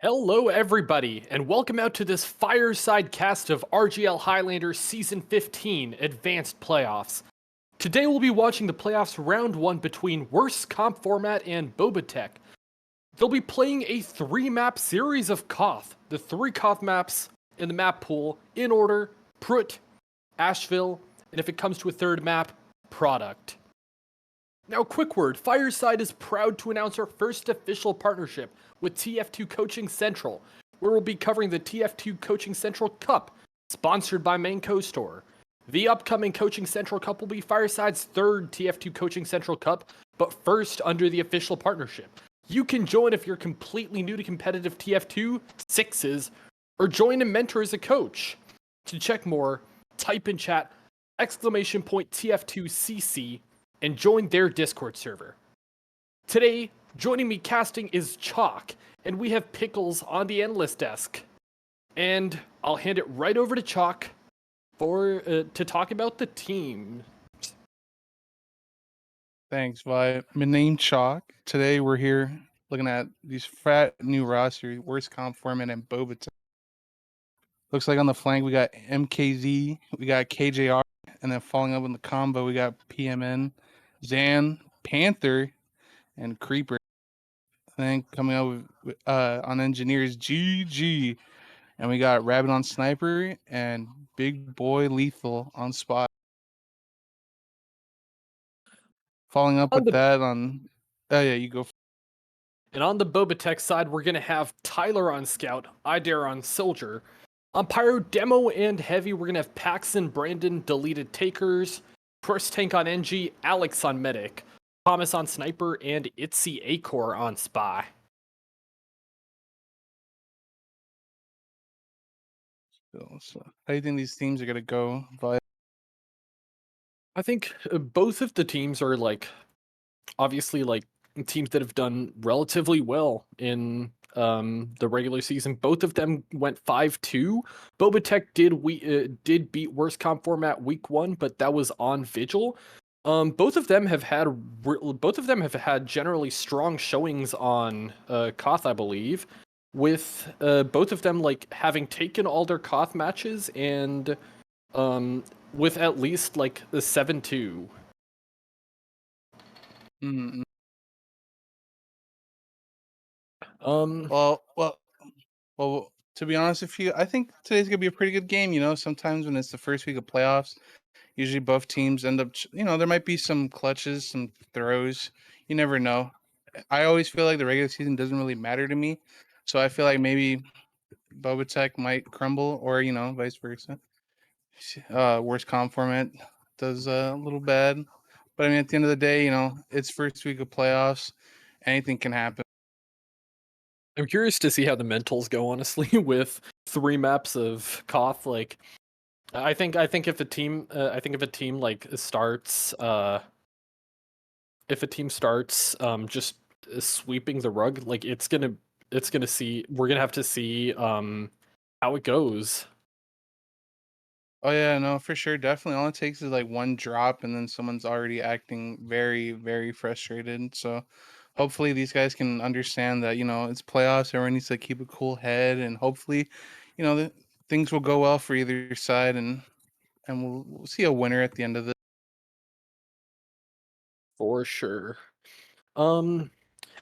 Hello, everybody, and welcome out to this fireside cast of RGL Highlander Season 15 Advanced Playoffs. Today we'll be watching the playoffs round 1 between Worst Comp Format and BobaTech. They'll be playing a 3-map series of Koth. The 3 Koth maps in the map pool, in order, Prut, Asheville, and if it comes to a third map, Product. Now, quick word, Fireside is proud to announce our first official partnership with TF2 Coaching Central, where we'll be covering the TF2 Coaching Central Cup, sponsored by Manco Store. The upcoming Coaching Central Cup will be Fireside's third TF2 Coaching Central Cup, but first under the official partnership. You can join if you're completely new to competitive TF2, sixes, or join and mentor as a coach. To check more, type in chat !TF2CC and join their Discord server. Today, joining me casting is Chocc, and we have pickelz on the analyst desk. And I'll hand it right over to Chocc to talk about the team. Thanks, Vi. My name's Chocc. Today we're here looking at these fat new roster, worst comp format, and BobaTech. Looks like on the flank we got MKZ, we got KJR, and then following up in the combo we got PMN, Zan, Panther, and Creeper. And then coming up with, on engineers GG, and we got Rabbit on Sniper and Big Boy Lethal on Spot. Following up with that on, oh yeah, you go. And on the BobaTech side, we're going to have Tyler on Scout, Idare on Soldier. On Pyro, Demo, and Heavy, we're going to have Paxton, Brandon, Deleted Takers, First Tank on NG, Alex on Medic, Thomas on Sniper, and Itzy Acor on Spy. So how do you think these teams are going to go? Vi? I think both of the teams are obviously teams that have done relatively well in the regular season. Both of them went 5-2. BobaTech did beat Worst Comp Format week 1, but that was on Vigil. Both of them have had generally strong showings on Koth, I believe, with both of them having taken all their Koth matches and with at least the 7-2. Mm-hmm. Um, Well. To be honest with you, I think today's gonna be a pretty good game. You know, sometimes when it's the first week of playoffs, usually both teams end up. There might be some clutches, some throws. You never know. I always feel like the regular season doesn't really matter to me, so I feel like maybe BobaTech might crumble, or vice versa. Worst comp format does a little bad, but I mean, at the end of the day, it's first week of playoffs. Anything can happen. I'm curious to see how the mentals go, honestly, with 3 maps of Koth. I think if a team starts just sweeping the rug, we're gonna have to see how it goes. Oh yeah, no, for sure, definitely. All it takes is like one drop, and then someone's already acting very, very frustrated. So, hopefully, these guys can understand that it's playoffs. Everyone needs to keep a cool head, and hopefully, things will go well for either side, and we'll see a winner at the end of this. For sure. And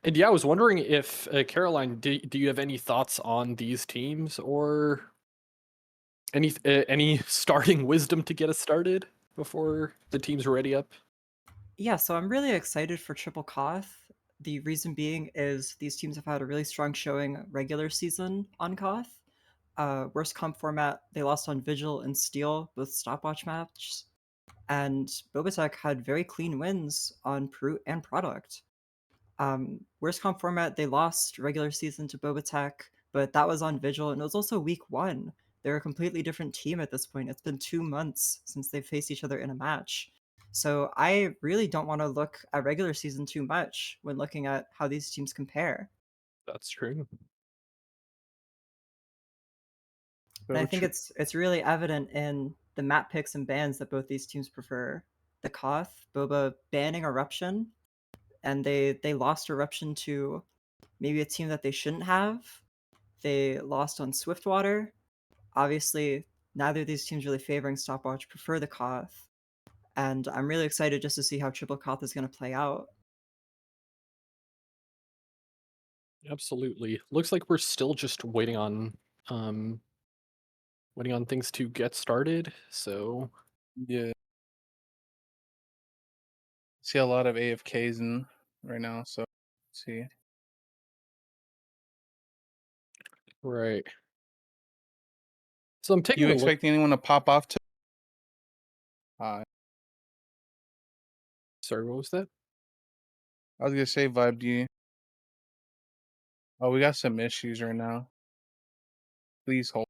yeah, I was wondering if Caroline, do you have any thoughts on these teams or any starting wisdom to get us started before the teams are ready up? Yeah, so I'm really excited for Triple Koth. The reason being is these teams have had a really strong showing regular season on Koth. Worst comp format, they lost on Vigil and Steel, both stopwatch matches. And BobaTech had very clean wins on Prut and Product. Worst comp format, they lost regular season to BobaTech, but that was on Vigil, and it was also week 1. They're a completely different team at this point. It's been 2 months since they've faced each other in a match. So I really don't want to look at regular season too much when looking at how these teams compare. That's true. And I think it's really evident in the map picks and bans that both these teams prefer. The Koth, Boba banning Eruption, and they lost Eruption to maybe a team that they shouldn't have. They lost on Swiftwater. Obviously, neither of these teams really favoring stopwatch prefer the Koth, and I'm really excited just to see how Triple Koth is going to play out. Absolutely. Looks like we're still just um waiting on things to get started. So Yeah. See a lot of AFKs in right now, so let's see. right. So I'm taking You a look. expecting anyone to pop off to Sorry, what was that? I was gonna say vibe, do you oh we got some issues right now. Please hold.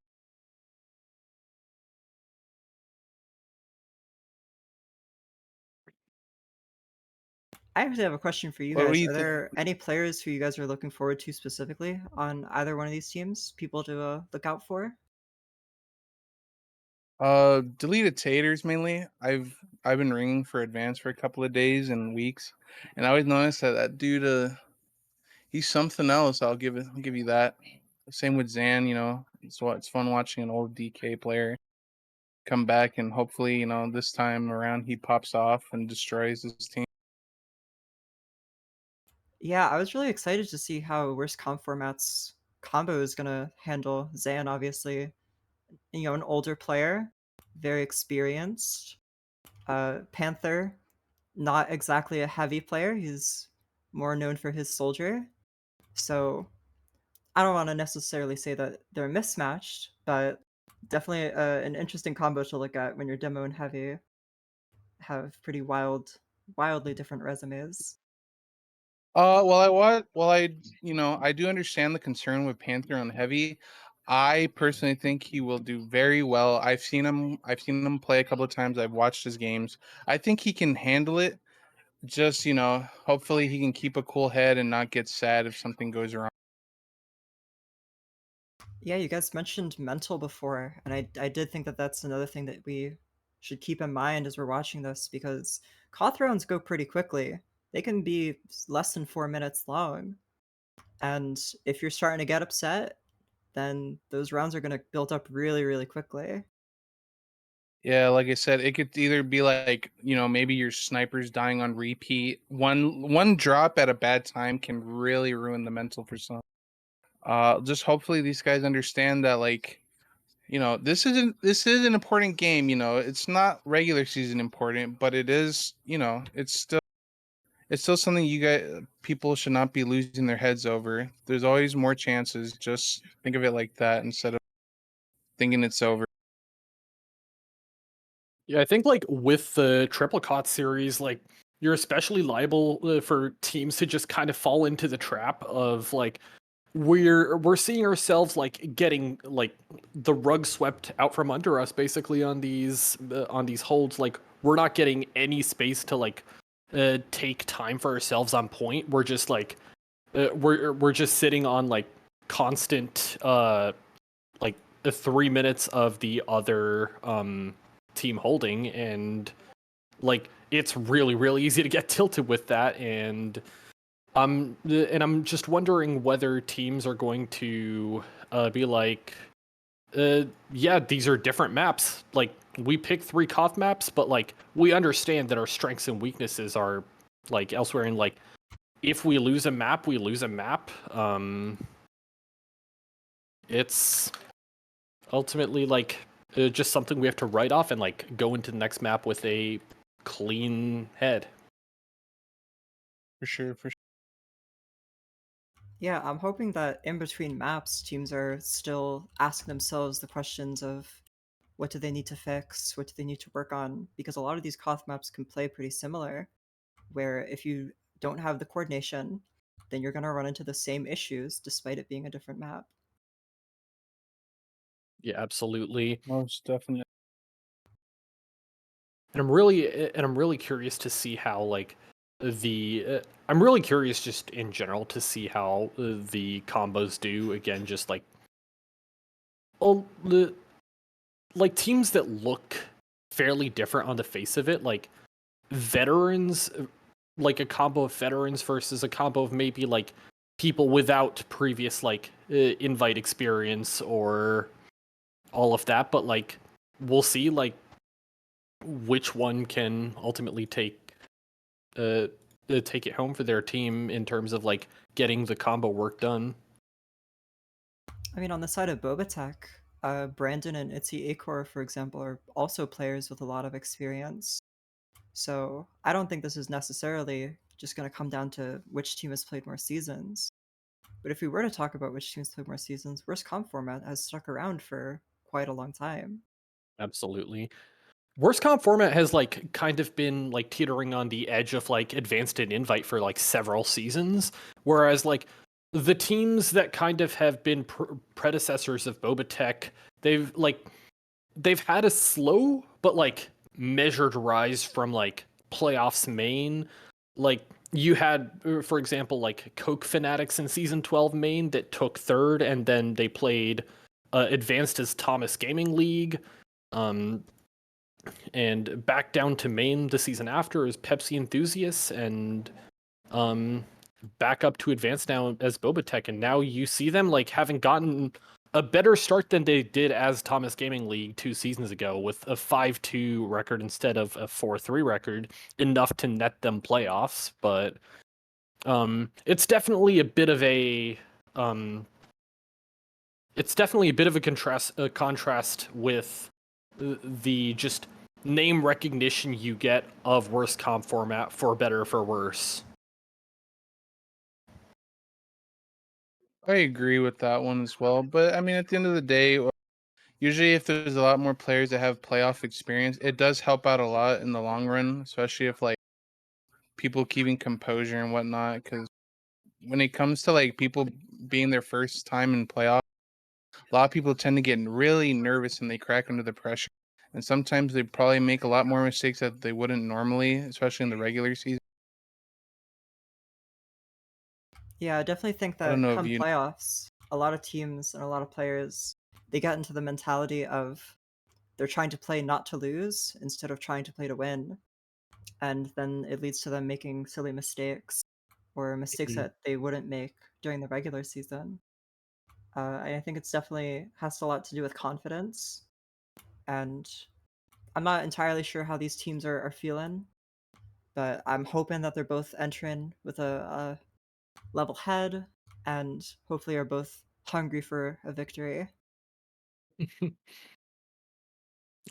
I actually have a question for you What do guys. you Are think? there any players who you guys are looking forward to specifically on either one of these teams? People to look out for? Deleted taters mainly. I've been ringing for advance for a couple of days and weeks, and I always noticed that that dude he's something else. I'll give you that. Same with Zan. You know, it's fun watching an old DK player come back, and hopefully, you know, this time around he pops off and destroys his team. Yeah, I was really excited to see how Worst Comp Format's combo is gonna handle Zan, obviously. You know, an older player, very experienced. Panther, not exactly a heavy player. He's more known for his soldier. So I don't want to necessarily say that they're mismatched, but definitely an interesting combo to look at when your demo and heavy have pretty wildly different resumes. You know, I do understand the concern with Panther on heavy. I personally think he will do very well. I've seen him play a couple of times. I've watched his games. I think he can handle it. Just, you know, hopefully he can keep a cool head and not get sad if something goes wrong. Yeah, you guys mentioned mental before, and I did think that that's another thing that we should keep in mind as we're watching this because Koth rounds go pretty quickly. They can be less than 4 minutes long. And if you're starting to get upset, then those rounds are going to build up really, really quickly. Yeah, like I said, it could either be like, you know, maybe your sniper's dying on repeat. One drop at a bad time can really ruin the mental for some. Just hopefully these guys understand that, like, you know, this is an important game. You know, it's not regular season important, but it is. You know, it's still something you guys people should not be losing their heads over. There's always more chances. Just think of it like that instead of thinking it's over. Yeah, I think like with the Triplicot series, like you're especially liable for teams to just kind of fall into the trap of like we're seeing ourselves like getting like the rug swept out from under us basically on these holds. Like we're not getting any space to like take time for ourselves on point. We're just like we're just sitting on like constant like the 3 minutes of the other team holding, and like it's really easy to get tilted with that. And I'm just wondering whether teams are going to be like, yeah, these are different maps. Like we pick 3 Koth maps, but like we understand that our strengths and weaknesses are like elsewhere. And like if we lose a map, we lose a map. It's ultimately like just something we have to write off and like go into the next map with a clean head. For sure, for sure. Yeah, I'm hoping that in between maps, teams are still asking themselves the questions of what do they need to fix, what do they need to work on, because a lot of these Koth maps can play pretty similar, where if you don't have the coordination, then you're going to run into the same issues despite it being a different map. Yeah, absolutely. Most definitely. And I'm really curious to see how like I'm really curious just in general to see how the combos do again. Just like the like teams that look fairly different on the face of it, like veterans, like a combo of veterans versus a combo of maybe like people without previous like invite experience or all of that, but like we'll see like which one can ultimately uh take it home for their team in terms of like getting the combo work done. I mean, on the side of BobaTech, Brandon and Itzy Acor, for example, are also players with a lot of experience. So I don't think this is necessarily just going to come down to which team has played more seasons. But if we were to talk about which teams played more seasons, worst comp format has stuck around for quite a long time. Absolutely. Worst comp format has like kind of been like teetering on the edge of like advanced and invite for like several seasons, whereas like the teams that kind of have been predecessors of BobaTech, they've had a slow but like measured rise from like playoffs main. Like you had, for example, like Chocc Fanatics in season 12 main that took third, and then they played advanced as Thomas Gaming League. And back down to main the season after is Pepsi Enthusiasts, and um, back up to advanced now as BobaTech. And now you see them like having gotten a better start than they did as Thomas Gaming League 2 seasons ago, with a 5-2 record instead of a 4-3 record, enough to net them playoffs. But it's definitely a bit of a contrast with the just name recognition you get of worst comp format, for better or for worse. I agree with that one as well. But I mean, at the end of the day, usually if there's a lot more players that have playoff experience, it does help out a lot in the long run, especially if like people keeping composure and whatnot. Because when it comes to like people being their first time in playoff, a lot of people tend to get really nervous and they crack under the pressure. And sometimes they probably make a lot more mistakes that they wouldn't normally, especially in the regular season. Yeah, I definitely think I don't that know if come you. playoffs, a lot of teams and a lot of players, they get into the mentality of they're trying to play not to lose instead of trying to play to win. And then it leads to them making silly mistakes or mistakes Mhm. that they wouldn't make during the regular season. I think it's definitely has a lot to do with confidence. And I'm not entirely sure how these teams are feeling, but I'm hoping that they're both entering with a level head and hopefully are both hungry for a victory.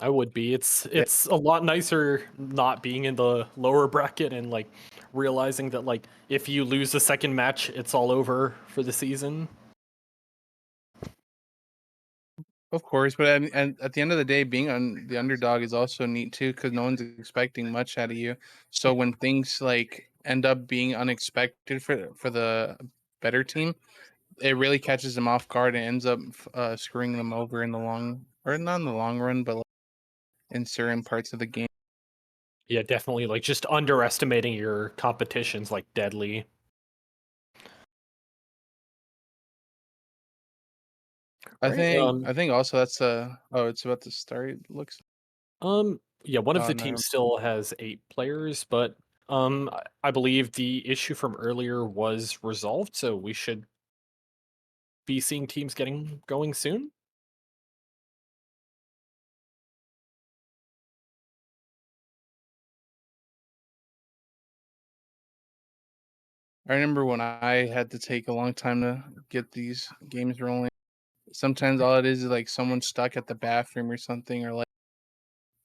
I would be. It's Yeah, it's a lot nicer not being in the lower bracket and like realizing that like if you lose the second match, it's all over for the season. of course. But and at the end of the day, being on the underdog is also neat too, because no one's expecting much out of you. So when things like end up being unexpected for the better team, it really catches them off guard and ends up screwing them over in the long, or not in the long run, but like in certain parts of the game. Yeah, definitely. Like just underestimating your competition's like deadly. I Right. think I think also that's oh, it's about to start. It looks. Yeah, one of Oh the no. teams still has 8 players, but I believe the issue from earlier was resolved, so we should be seeing teams getting going soon. I remember when I had to take a long time to get these games rolling. Sometimes all it is like someone stuck at the bathroom or something, or like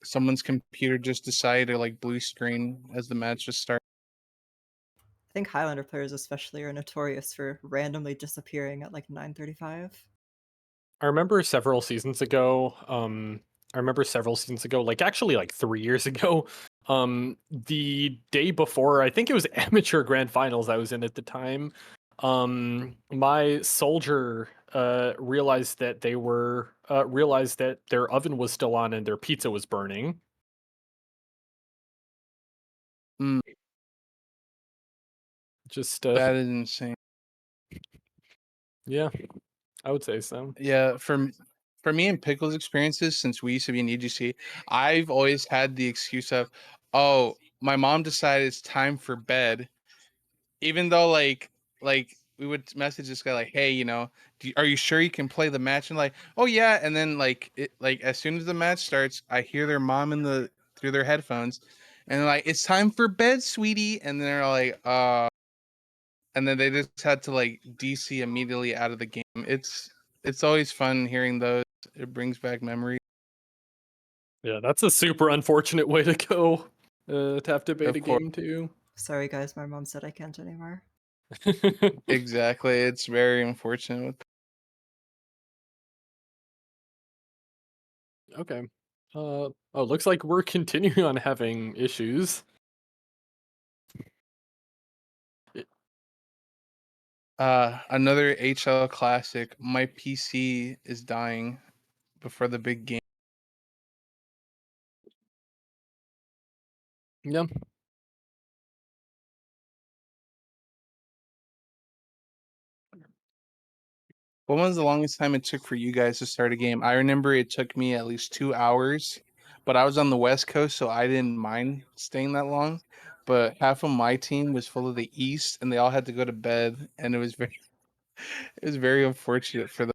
someone's computer just decided to like blue screen as the match just started. I think Highlander players especially are notorious for randomly disappearing at like 9:35. I remember several seasons ago, like actually like 3 years ago, the day before, I think it was amateur grand finals I was in at the time. My soldier realized that their oven was still on and their pizza was burning. Mm, Just that is insane. yeah, I would say so. Yeah, for me and Pickles experiences, since we used to be in EGC, I've always had the excuse of, oh, my mom decided it's time for bed, even though like we would message this guy like, "Hey, are you sure you can play the match?" And like, "Oh yeah." And then like as soon as the match starts, I hear their mom through their headphones, and they're like, "It's time for bed, sweetie." And they're like, and then they just had to like DC immediately out of the game. It's always fun hearing those. It brings back memories. Yeah, that's a super unfortunate way to go. To have to bait Of a course, game too. Sorry, guys, my mom said I can't anymore. exactly. It's very unfortunate. Okay. Oh, looks like we're continuing on having issues. Another HL classic. My PC is dying before the big game. Yeah. What was the longest time it took for you guys to start a game? I remember it took me at least 2 hours, but I was on the West Coast, so I didn't mind staying that long. But half of my team was full of the East, and they all had to go to bed, and it was very unfortunate for them.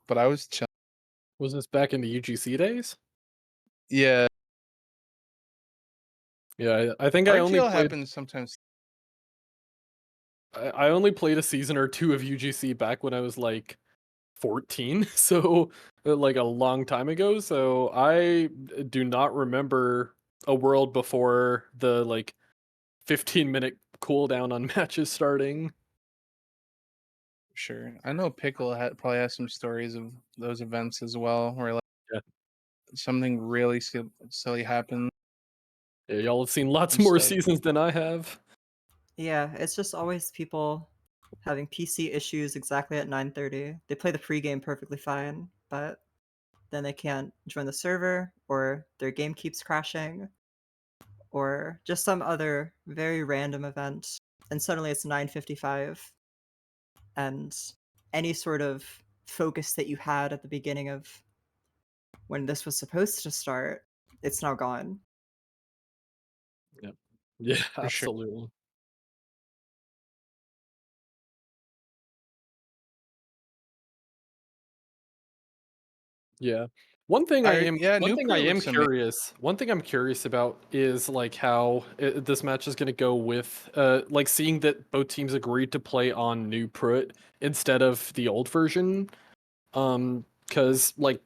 But I was chill. Was this back in the UGC days? Yeah, Yeah, I think I only RGL played happens sometimes. I only played a season or two of UGC back when I was like 14, so like a long time ago. So I do not remember a world before the like 15-minute cooldown on matches starting. Sure, I know probably has some stories of those events as well, where like Yeah, something really silly happened yeah, y'all have seen lots and more stuff. seasons than I have. Yeah, it's just always people having PC issues exactly at 9:30. They play the pregame perfectly fine, but then they can't join the server, or their game keeps crashing, or just some other very random event, and suddenly it's 9:55, and any sort of focus that you had at the beginning of when this was supposed to start, it's now gone. Yeah, yeah, For sure. absolutely. Yeah. One thing I Newport am looks amazing. curious. One thing I'm curious about is like how this match is going to go with like seeing that both teams agreed to play on Newport instead of the old version. Cuz like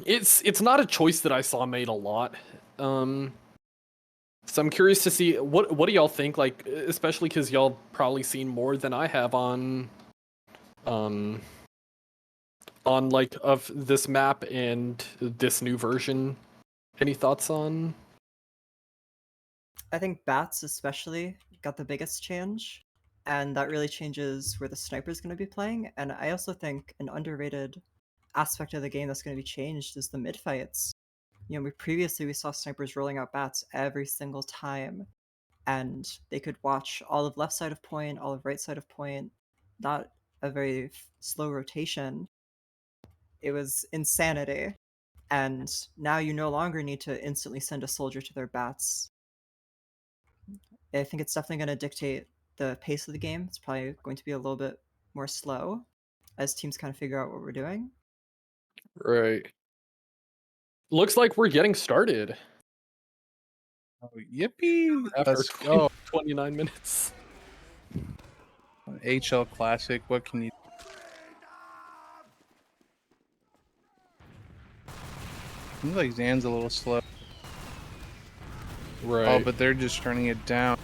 it's not a choice that I saw made a lot. Um so I'm curious to see what do y'all think, like especially cuz y'all probably seen more than I have um on like of this map and this new version. Any thoughts on? I think bats especially got the biggest change, and that really changes where the sniper is going to be playing. And I also think an underrated aspect of the game that's going to be changed is the mid fights. We saw snipers rolling out bats every single time, and they could watch all of left side of point, all of right side of point, not a very slow rotation. It was insanity. And now you no longer need to instantly send a soldier to their bats. I think it's definitely going to dictate the pace of the game. It's probably going to be a little bit more slow as teams kind of figure out what we're doing. Right. Looks like we're getting started Oh, yippee! after Let's go. 29 minutes. HL Classic. What can you? Seems like Zan's a little slow. Right. Oh, but they're just turning it down.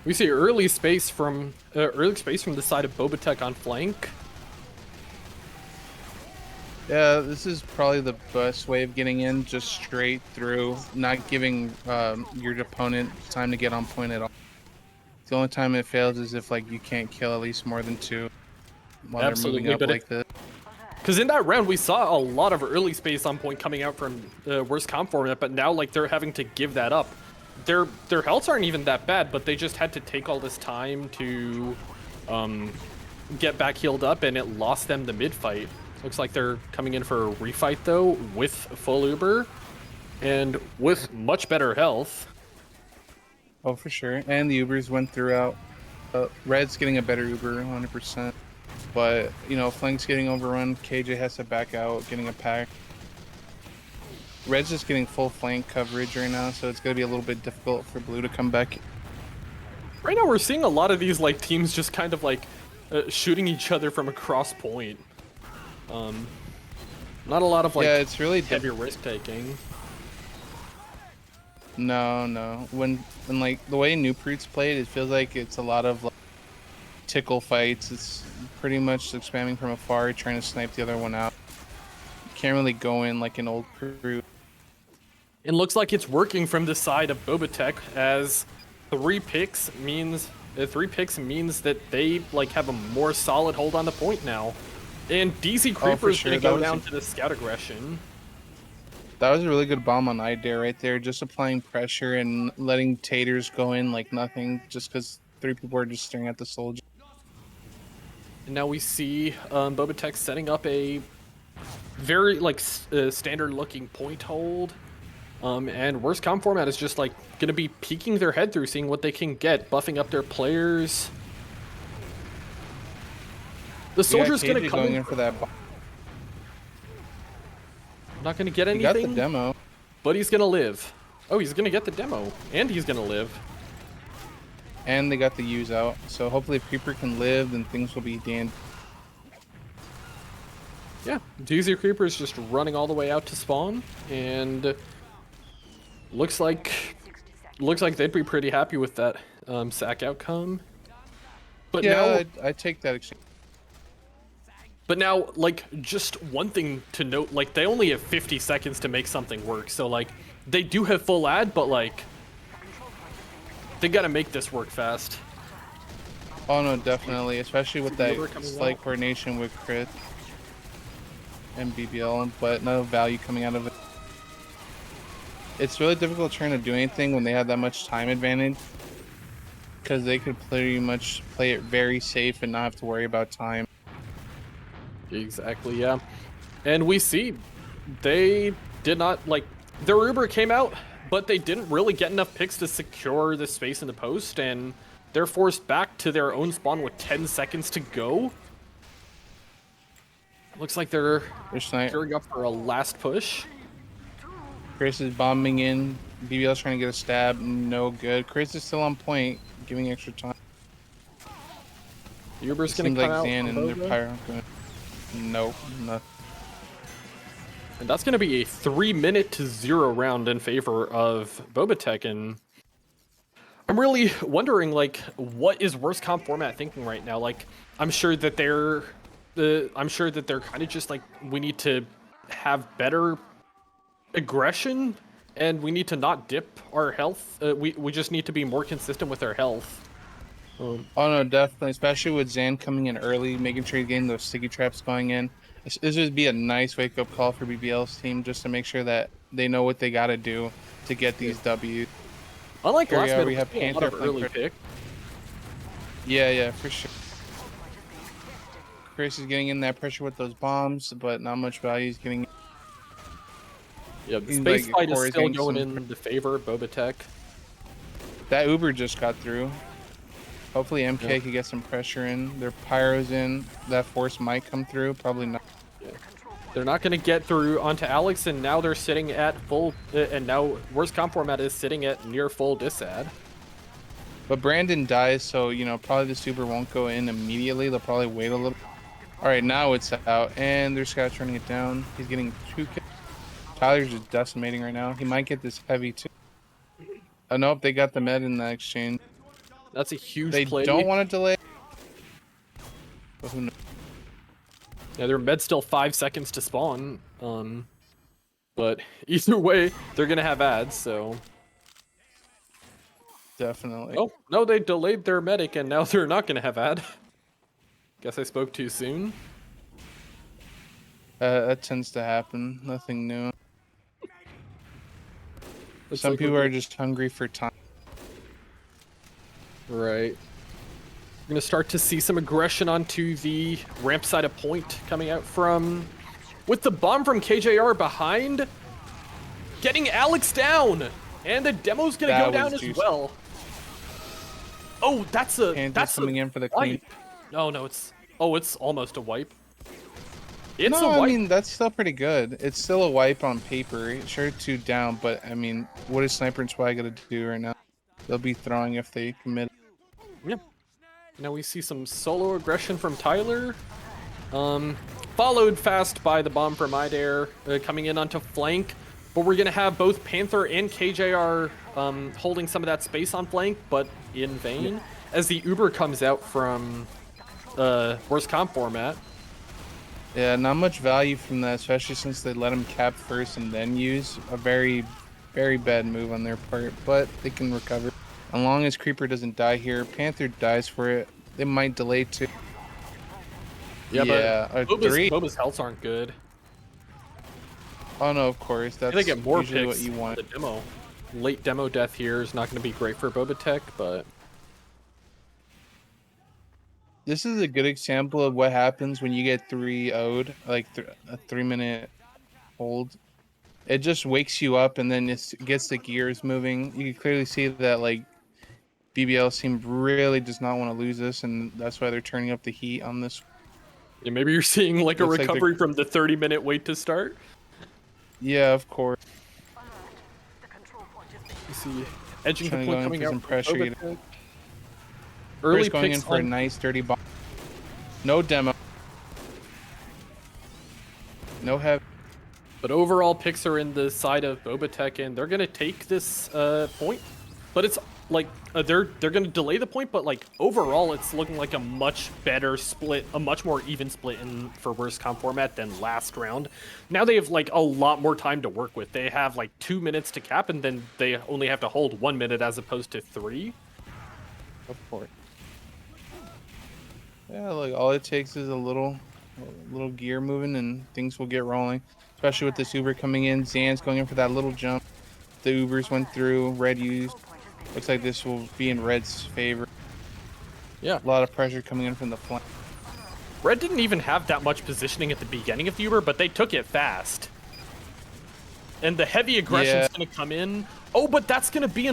We see early space from the side of BobaTech on flank. Yeah, this is probably the best way of getting in, just straight through, not giving your opponent time to get on point at all. The only time it fails is if like you can't kill at least more than two while they're moving Absolutely, up but like this. because in that round we saw a lot of early space on point coming out from worst comp format, but now like they're having to give that up. Their healths aren't even that bad, but they just had to take all this time to get back healed up, and it lost them the mid fight. Looks like they're coming in for a refight though with full Uber and with much better health. Oh, for sure. And the Ubers went throughout Red's getting a better Uber, 100%. But, you know, Flank's getting overrun. KJ has to back out, getting a pack. Red's just getting full flank coverage right now, so it's going to be a little bit difficult for Blue to come back. Right now we're seeing a lot of these like teams just kind of like shooting each other from across point. Not a lot of like yeah, it's really heavy risk taking. No. When like the way New Prute's played, it feels like it's a lot of like tickle fights. It's pretty much like spamming from afar, trying to snipe the other one out. You can't really go in like an old Prute. It looks like it's working from the side of BobaTech, as 3 picks means that they like have a more solid hold on the point now. And DC Creeper is gonna go down to the scout aggression. That was a really good bomb on Idare right there, just applying pressure and letting Taters go in like nothing, just because 3 people are just staring at the soldier. And now we see BobaTech setting up a very like standard looking point hold. And worst comp format is just like gonna be peeking their head through, seeing what they can get, buffing up their players. The soldier's gonna come in for that bomb. Not gonna get He anything. got the demo, but he's gonna live. Oh, he's gonna get the demo, and he's gonna live. and they got the U's out. So hopefully, if Creeper can live, then things will be dandy. Yeah, DC Creeper is just running all the way out to spawn, and looks like they'd be pretty happy with that sack outcome. But yeah, I take that exchange. But now, like, just one thing to note, like, they only have 50 seconds to make something work. So, like, they do have full ad, but, like, they gotta make this work fast. Oh, no, definitely. Especially with that slight coordination with Crit and BBL, but no value coming out of it. It's really difficult trying to do anything when they have that much time advantage, because they could pretty much play it very safe and not have to worry about time. Exactly, yeah. And we see they did not, like, their Uber came out, but they didn't really get enough picks to secure the space in the post, and they're forced back to their own spawn with 10 seconds to go. Looks like they're gearing up for a last push. Chris is bombing in. BBL's trying to get a stab. No good. Chris is still on point, giving extra time. Uber's gonna come out. Zan and their pyro. Nope, nothing. And that's gonna be a 3-minute to 0 round in favor of BobaTech, and I'm really wondering, like, what is worst comp format thinking right now? Like, I'm sure that they're kind of just like, we need to have better aggression, and we need to not dip our health. We just need to be more consistent with our health. Oh no, definitely, especially with Zan coming in early, making sure he's getting those sticky traps going in. This would be a nice wake-up call for BBL's team, just to make sure that they know what they got to do to get these W's. Unlike last minute, we have a lot of early pick. Yeah, for sure. Chris is getting in that pressure with those bombs, but not much value he's getting. Yeah, the space fight is still going in the favor of BobaTech. That Uber just got through. Hopefully MK can get some pressure in. Their pyro's in. That force might come through. Probably not. Yeah. They're not going to get through onto Alex, and now they're sitting at full. And now worst comp format is sitting at near full disad. But Brandon dies, so you know probably the super won't go in immediately. They'll probably wait a little. All right, now it's out, and their scout's running it down. He's getting 2 kills. Tyler's just decimating right now. He might get this heavy too. Oh nope, they got the med in the exchange. That's a huge They play. don't want to delay. But who knows? Yeah, their med's still 5 seconds to spawn. But either way, they're gonna have ads, so. Definitely. Oh no, they delayed their medic, and now they're not gonna have ad. Guess I spoke too soon. That tends to happen. Nothing new. Looks Some like people are just hungry for time. Right. We're gonna start to see some aggression onto the ramp side of point coming out from, with the bomb from KJR behind, getting Alex down, and the demo's gonna go down as well. Oh, Panthers coming in for the clean. wipe. No, it's almost a wipe. It's a No, I wipe. mean, that's still pretty good. It's still a wipe on paper. Sure, 2 down, but I mean, what is Sniper and Swag gonna do right now? They'll be throwing if they commit. Yeah. Now we see some solo aggression from Tyler. Followed fast by the bomb from Midair coming in onto flank. But we're going to have both Panther and KJR holding some of that space on flank, but in vain. As the Uber comes out from worst comp format. Yeah, not much value from that, especially since they let him cap first and then use a very, very bad move on their part. But they can recover. As long as Creeper doesn't die here, Panther dies for it. They might delay too. Yeah, but Boba's, 3. Boba's healths aren't good. Oh no, of course. That's They get more usually picks what you want. The demo. Late demo death here is not going to be great for BobaTech, but This is a good example of what happens when you get 3-0'd, like a 3-minute hold. It just wakes you up and then it gets the gears moving. You can clearly see that like BBL team really does not want to lose this, and that's why they're turning up the heat on this. yeah, maybe you're seeing like a Looks like recovery from the 30-minute wait to start. Yeah, of course. You see edging the Trying to point go in coming for out. some from pressure. BobaTech. Early Going in picks for a on nice dirty bomb. No demo. No heavy. But overall, picks are in the side of BobaTech, and they're gonna take this point. But it's like they're gonna delay the point, but like overall, it's looking like a much better split, a much more even split in for worst comp format than last round. Now they have like a lot more time to work with. They have like 2 minutes to cap, and then they only have to hold 1 minute as opposed to 3. Of course. Yeah, like all it takes is a little gear moving, and things will get rolling. Especially with this Uber coming in, Zan's going in for that little jump. The Ubers went through, Red used. Looks like this will be in Red's favor. Yeah. A lot of pressure coming in from the flank. Red didn't even have that much positioning at the beginning of the Uber, but they took it fast. And the heavy aggression's gonna come in. Oh, but that's gonna be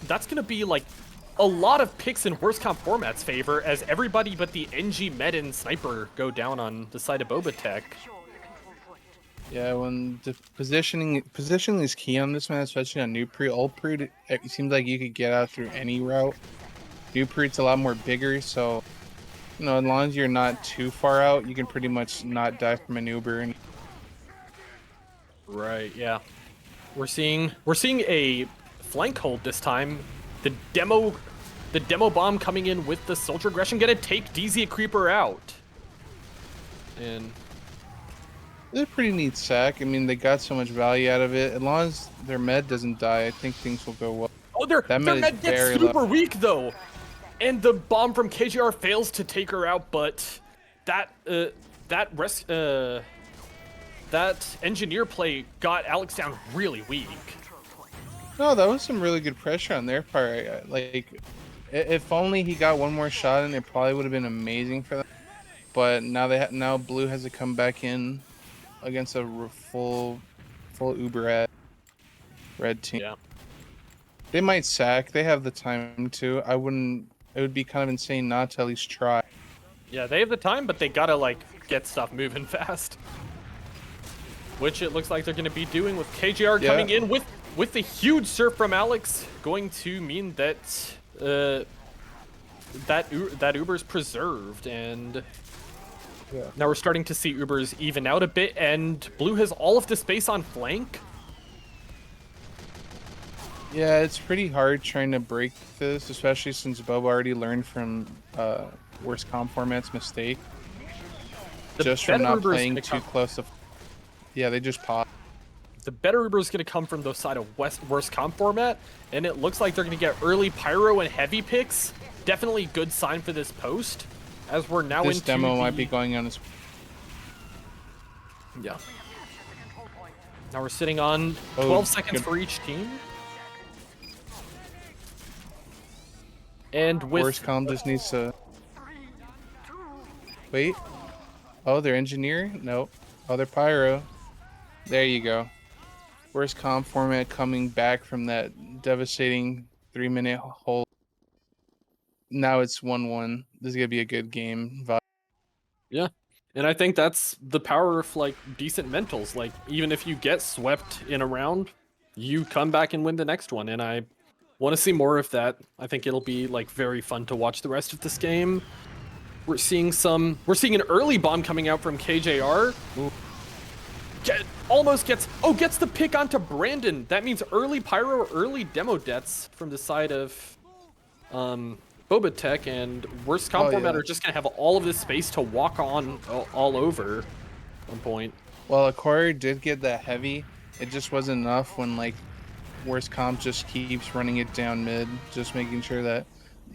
that's gonna be like a lot of picks in worst comp format's favor as everybody but the NG Med and Sniper go down on the side of BobaTech. Yeah, when the positioning is key on this man, especially on New Pre. Old Pre, it seems like you could get out through any route. New Pre's a lot more bigger, so you know, as long as you're not too far out, you can pretty much not die from an Uber. And Right, yeah. We're seeing a flank hold this time. The demo bomb coming in with the soldier aggression gonna take DZ Creeper out. And it's a pretty neat sack. I mean, they got so much value out of it. As long as their med doesn't die, I think things will go well. oh, their med gets super weak though. And the bomb from KJR fails to take her out, but that engineer play got Alex down really weak. No, that was some really good pressure on their part. Like, if only he got one more shot in, it probably would have been amazing for them. But now now Blue has to come back in against a full Uber at Red team. Yeah. They might sack. They have the time to. I wouldn't. It would be kind of insane not to at least try. Yeah, they have the time, but they gotta like get stuff moving fast. Which it looks like they're gonna be doing with KJR coming in with the huge surf from Alex, going to mean that that Uber's preserved, and now we're starting to see Ubers even out a bit, and Blue has all of the space on flank. Yeah, it's pretty hard trying to break this, especially since Boba already learned from worst comp format's mistake. Just from not playing too close to. Yeah, they just pop. The better Uber is going to come from the side of worst comp format, and it looks like they're going to get early pyro and heavy picks. Definitely good sign for this post, as we're now this into demo might be going on. Yeah. Now we're sitting on 12 seconds for each team. And with worst comp just needs to wait. Oh, they're engineer? Nope. Oh, they're pyro. There you go. Worst comp format coming back from that devastating 3-minute hold. now it's 1-1. This is gonna be a good game. Yeah. And I think that's the power of like decent mentals. Like even if you get swept in a round, you come back and win the next one. And I want to see more of that. I think it'll be like very fun to watch the rest of this game. We're seeing an early bomb coming out from KJR. Gets the pick onto Brandon. That means early pyro, early demo deaths from the side of BobaTech, and worst comp format are just gonna have all of this space to walk on all over at one point. Well, Akori did get that heavy. It just wasn't enough when like worst comp just keeps running it down mid, just making sure that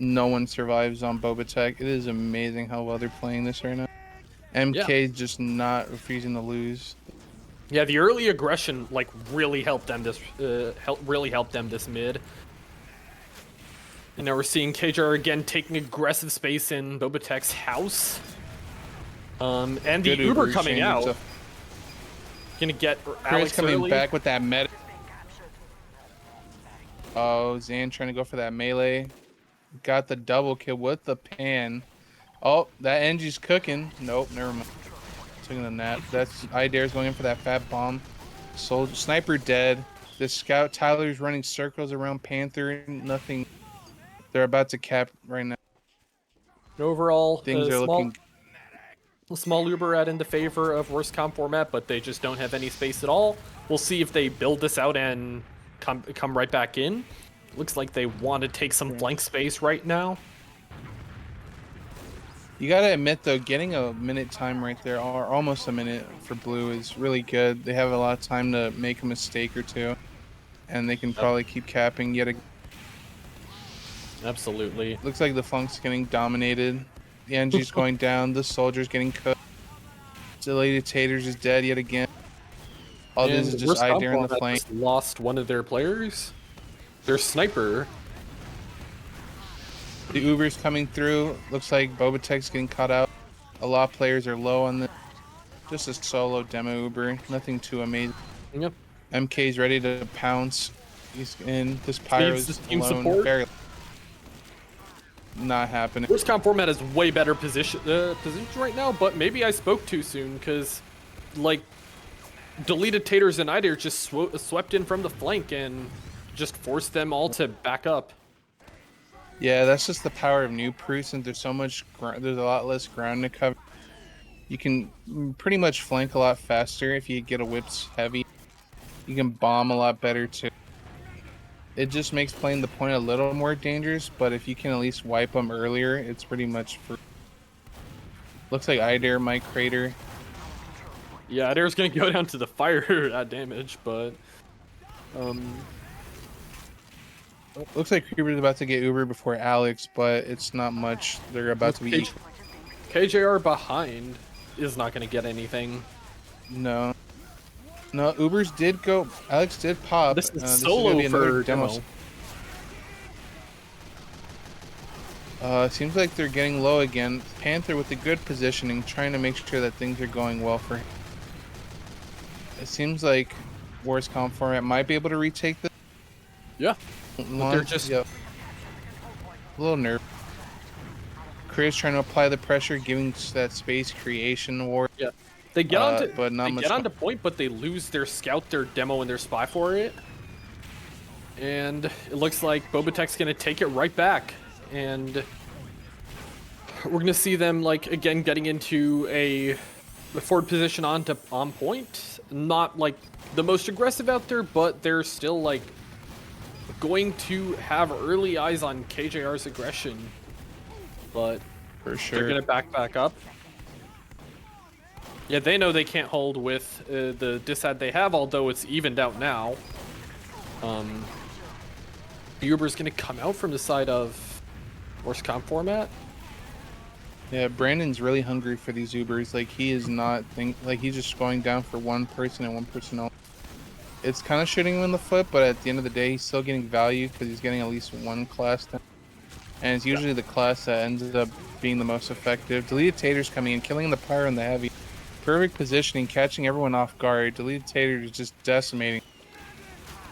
no one survives on BobaTech. It is amazing how well they're playing this right now. MK just not refusing to lose. Yeah, the early aggression like really helped them this this mid. And now we're seeing KJR again taking aggressive space in BobaTech's house. And the Uber coming out. Gonna get Alex coming early. back with that meta. Oh, Zan trying to go for that melee. Got the double kill with the pan. Oh, that Engie's cooking. Nope, never mind. Taking a nap. That's Idare's going in for that fat bomb. Soldier, sniper dead. The scout Tyler's running circles around Panther. Nothing. They're about to cap right now. Overall, things are looking. A small Uber out in the favor of worst comp format, but they just don't have any space at all. We'll see if they build this out and come right back in. Looks like they want to take some flank space right now. You gotta admit though, getting a minute time right there, or almost a minute for blue, is really good. They have a lot of time to make a mistake or two, and they can probably keep capping yet again. Absolutely. Looks like the flank's getting dominated. The NG's going down. The soldier's getting cooked. Deleted Taters is dead yet again. All this is just Idare in the flank. Lost one of their players. Their sniper. The Uber's coming through. Looks like BobaTech's getting caught out. A lot of players are low on this. Just a solo demo Uber. Nothing too amazing. Yep. MK's ready to pounce. He's in. This Pyro's alone. Barely. Not happening. Worst comp format is way better position right now, but maybe I spoke too soon because, like, deleted Taters and Idare just swept in from the flank and just forced them all to back up. Yeah, that's just the power of new proofs, and there's so much. There's a lot less ground to cover. You can pretty much flank a lot faster if you get a whips heavy. You can bomb a lot better too. It just makes playing the point a little more dangerous, but if you can at least wipe them earlier, it's pretty much free. Looks like Idare might crater. Yeah, Idare's gonna go down to the fire at damage, but looks like Creeper's about to get Uber before Alex, but it's not much. They're about to be equal. KJR behind is not gonna get anything. No, Ubers did go. Alex did pop. This is solo for demo. Seems like they're getting low again. Panther with the good positioning, trying to make sure that things are going well for him. It seems like worst comp format might be able to retake this. Yeah, but they're just a little nervous. Chris trying to apply the pressure, giving that space creation war. Yeah. They get onto, but not much. Get onto point, but they lose their scout, their demo, and their spy for it. And it looks like BobaTech's gonna take it right back, and we're gonna see them like again getting into a forward position on point. Not like the most aggressive out there, but they're still like going to have early eyes on KJR's aggression. But for sure, they're gonna back up. Yeah, they know they can't hold with the disad they have, although it's evened out now. Uber's gonna come out from the side of worst comp format. Yeah, Brandon's really hungry for these Ubers. Like he is not he's just going down for one person and one person only. It's kind of shooting him in the foot, but at the end of the day, he's still getting value because he's getting at least one class down. And it's usually the class that ends up being the most effective. Deleted Taters coming in, killing the Pyro and the Heavy. Perfect positioning, catching everyone off guard. Deleted Taters just decimating.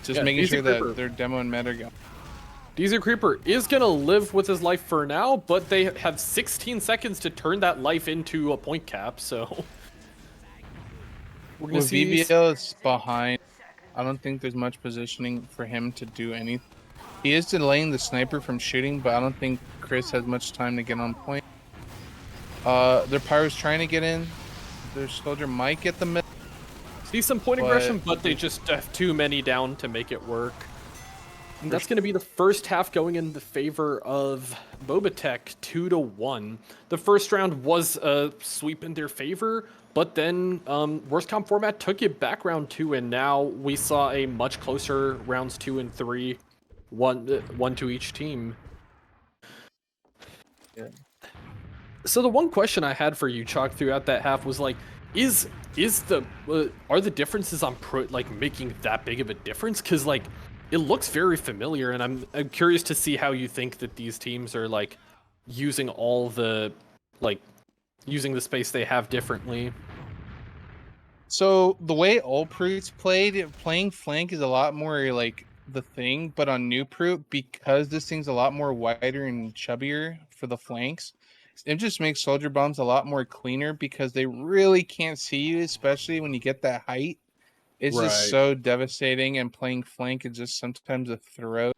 Just making sure that their demo and meta go. DZ Creeper is gonna live with his life for now, but they have 16 seconds to turn that life into a point cap, so we're gonna With see. VBL is behind, I don't think there's much positioning for him to do anything. He is delaying the sniper from shooting, but I don't think Chris has much time to get on point. Their Pyro's trying to get in. Their soldier might get the mid. See some point aggression, but they just have too many down to make it work. And that's going to be the first half going in the favor of BobaTech, 2-1. The first round was a sweep in their favor, but then worst comp format took it back round 2, and now we saw a much closer rounds 2 and 3, one to each team. Yeah. So the one question I had for you, Chocc, throughout that half was like, are the differences on like making that big of a difference? Because like it looks very familiar, and I'm curious to see how you think that these teams are like using using the space they have differently. So the way old Proots playing flank is a lot more like the thing, but on new Proot, because this thing's a lot more wider and chubbier for the flanks, it just makes soldier bombs a lot more cleaner because they really can't see you, especially when you get that height. It's just so devastating, and playing flank is just sometimes a throw.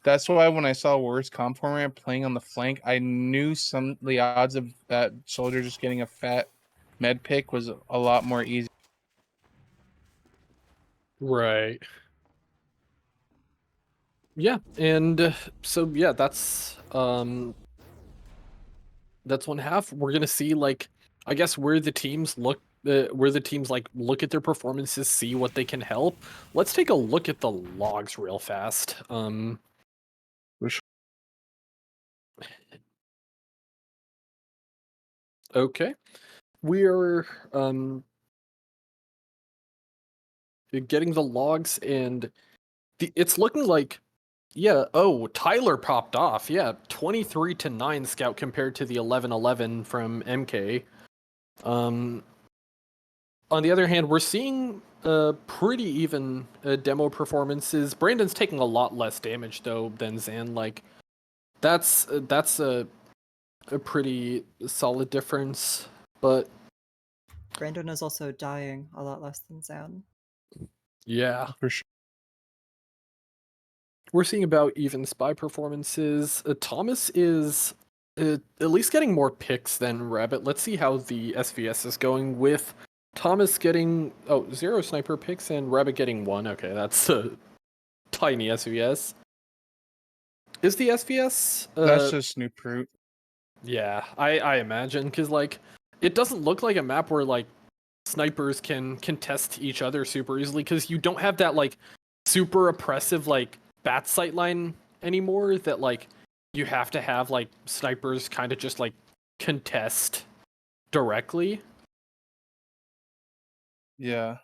That's why when I saw worst comp format playing on the flank, I knew the odds of that soldier just getting a fat med pick was a lot more easy. Right. Yeah, and so yeah, that's one half. We're gonna see like I guess where the teams look like look at their performances, see what they can help. Let's take a look at the logs real fast. Okay, we are getting the logs, and it's looking like, yeah. Oh, Tyler popped off. Yeah, 23-9 scout compared to the 11-11 from MK. On the other hand, we're seeing pretty even demo performances. Brandon's taking a lot less damage though than Zan. Like that's a pretty solid difference. But Brandon is also dying a lot less than Zan. yeah, For sure. we're seeing about even spy performances. Thomas is at least getting more picks than Rabbit. Let's see how the SVS is going with Thomas getting 0 sniper picks and Rabbit getting 1. Okay, that's a tiny SVS. Is the SVS? That's just new Proot. Yeah, I imagine, because like it doesn't look like a map where like snipers can contest each other super easily, because you don't have that like super oppressive like bat sight line anymore that like you have to have like snipers kind of just like contest directly. Yeah.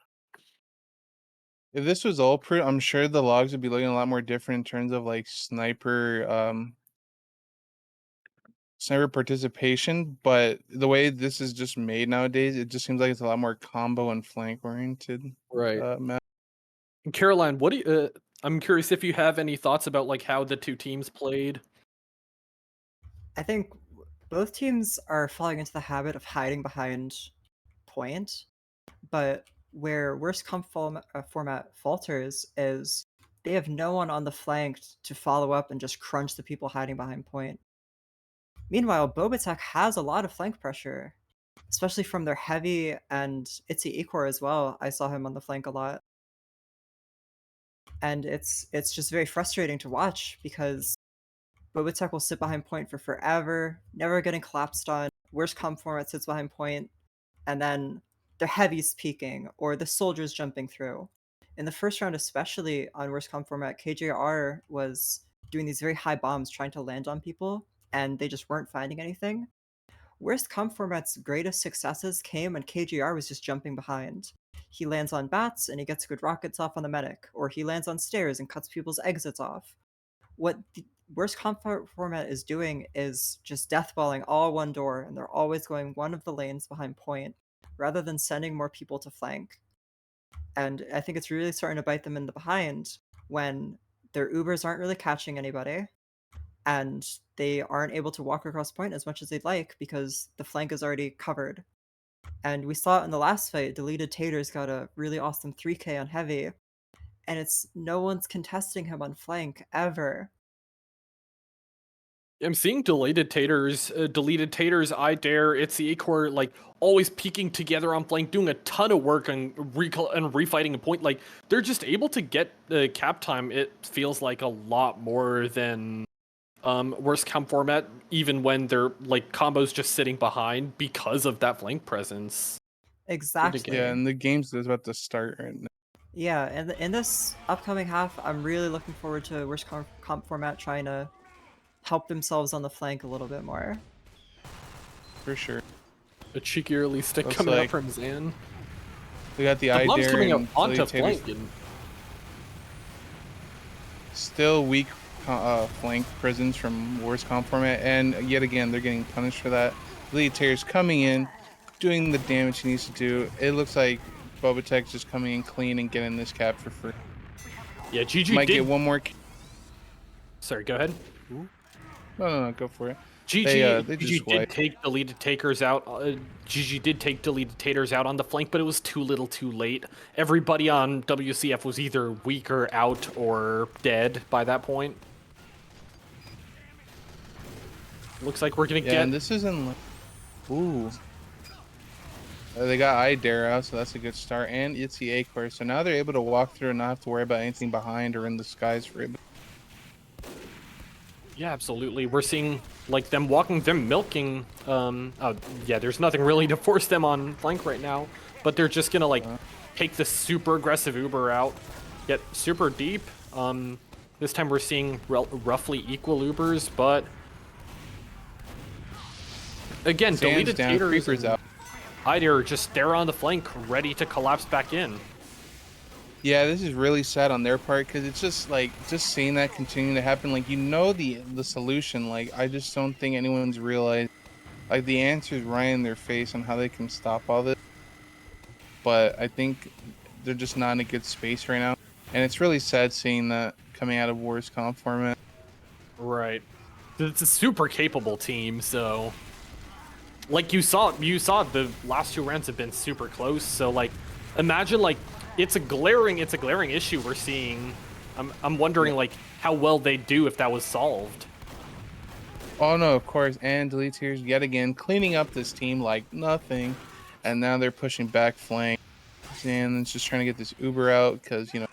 If this was all Proot, I'm sure the logs would be looking a lot more different in terms of like sniper participation, but the way this is just made nowadays, it just seems like it's a lot more combo and flank oriented. Right. Map. Caroline, what do you I'm curious if you have any thoughts about like how the two teams played. I think both teams are falling into the habit of hiding behind point, but where worst comp format falters is they have no one on the flank to follow up and just crunch the people hiding behind point. Meanwhile, BobaTech has a lot of flank pressure, especially from their heavy and Itzy Ecor as well. I saw him on the flank a lot. And it's just very frustrating to watch because BobaTech will sit behind point for forever, never getting collapsed on. Worst comp format sits behind point, and then their heavy's peeking or the soldiers jumping through. In the first round, especially on worst comp format, KJR was doing these very high bombs trying to land on people, and they just weren't finding anything. Worst comp format's greatest successes came when KJR was just jumping behind. He lands on bats and he gets good rockets off on the medic, or he lands on stairs and cuts people's exits off. What the worst comp format is doing is just deathballing all one door, and they're always going one of the lanes behind point, rather than sending more people to flank. And I think it's really starting to bite them in the behind when their Ubers aren't really catching anybody. and they aren't able to walk across point as much as they'd like because the flank is already covered. And we saw it in the last fight. Deleted Taters got a really awesome 3K on heavy, and it's no one's contesting him on flank ever. I'm seeing deleted taters, I dare, it's the Acore, like always peeking together on flank, doing a ton of work on refighting a point. Like they're just able to get the cap time. It feels like a lot more than worst comp format, even when they're like combos just sitting behind because of that flank presence. Exactly. Yeah, and the game's is about to start right now. Yeah, and in this upcoming half, I'm really looking forward to worst comp format trying to help themselves on the flank a little bit more. For sure. A cheeky early stick Looks coming like up from Zan. We got the The bomb's idea coming up and onto deleted Taters. flank. And Still weak flank presence from worst comp format, and yet again they're getting punished for that. Deleted Taters coming in, doing the damage he needs to do. It looks like BobaTech just coming in clean and getting this cap for free. yeah, GG Might did. get one more. Sorry, go ahead. No, go for it. GG, They GG just did wiped. take deleted takers out. GG did take deleted taters out on the flank, but it was too little, too late. Everybody on WCF was either weak or out or dead by that point. Looks like we're gonna Yeah, get. and this isn't. Ooh. They got Idare out, so that's a good start. And it's the Acore, so now they're able to walk through and not have to worry about anything behind or in the skies for it. Yeah, absolutely. We're seeing like them walking, them milking. Oh, yeah, there's nothing really to force them on flank right now, but they're just gonna like take the super aggressive Uber out, get super deep. This time we're seeing roughly equal Ubers, but again, Sands deleted down, taters Creepers and out. Hyder just there on the flank, ready to collapse back in. Yeah, this is really sad on their part because it's just like just seeing that continue to happen. Like the solution. Like I just don't think anyone's realized like the answer is right in their face on how they can stop all this. But I think they're just not in a good space right now, and it's really sad seeing that coming out of worst comp format. Right. It's a super capable team, so like you saw the last two rounds have been super close, so like imagine like it's a glaring issue we're seeing. I'm wondering like how well they do if that was solved. Oh no, of course, and Delete Tears yet again cleaning up this team like nothing, and now they're pushing back flank, and it's just trying to get this Uber out because they're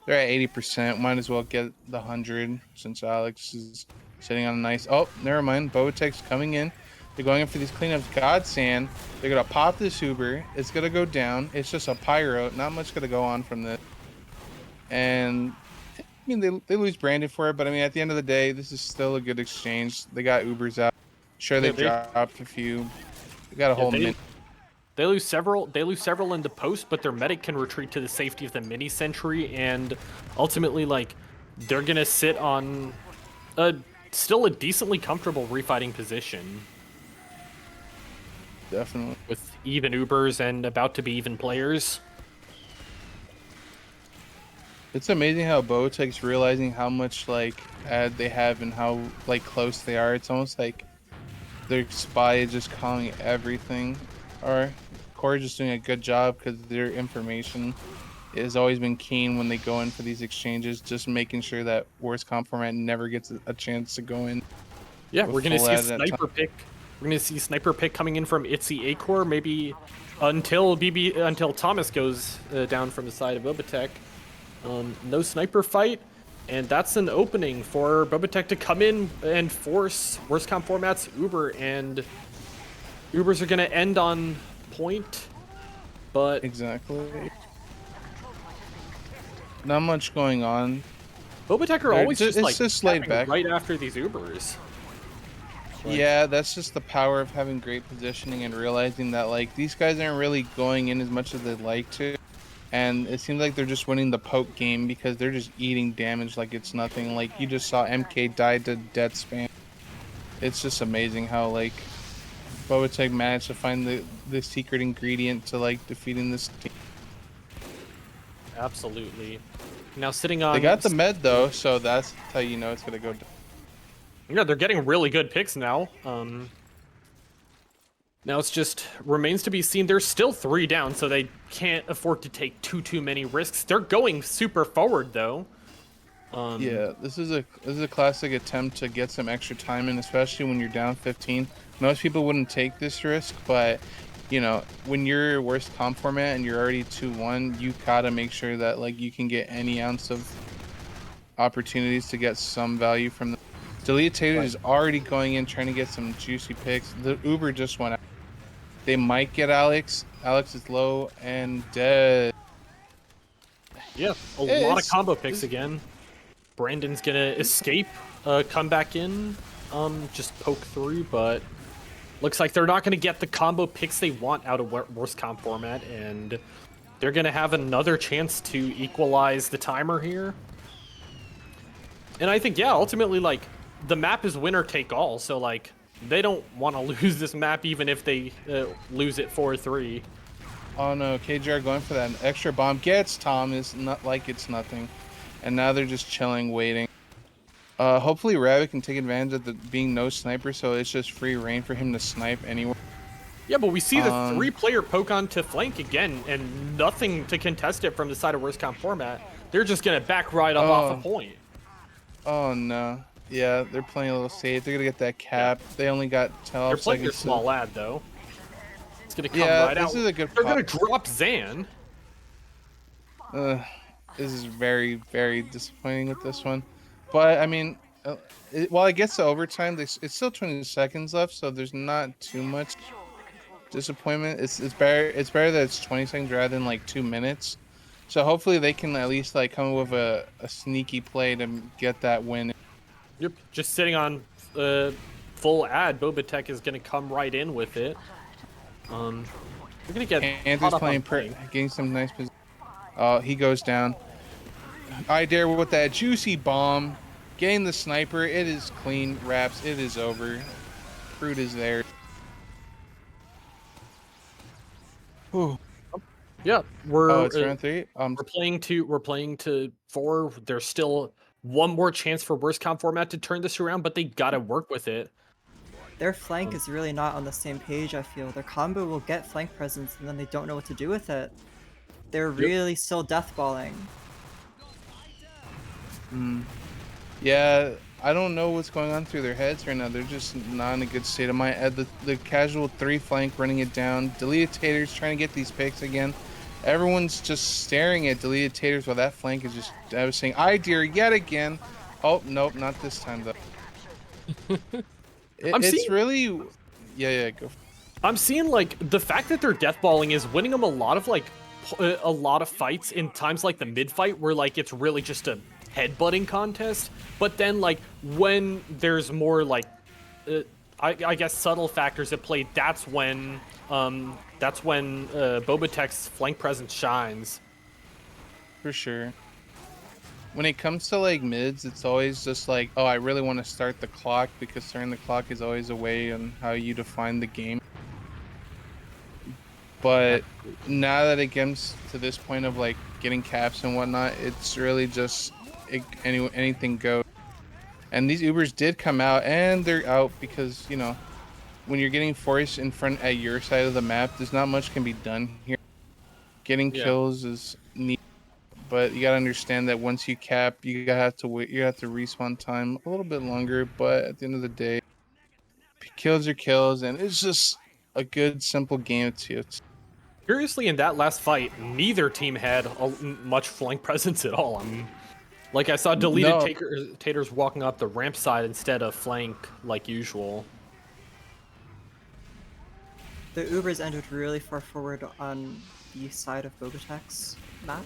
at 80%. Might as well get the 100 since Alex is sitting on a nice. Oh, never mind. BobaTech's coming in. They're going in for these cleanups. Godsend. They're gonna pop this Uber. It's gonna go down. It's just a pyro. Not much gonna go on from this. And I mean, they lose Brandon for it, but I mean, at the end of the day, this is still a good exchange. They got Ubers out. Sure, they dropped a few. They got a whole minute. They lose several in the post, but their medic can retreat to the safety of the mini sentry, and ultimately, like, they're gonna sit on still a decently comfortable refighting position. Definitely. With even Ubers and about to be even players. It's amazing how BobaTech's realizing how much like ad they have and how like close they are. It's almost like their spy is just calling everything. Or Corey's just doing a good job because their information has always been keen when they go in for these exchanges, just making sure that worst comp format never gets a chance to go in. Yeah, we're gonna see a sniper pick. We're gonna see sniper pick coming in from Itzy Acore, maybe until Thomas goes down from the side of BobaTech. No sniper fight, and that's an opening for BobaTech to come in and force worst comp formats Uber, and Ubers are gonna end on point, but exactly. Not much going on. BobaTech are always just laid back right after these Ubers. Yeah, that's just the power of having great positioning and realizing that like these guys aren't really going in as much as they'd like to, and it seems like they're just winning the poke game because they're just eating damage like it's nothing. Like you just saw MK die to death spam. It's just amazing how like BobaTech managed to find the secret ingredient to like defeating this team. Absolutely. Now sitting on. They got the med though, so that's how you know it's gonna go down. Yeah, they're getting really good picks now. Now it's just remains to be seen. They're still 3 down, so they can't afford to take too many risks. They're going super forward though. Yeah, this is a classic attempt to get some extra time in, especially when you're down 15. Most people wouldn't take this risk, but you know, when you're worst comp format and you're already 2-1, you gotta make sure that like you can get any ounce of opportunities to get some value from the Delete Tater is already going in trying to get some juicy picks. The Uber just went out. They might get Alex. Alex is low and dead. Yeah, a lot of combo picks again. Brandon's gonna escape, come back in, just poke through, but looks like they're not gonna get the combo picks they want out of worst comp format, and they're gonna have another chance to equalize the timer here. And I think, yeah, ultimately, like, the map is winner take all, so, like, they don't want to lose this map even if they lose it 4-3. Oh no, KJR going for that extra bomb. Gets Tom, is not like it's nothing. And now they're just chilling, waiting. Hopefully Rabbit can take advantage of the being no sniper, so it's just free reign for him to snipe anywhere. Yeah, but we see the 3-player poke on to flank again, and nothing to contest it from the side of worst comp format. They're just gonna back right up off a point. Oh no. Yeah, they're playing a little safe. They're gonna get that cap. Yeah. They only got 12 They're playing their seconds. small ad though. It's gonna come right out. This is a good They're gonna drop Zan. This is very, very disappointing with this one. But I mean, while it gets to overtime, it's still 20 seconds left, so there's not too much disappointment. It's better. It's better that it's 20 seconds rather than like 2 minutes. So hopefully they can at least like come up with a sneaky play to get that win. Yep, just sitting on full ad. BobaTech is gonna come right in with it. They're gonna get. Andrew's playing, getting some nice position. Oh, he goes down. I dare with that juicy bomb, getting the sniper. It is clean. Wraps. It is over. Fruit is there. Whew. Yeah, we're it's round 3. We're playing to 4. There's still one more chance for worst comp format to turn this around, but they gotta work with it. Their flank is really not on the same page, I feel. Their combo will get flank presence, and then they don't know what to do with it. They're really still deathballing. Yeah, I don't know what's going on through their heads right now. They're just not in a good state of mind. The casual 3 flank running it down. Deleted Taters trying to get these picks again. Everyone's just staring at Deleted Taters while that flank is just devastating. I dare yet again. Oh, nope, not this time though. It's really... Yeah, go. I'm seeing, like, the fact that they're deathballing is winning them a lot of fights in times like the mid-fight where, like, it's really just a headbutting contest. But then, like, when there's more, like, I guess subtle factors at play, that's when BobaTech's flank presence shines. For sure. When it comes to like mids, it's always just like, oh, I really want to start the clock, because starting the clock is always a way on how you define the game. But now that it gets to this point of like getting caps and whatnot, it's really just anything goes. And these Ubers did come out, and they're out because, you know, when you're getting forced in front at your side of the map, there's not much can be done here. Getting kills is neat. But you gotta understand that once you cap, you have to wait. You have to respawn time a little bit longer. But at the end of the day, kills are kills, and it's just a good, simple game to it. Curiously, in that last fight, neither team had much flank presence at all. I mean, like I saw deleted Taters walking up the ramp side instead of flank like usual. The Ubers entered really far forward on the side of BobaTech's map.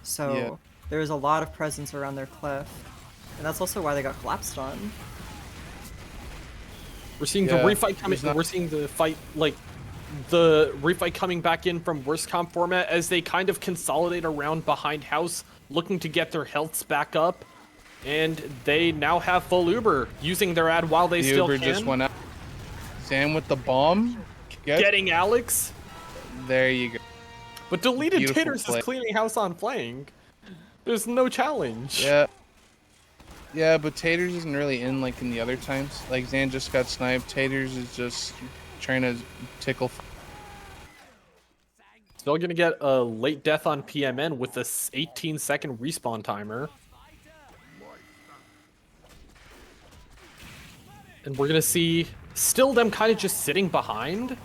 So there was a lot of presence around their cliff, and that's also why they got collapsed on. We're seeing the refight coming. We're seeing the fight, like the refight coming back in from worst comp format as they kind of consolidate around behind house, looking to get their healths back up, and they now have full Uber using their ad while they still Uber can. just went out. Sam with the bomb, getting Alex. There you go. But deleted Taters is cleaning house on flank. There's no challenge. Yeah. Yeah, but Taters isn't really in like in the other times. Like Zan just got sniped. Taters is just trying to tickle. Still gonna get a late death on PMN with this 18-second respawn timer. And we're gonna see still them kind of just sitting behind,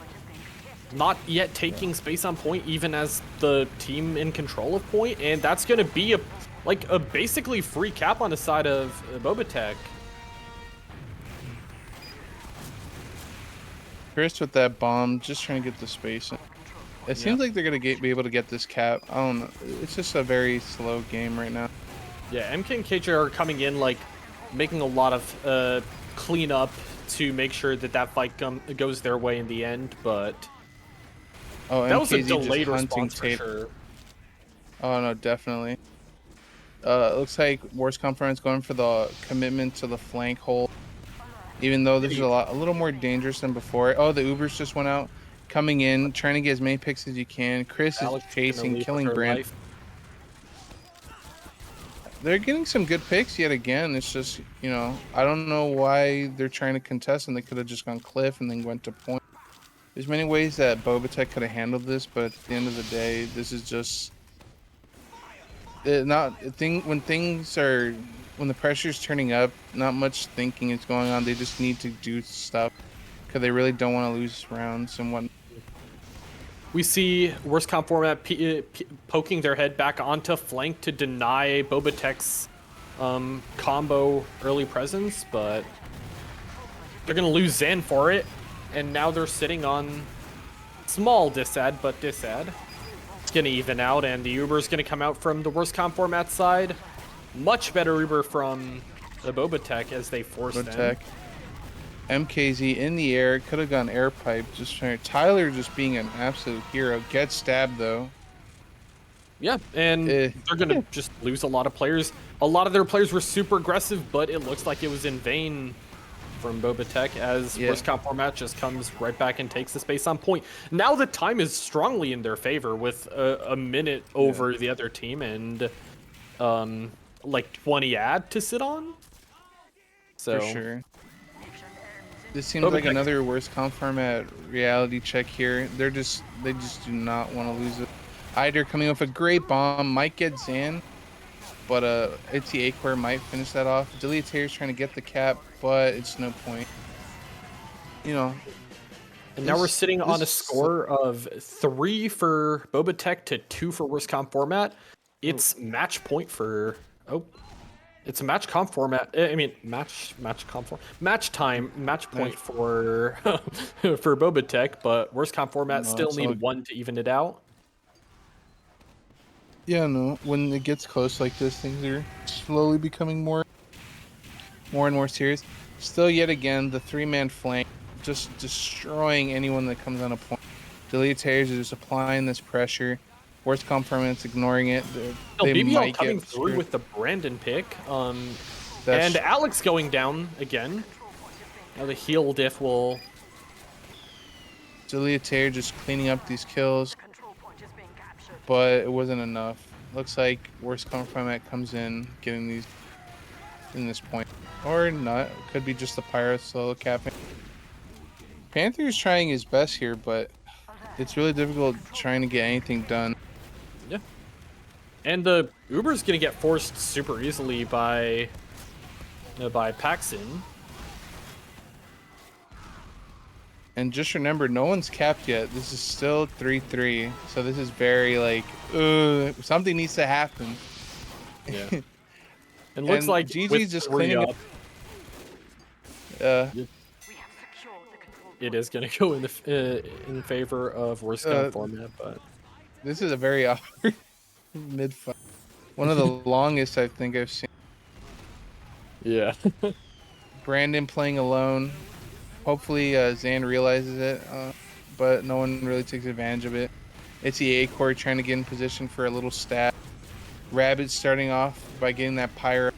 not yet taking space on point, even as the team in control of point, and that's gonna be a basically free cap on the side of BobaTech. Chris with that bomb, just trying to get the space in. It seems like they're gonna be able to get this cap. I don't know. It's just a very slow game right now. Yeah, MK and KJ are coming in like making a lot of cleanup to make sure that that fight goes their way in the end, but Oh, that was a MKZ delayed just hunting response for sure. Oh no, definitely. It looks like Wars Conference going for the commitment to the flank hole. Even though this is a little more dangerous than before. Oh, the Ubers just went out. Coming in, trying to get as many picks as you can. Chris Alex is is gonna chasing, leave with killing her Brand. life. They're getting some good picks yet again. It's just, you know, I don't know why they're trying to contest and they could have just gone cliff and then went to point. There's many ways that BobaTech could have handled this, but at the end of the day, this is just when the pressure's turning up, not much thinking is going on. They just need to do stuff because they really don't want to lose rounds and what. We see worst comp format poking their head back onto flank to deny BobaTech's combo early presence, but they're gonna lose Zan for it, and now they're sitting on small disad, but disad. It's gonna even out, and the Uber's gonna come out from the worst comp format side. Much better Uber from the BobaTech as they force them. MKZ in the air, could have gone air pipe. Just trying. Tyler just being an absolute hero. Gets stabbed though. Yeah, and they're gonna just lose a lot of players. A lot of their players were super aggressive, but it looks like it was in vain from BobaTech as worst comp format just comes right back and takes the space on point. Now the time is strongly in their favor with a minute over the other team and like 20 ad to sit on. So for sure. This seems like another worst comp format reality check here. They just do not want to lose it. Eider coming off a great bomb, might get Zan, but Itzy Acor might finish that off. Deleteer's trying to get the cap, but it's no point. You know. And now we're sitting on a score of 3 for BobaTech to 2 for worst comp format. It's match point for it's a match comp format. I mean, match time, match point for for BobaTech, but worst comp format still need 1 to even it out. Yeah, no. When it gets close like this, things are slowly becoming more and more serious. Still, yet again, the 3-man flank just destroying anyone that comes on a point. Deleteers are just applying this pressure. Worst comp format's ignoring it. They BBL might coming get through with the Brandon pick. And Alex going down again. Now the heal diff will... Deleteer just cleaning up these kills. But it wasn't enough. Looks like worst comp format comes in, getting these in this point. Or not. Could be just the Pyro solo capping. Panther's trying his best here, but it's really difficult trying to get anything done. Yeah. And the Uber's gonna get forced super easily by Paxson. And just remember, no one's capped yet. This is still 3-3. So this is very like, something needs to happen. Yeah. It looks like GG's just cleaning up. It is gonna go in favor of worst comp format, but this is a very awkward mid fight. One of the longest I think I've seen. Yeah. Brandon playing alone. Hopefully Zan realizes it, but no one really takes advantage of it. It's the A-core trying to get in position for a little stab. Rabbit starting off by getting that pyro.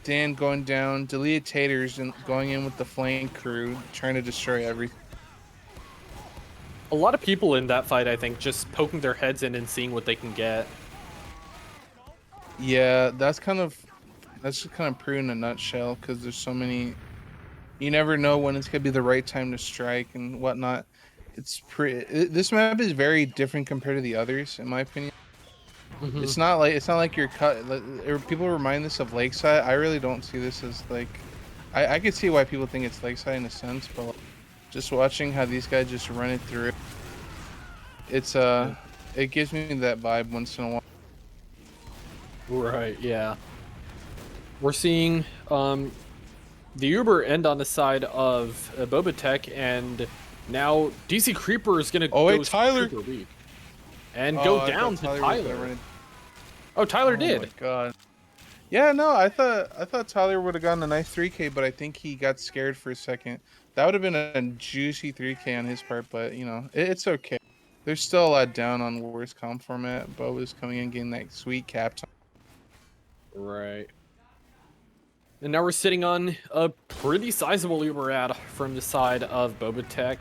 Dan going down. Deleted Taters and going in with the flank crew, trying to destroy everything. A lot of people in that fight, I think, just poking their heads in and seeing what they can get. Yeah, that's kind of That's just kind of Peru in a nutshell, because there's so many. You never know when it's gonna be the right time to strike and whatnot. This map is very different compared to the others, in my opinion. Mhm. It's not like you're cut. People remind this of Lakeside. I really don't see this as like. I could see why people think it's Lakeside in a sense, but like, just watching how these guys just run it through, it's it gives me that vibe once in a while. Right, yeah. We're seeing the Uber end on the side of BobaTech, and now DC Creeper is gonna Oh go wait, Tyler. super weak and Oh, go I down thought to Tyler was gonna run Tyler. it. Oh, Tyler Oh did. my god. Yeah, no, I thought Tyler would have gotten a nice 3K, but I think he got scared for a second. That would have been a juicy 3K on his part, but you know, it's okay. There's still a lot down on worst comp format. Bo was coming in getting that sweet cap time. Right. And now we're sitting on a pretty sizable Uber ad from the side of BobaTech.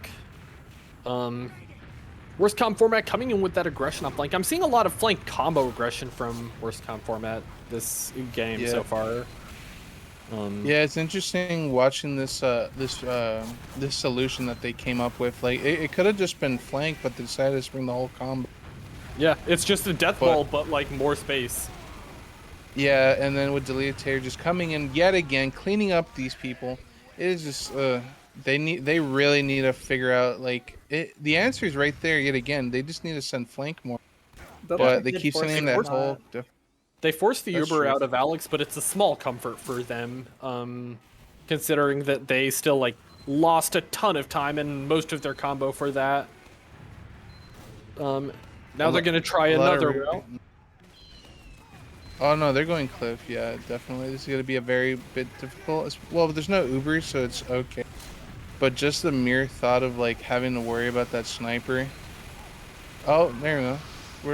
Worst comp format coming in with that aggression on flank. I'm seeing a lot of flank combo aggression from worst comp format this game so Yeah. far. Yeah, it's interesting watching this solution that they came up with. Like it could have just been flank, but they decided to bring the whole combo. Yeah, it's just a death But- ball, but like more space. Yeah, and then with Deleteer just coming in yet again, cleaning up these people, it is just they really need to figure out like the answer is right there yet again. They just need to send flank more, but they did keep force sending it that on whole. They forced the That's Uber true. out of Alex, but it's a small comfort for them, considering that they still like lost a ton of time and most of their combo for that. Now they're gonna try a lot of another route. Oh no, they're going cliff. Yeah, definitely. This is gonna be a very bit difficult. Well, there's no Uber, so it's okay. But just the mere thought of like having to worry about that sniper. Oh, there we go.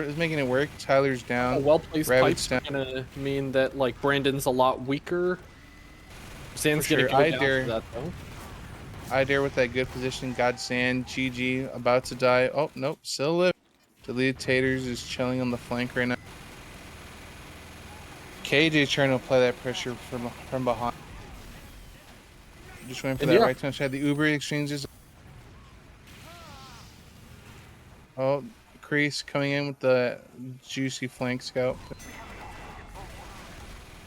It's making it work. Tyler's down. Well-placed Rabbit's pipes are gonna mean that like Brandon's a lot weaker. Zan's For gonna sure. go I down dare. for that though. I dare with that good position. Got Zan, GG, about to die. Oh nope, still live. Deleted Taters is chilling on the flank right now. KJ's trying to apply that pressure from behind. Just waiting for And that yeah. right time. Had the Uber exchanges. Oh, Crease coming in with the juicy flank scout.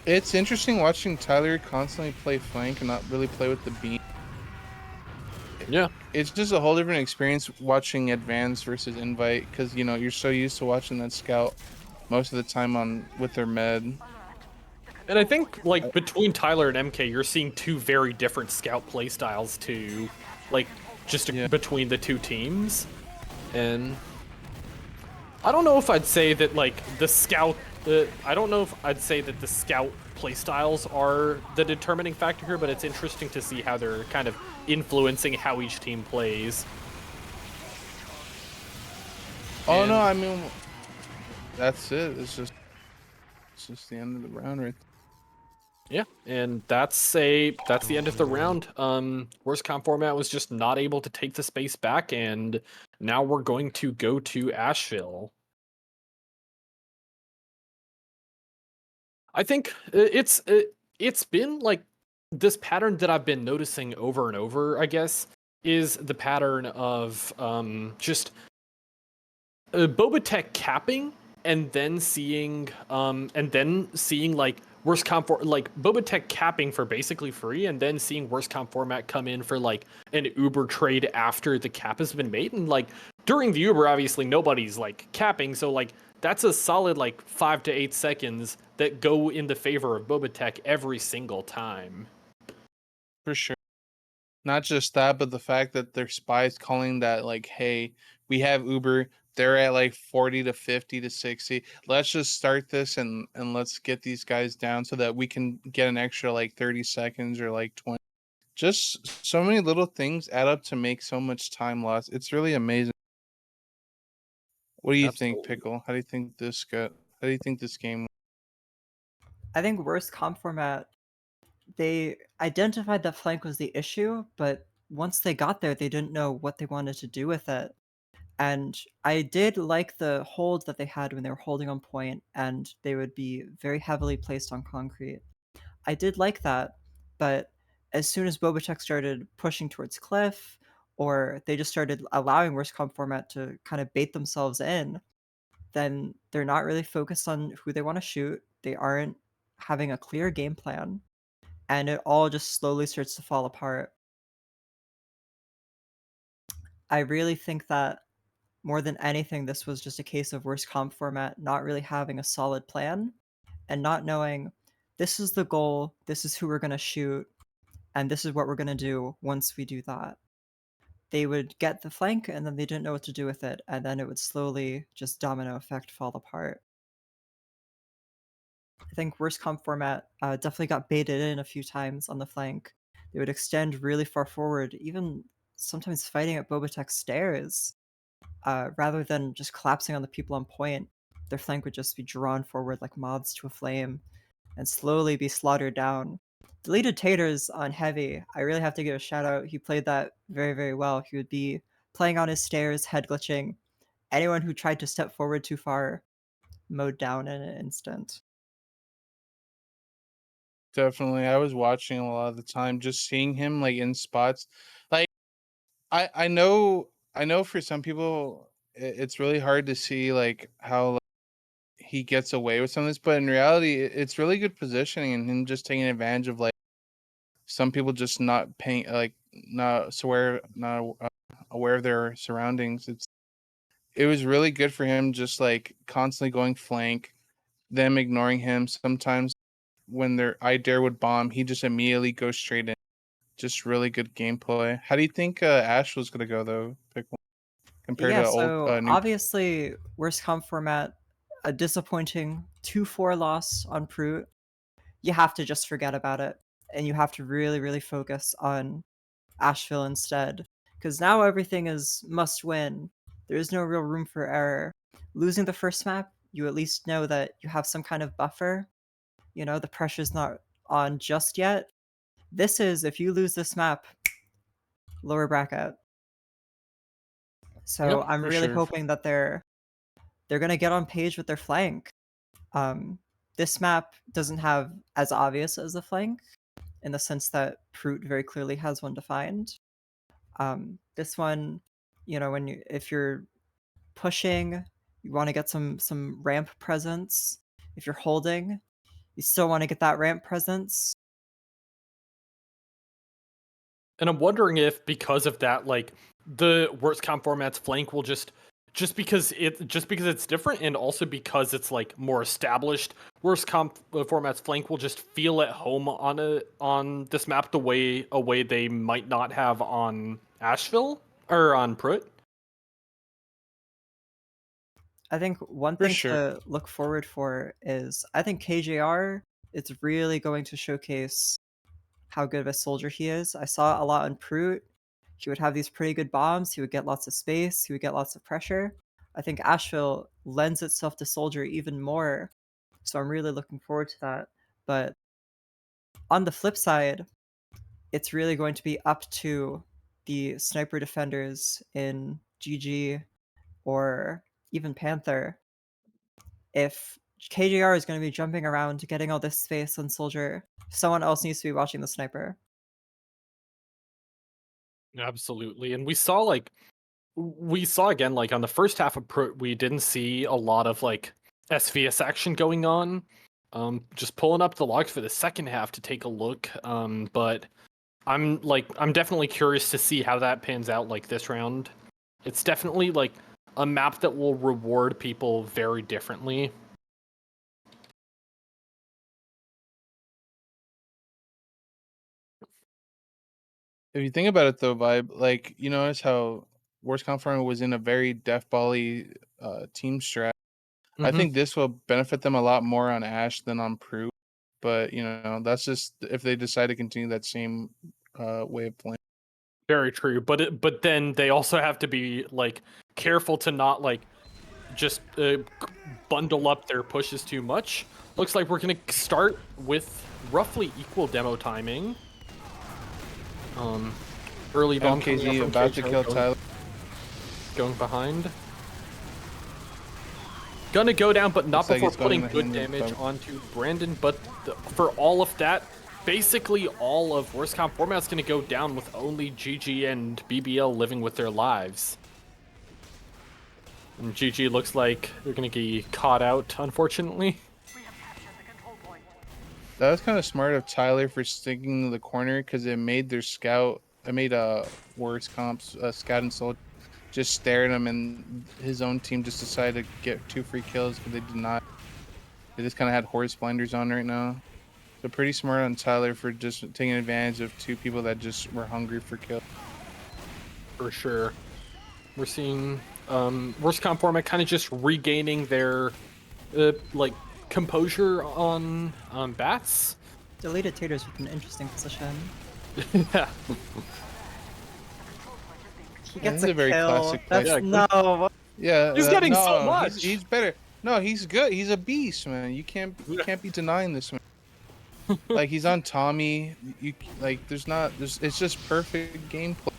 It's interesting watching Tyler constantly play flank and not really play with the beam. Yeah. It's just a whole different experience watching Advance versus Invite, because you know you're so used to watching that scout most of the time with their med. And I think like between Tyler and MK, you're seeing two very different scout playstyles too, like just between the two teams. And I don't know if I'd say that like the scout. I don't know if I'd say that the scout playstyles are the determining factor here, but it's interesting to see how they're kind of influencing how each team plays. Oh no, I mean that's it. It's just the end of the round right there. Yeah, and that's the end of the round. Worst comp format was just not able to take the space back, and now we're going to go to Asheville. I think it's been like this pattern that I've been noticing over and over, I guess, is the pattern of just BobaTech capping and then seeing like worst comp for like BobaTech capping for basically free and then seeing worst comp format come in for like an Uber trade after the cap has been made. And like during the Uber, obviously nobody's like capping, so like that's a solid like 5 to 8 seconds that go in the favor of BobaTech every single time. For sure. Not just that, but the fact that their spies calling that like, hey, we have Uber. They're at like 40 to 50 to 60. Let's just start this and let's get these guys down so that we can get an extra like 30 seconds or like 20. Just so many little things add up to make so much time lost. It's really amazing. What do you think, Absolutely. Pickle? How do you think how do you think this game? I think worst comp format, they identified that flank was the issue, but once they got there, they didn't know what they wanted to do with it. And I did like the hold that they had when they were holding on point, and they would be very heavily placed on concrete. I did like that, but as soon as BobaTech started pushing towards Cliff, or they just started allowing worst comp format to kind of bait themselves in, then they're not really focused on who they want to shoot. They aren't having a clear game plan, and it all just slowly starts to fall apart. I really think that more than anything, this was just a case of worst comp format not really having a solid plan and not knowing this is the goal, this is who we're going to shoot, and this is what we're going to do once we do that. They would get the flank and then they didn't know what to do with it, and then it would slowly just domino effect fall apart. I think worst comp format definitely got baited in a few times on the flank. They would extend really far forward, even sometimes fighting at BobaTech stairs. Rather than just collapsing on the people on point, their flank would just be drawn forward like moths to a flame and slowly be slaughtered down. Deleted Taters on Heavy, I really have to give a shout out. He played that very, very well. He would be playing on his stairs, head glitching. Anyone who tried to step forward too far, mowed down in an instant. Definitely. I was watching a lot of the time, just seeing him like in spots. Like I know for some people it's really hard to see like how he gets away with some of this, but in reality it's really good positioning and him just taking advantage of like some people just not paying like not aware of their surroundings. It was really good for him just like constantly going flank, them ignoring him. Sometimes when their I dare would bomb, he just immediately goes straight in. Just really good gameplay. How do you think Ash was gonna go though? Pick one compared Yeah, to old so new. obviously, worst comp format, a disappointing 2-4 loss on Proot. You have to just forget about it, and you have to really, really focus on Asheville instead, because now everything is must win. There is no real room for error. Losing the first map, you at least know that you have some kind of buffer. You know, the pressure's not on just yet. This is, if you lose this map, lower bracket. So Yep, I'm for really sure. hoping that they're gonna get on page with their flank. Um, this map doesn't have as obvious as the flank in the sense that Proot very clearly has one defined. This one, you know, if you're pushing, you want to get some ramp presence. If you're holding, you still want to get that ramp presence. And I'm wondering if because of that, like the worst comp format's flank will just because it's different, and also because it's like more established, worst comp format's flank will just feel at home on this map the way they might not have on Asheville or on Prut. I think one For thing sure. to look forward for is I think KJR is really going to showcase how good of a soldier he is. I saw a lot on Proot. He would have these pretty good bombs. He would get lots of space. He would get lots of pressure. I think Asheville lends itself to soldier even more. So I'm really looking forward to that. But on the flip side, it's really going to be up to the sniper defenders in GG or even Panther. If KJR is going to be jumping around getting all this space on soldier, someone else needs to be watching the sniper. Absolutely. And we saw again, like on the first half of Pro, we didn't see a lot of like SVS action going on. Just pulling up the logs for the second half to take a look. But I'm definitely curious to see how that pans out like this round. It's definitely like a map that will reward people very differently. If you think about it though, Vibe, like you notice how Worst Conference was in a very death bally team strat. I Mm-hmm. think this will benefit them a lot more on Ash than on Prue. But that's just if they decide to continue that same way of playing. Very true. But then they also have to be like careful to not like just bundle up their pushes too much. Looks like we're gonna start with roughly equal demo timing. Early bomb coming out MKZ from about to KJ kill Tyler. going behind. Gonna go down, but not Looks like before it's going putting in the good hand of damage Boba. onto Brandon. But for all of that, basically all of worst comp format's gonna go down with only GG and BBL living with their lives. And GG looks like they're gonna get caught out, unfortunately. That was kind of smart of Tyler for sticking to the corner because it made their scout. It made worst comps scout and soldier just stare at him, and his own team just decided to get 2 free kills, but they did not. They just kind of had horse blinders on right now. So pretty smart on Tyler for just taking advantage of 2 people that just were hungry for kills. For sure. We're seeing worst comp format kind of just regaining their like composure on bats. Deleted taters with an interesting position. Yeah. He Yeah, gets this is a very kill. classic play. That's Yeah, no. Yeah, He's getting so no, much. He's better. No, he's good. He's a beast, man. You can't be denying this man. Like he's on Tommy. You like it's just perfect gameplay.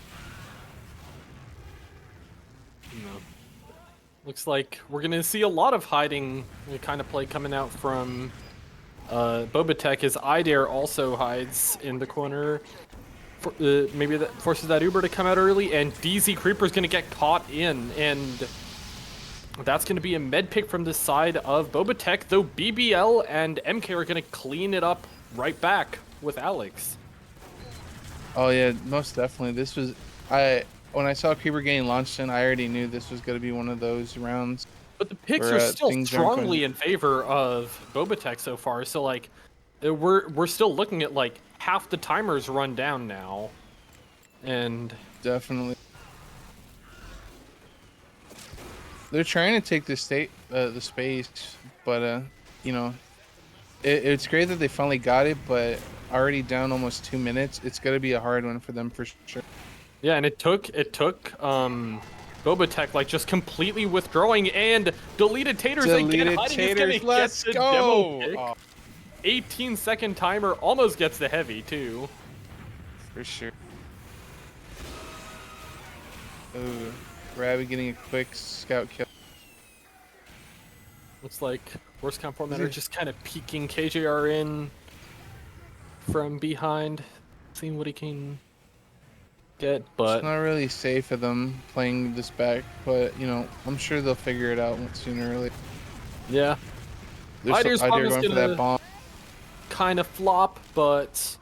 No. Looks like we're gonna see a lot of hiding kind of play coming out from BobaTech as Idare also hides in the corner. Maybe that forces that Uber to come out early, and DZ Creeper's gonna get caught in, and that's gonna be a med pick from the side of BobaTech, though BBL and MK are gonna clean it up right back with Alex. Oh yeah, most definitely. This was when I saw Creeper getting launched in, I already knew this was gonna be one of those rounds. But the picks Where, are still things aren't going- strongly in favor of BobaTech so far, so like we're still looking at like half the timers run down now, and Definitely. They're trying to take the space, but you know, it's great that they finally got it. But already down almost 2 minutes, it's gonna be a hard one for them for sure. yeah, and it took BobaTech like just completely withdrawing, and deleted taters again Deleted hiding taters, is gonna let's get the go! demo pick. Oh, 18-second timer almost gets the heavy too. for sure. Ooh, Rabbit getting a quick scout kill. Looks like worst comp format are just kind of peeking KJR in from behind, seeing what he can get, but It's not really safe of them playing this back, but you know, I'm sure they'll figure it out sooner or later. yeah, They're Idare's bomb is going for gonna- that bomb. kind of flop, but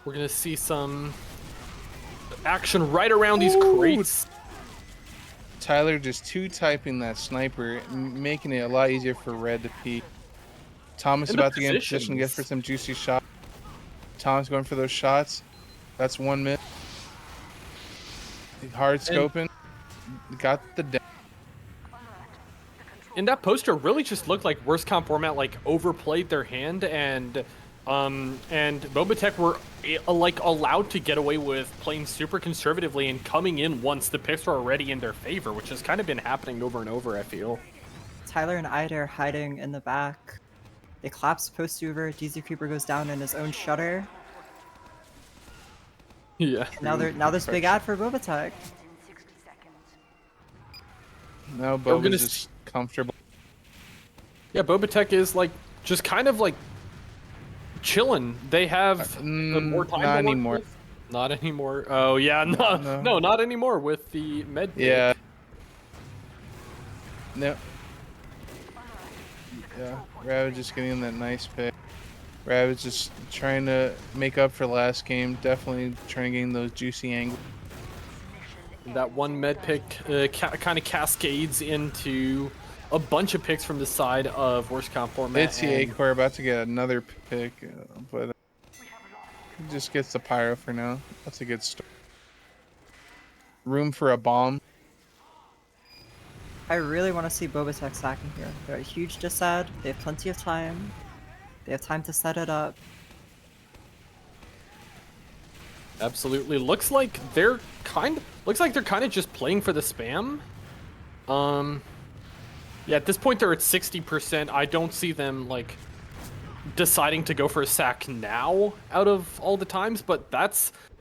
we're gonna see some action right around these Ooh. crates. Tyler just 2-typing that sniper, making it a lot easier for Red to peek. Thomas And the about to get in position to get positions. for some juicy shot. Thomas going for those shots. That's 1 minute. Hard scoping. Got the down. And that poster really just looked like worst comp format like overplayed their hand, and BobaTech were like allowed to get away with playing super conservatively and coming in once the picks were already in their favor, which has kind of been happening over and over, I feel. Tyler and Idare hiding in the back. They collapse post Uber. DZ Creeper goes down in his own shutter. Yeah. Now there's big ad for BobaTech. Now gonna Boba's just comfortable. Yeah, BobaTech is like just kind of like chilling. They have more time. not to work anymore. with. Not anymore. Oh yeah, no, not anymore with the med pick. Yeah. No. Yeah, Rabbit just getting that nice pick. Rabbit's just trying to make up for last game. Definitely trying to gain those juicy angles. That one med pick kind of cascades into a bunch of picks from the side of worst comp format. It's the A-Core about to get another pick, but he just gets the pyro for now. That's a good start. Room for a bomb. I really want to see BobaTech stacking here. They're a huge disad. They have plenty of time. They have time to set it up. Absolutely. Looks like they're kind of just playing for the spam. Yeah, at this point they're at 60%. I don't see them like deciding to go for a sack now out of all the times, but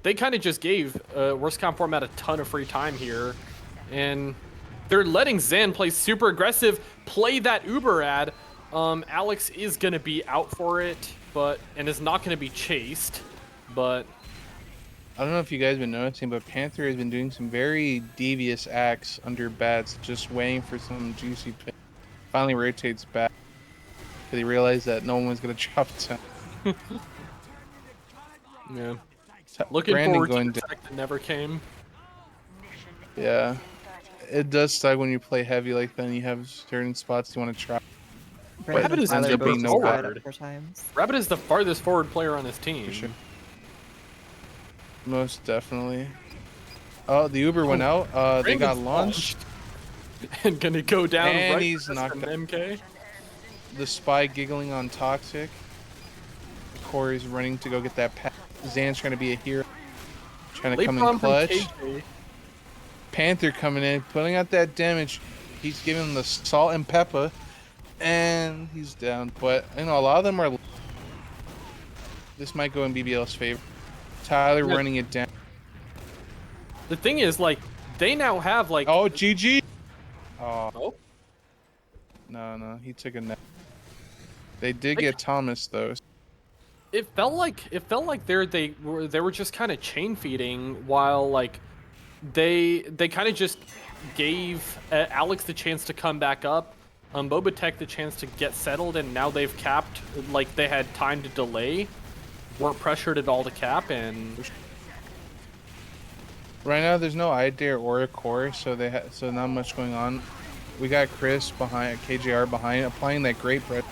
they kind of just gave worst comp format a ton of free time here, and They're letting Zan play super aggressive, play that Uber ad. Alex is gonna be out for it, and is not gonna be chased, but I don't know if you guys have been noticing, but Panther has been doing some very devious acts under bats, just waiting for some juicy pick. Finally rotates back because he realized that no one was going to drop it to him. yeah. Looking Brandon forward to going the tech that never came. Yeah. It does suck when you play heavy like that and you have certain spots you want to try. Brandon Rabbit and is Tyler ends up being both no just died better. at 4 times. Rabbit is the farthest forward player on his team. For sure. Most definitely. Oh, the Uber went out. They got Brandon's launched. and gonna go down And right he's past knocked from MK. The spy giggling on Toxic. Corey's running to go get that pass. Zan's trying to be a hero. Trying to Late come in bomb from clutch. KJ. Panther coming in, putting out that damage. He's giving him the salt and pepper. And he's down. But, you know, a lot of them are... This might go in BBL's favor. Tyler Yeah. running it down. The thing is, like, they now have like. Oh, GG! Oh, Oh, no. He took a nap. They did get Thomas, though. it felt like they were just kind of chain feeding while like they kind of just gave Alex the chance to come back up, BobaTech the chance to get settled, and now they've capped. Like they had time to delay, weren't pressured at all to cap, and Right now, there's no Idare or a core, so so not much going on. We got Chris behind, KJR behind, applying that great pressure.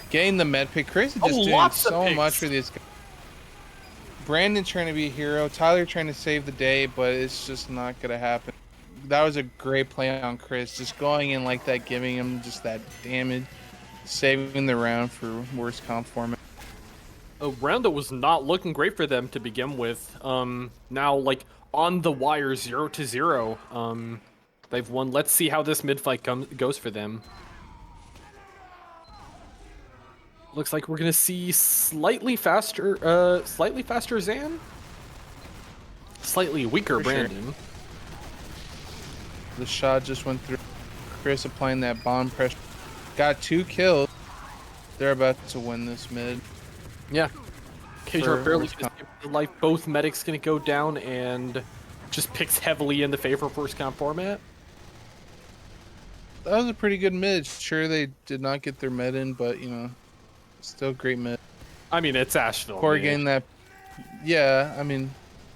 Getting the med pick. Chris is just doing lots of so picks. much for this guy. Brandon trying to be a hero. Tyler trying to save the day, but it's just not going to happen. That was a great play on Chris. Just going in like that, giving him just that damage. Saving the round for worst comp format. a round that was not looking great for them to begin with. Now like on the wire 0-0. They've won. Let's see how this mid fight goes for them. Looks like we're gonna see slightly faster Zan. Slightly weaker For sure. Brandon. The shot just went through. Chris applying that bomb pressure. Got 2 kills. They're about to win this mid. Yeah. KJR barely worst gonna save life. Both medics gonna go down and just picks heavily in the favor of first comp format. That was a pretty good mid. Sure, they did not get their med in, but, you know, still great mid. I mean, it's Asheville. Corey man. getting that. Yeah, I mean,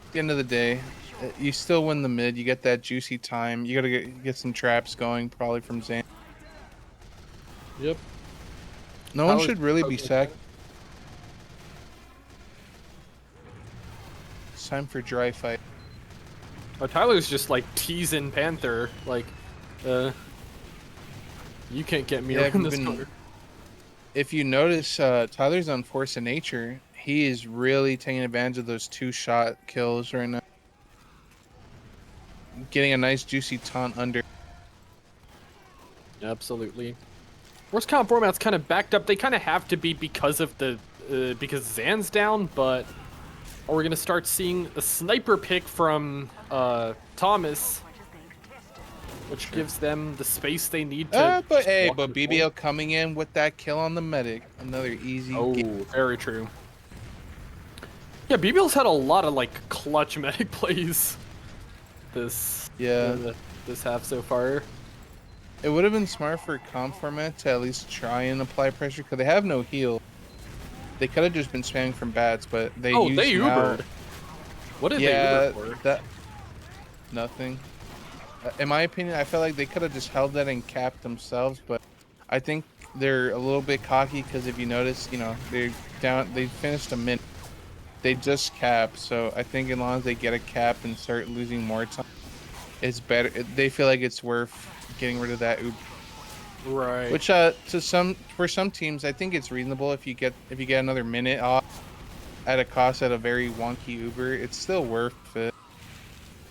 at the end of the day, you still win the mid. You get that juicy time. You got to get some traps going, probably from Zan. Yep. No one Tyler's should really be okay. sacked. It's time for dry fight. Oh, Tyler's just like teasing Panther, like, you can't get me Yeah, around I've this been- corner. If you notice, Tyler's on Force of Nature. He is really taking advantage of those 2-shot kills right now. Getting a nice juicy taunt under. Absolutely. Worst comp format's kind of backed up. They kind of have to be because of the because Zan's down, but are we gonna start seeing a sniper pick from Thomas, which gives them the space they need to. But just hey, walk but the BBL coming in with that kill on the medic. Another easy Oh, game. very true. Yeah, BBL's had a lot of like clutch medic plays this this half so far. It would have been smart for comp format to at least try and apply pressure because they have no heal. They could have just been spamming from bats, but they used They now- Ubered. What did Yeah, they Uber for? that nothing. In my opinion, I felt like they could have just held that and capped themselves, but I think they're a little bit cocky because if you notice, you know, they're down. They finished a minute. They just capped, so I think as long as they get a cap and start losing more time, it's better. They feel like it's worth getting rid of that Uber. Right. Which for some teams, I think it's reasonable if you get another minute off at a cost at a very wonky Uber. It's still worth it.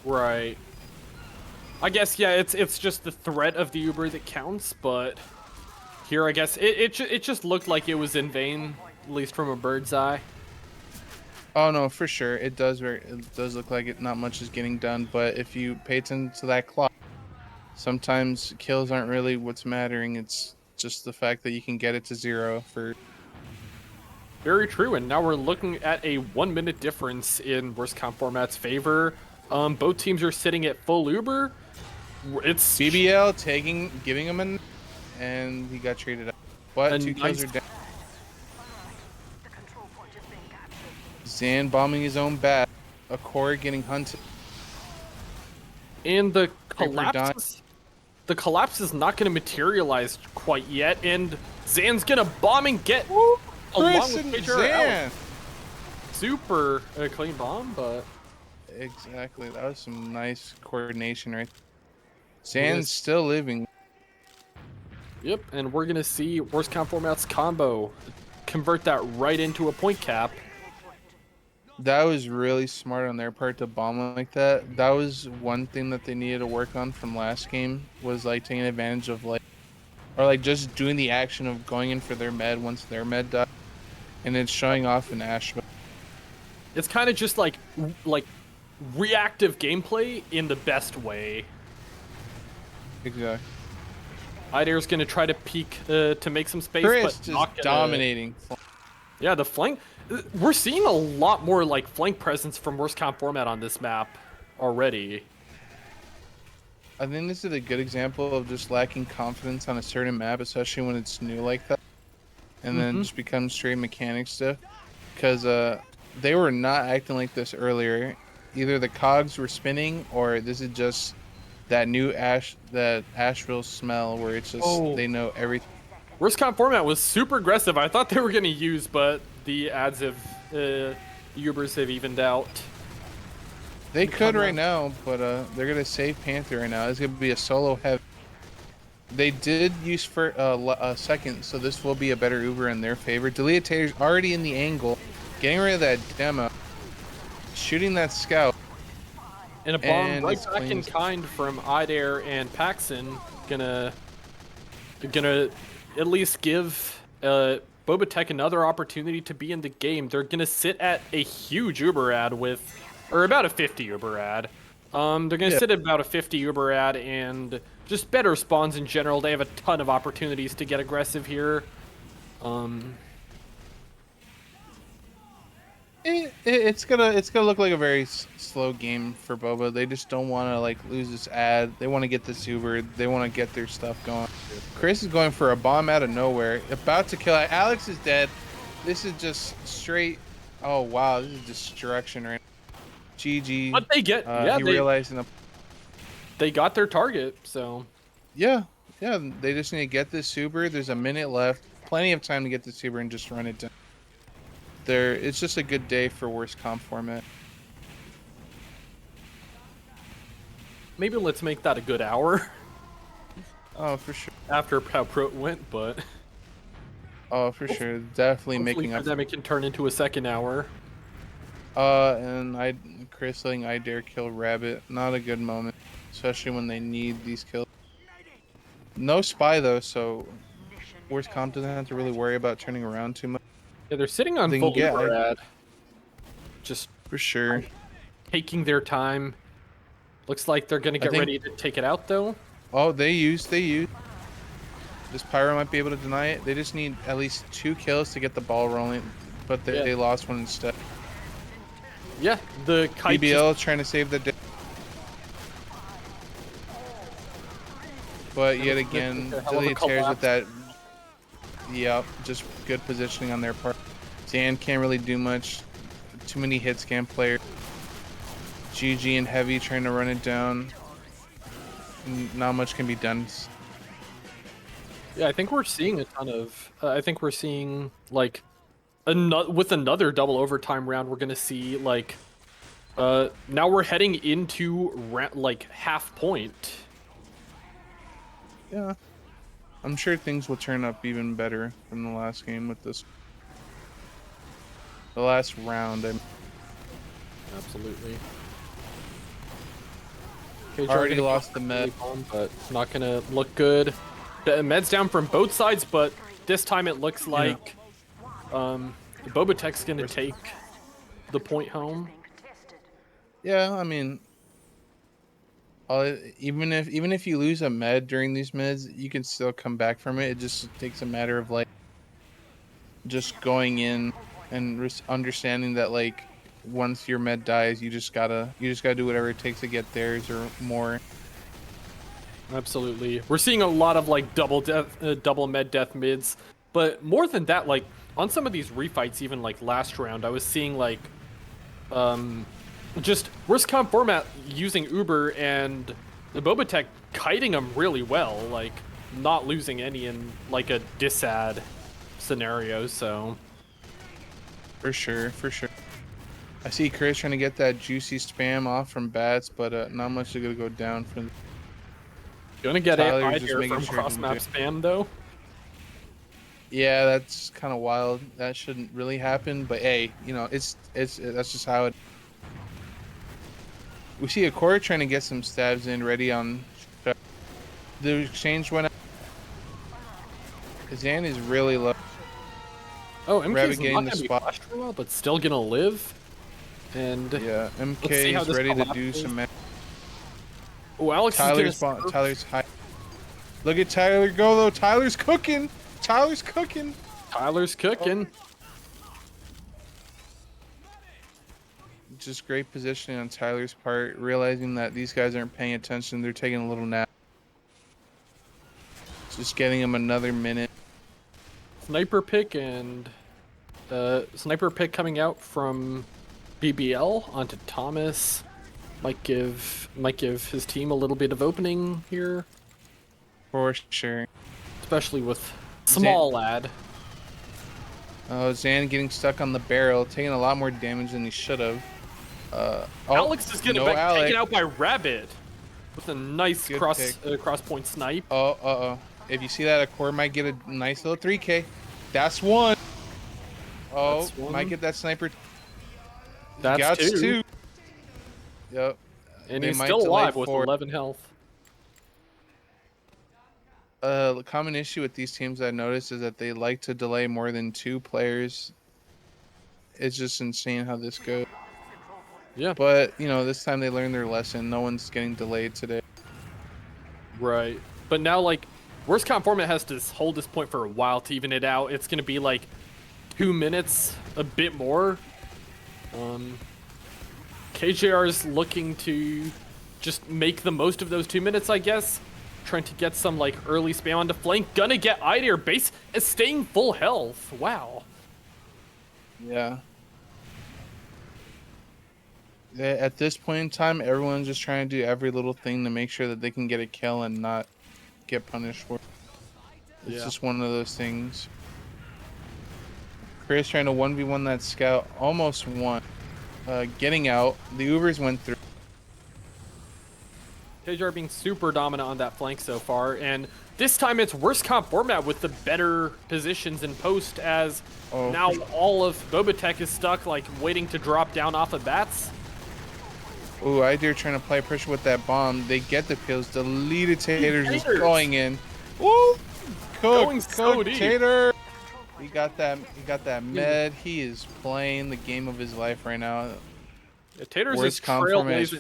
Right. I guess yeah. It's just the threat of the Uber that counts, but here I guess it just looked like it was in vain, at least from a bird's eye. Oh no, for sure. It does look like not much is getting done, but if you pay attention to that clock, Sometimes kills aren't really what's mattering. It's just the fact that you can get it to 0 for. Very true, and now we're looking at a 1 minute difference in worst comp format's favor. Both teams are sitting at full Uber. It's BBL giving him and he got traded out. But a 2 kills nice- are down. Zan bombing his own bat. A core getting hunted. And the Reaper dying. collapse is not going to materialize quite yet, and Zan's going to bomb and get along Chris with and Major Zan. out. Super clean bomb, but Exactly. That was some nice coordination right. Zan's still living. yep, and we're going to see worst comp format's combo convert that right into a point cap. That was really smart on their part to bomb like that. That was one thing that they needed to work on from last game, was like taking advantage of just doing the action of going in for their med once their med died, and then showing off an Ash. It's kind of just like reactive gameplay in the best way. Exactly. Idair's going to try to peek to make some space, Chris but just not gonna... dominating. Yeah, the flank. We're seeing a lot more like flank presence from worst comp format on this map already. I think this is a good example of just lacking confidence on a certain map, especially when it's new like that, and then just becomes straight mechanic stuff. Because they were not acting like this earlier. Either the cogs were spinning, or this is just that new Asheville smell where it's just they know everything. Worst comp format was super aggressive. I thought they were going to use, but the ads have Ubers have evened out. They could right now, but they're gonna save Panther right now. It's gonna be a solo heavy. They did use for a second, so this will be a better Uber in their favor. Deleator's already in the angle, getting rid of that demo, shooting that scout. And a bomb And right it's back in clean. kind from Idair and Paxson. Gonna at least give BobaTech another opportunity to be in the game. They're gonna sit at a huge Uber ad or about a 50 Uber ad. They're gonna sit at about a 50 Uber ad and just better spawns in general. They have a ton of opportunities to get aggressive here. It's gonna look like a very slow game for Boba. They just don't want to like lose this ad. They want to get this Uber. They want to get their stuff going. Chris is going for a bomb out of nowhere, about to kill. Alex is dead. This is just straight. Oh wow, this is destruction right now. GG. But they get they got their target. So yeah. They just need to get this Uber. There's a minute left. Plenty of time to get this Uber and just run it down. It's just a good day for worst comp format. maybe let's make that a good hour Oh, for sure. after how pro it went. But Oh, for sure. Definitely hopefully making up. for them it can turn into a second hour. And Chris letting I dare kill Rabbit. Not a good moment, especially when they need these kills. No spy though, so worst comp doesn't have to really worry about turning around too much. Yeah, they're sitting on They full can get- Uber ad. Just For sure. taking their time. Looks like they're gonna get think- ready to take it out though. Oh, they use. This Pyro might be able to deny it. They just need at least 2 kills to get the ball rolling, but they lost one instead. Yeah, the kite BBL trying to save the day. But yet again, a hell of a Dilly tears with collapse. that. Yep, just good positioning on their part. Zan can't really do much. Too many hit scan player. GG and Heavy trying to run it down. Not much can be done. Yeah, I think we're seeing a ton of. I think we're seeing like with another double overtime round. We're gonna see like. Now we're heading into like half point. Yeah. I'm sure things will turn up even better from the last game with this. The last round. Absolutely. Okay, Already Jargon lost the really med. fun, but not gonna look good. The med's down from both sides, but this time it looks like BobaTech's gonna take the point home. Yeah, I mean, Even if you lose a med during these mids, you can still come back from it. It just takes a matter of like just going in and understanding that like once your med dies, you just gotta do whatever it takes to get theirs or more. Absolutely. We're seeing a lot of like double med death mids, but more than that, like on some of these refights, even like last round, I was seeing like just worst comp format using Uber and the BobaTech kiting them really well, like not losing any in like a disad scenario. So For sure, for sure. I see Chris trying to get that juicy spam off from bats, but not much is gonna go down for. gonna get it Tyler's just idea making from sure cross to map spam though. Yeah, that's kind of wild. That shouldn't really happen, but hey, it's that's just how it. We see a core trying to get some stabs in, ready on. The exchange went out. Zan is really low. Oh, MK's Rabbit not getting gonna the be spot. flashed for a while, but still gonna live. And Yeah, let's see how MK is this ready to do collapses. some. Oh, Alex is gonna Tyler's high. Look at Tyler go though. Tyler's cooking. Tyler's cooking. Tyler's cooking. Just great positioning on Tyler's part, realizing that these guys aren't paying attention. They're taking a little nap. Just getting him another minute. Sniper pick and sniper pick coming out from BBL onto Thomas. Might give his team a little bit of opening here, For sure. especially with small lad. Oh, Zan getting stuck on the barrel, taking a lot more damage than he should have. Alex is getting no back, Alex. taken out by Rabbit with a nice Good cross point snipe. Oh. If you see that, a core might get a nice little 3K. That's one. Oh, That's one. might get that sniper. That's Gouts two. two. Yep. And They he's might still delay alive with 4. 11 health. The common issue with these teams I noticed is that they like to delay more than 2 players. It's just insane how this goes. Yeah. But, this time they learned their lesson. No one's getting delayed today. Right. But now, like, worst comp format has to hold this point for a while to even it out. It's going to be like 2 minutes, a bit more. KJR is looking to just make the most of those 2 minutes, I guess. Trying to get some, like, early spam onto flank. Gonna get Idair. Base is staying full health. Wow. Yeah. At this point in time, everyone's just trying to do every little thing to make sure that they can get a kill and not get punished for it. It's just one of those things. Chris trying to 1v1 that scout. Almost won. Getting out. The Ubers went through. KJR being super dominant on that flank so far, and this time it's worst comp format with the better positions in post, as now all of BobaTech is stuck, like, waiting to drop down off of bats. Ooh, Idair trying to apply pressure with that bomb. They get the kills. Deleted Taters is going in. Woo! Going so deep. Tater! He got that med. He is playing the game of his life right now. Yeah, Taters is Worst comp format is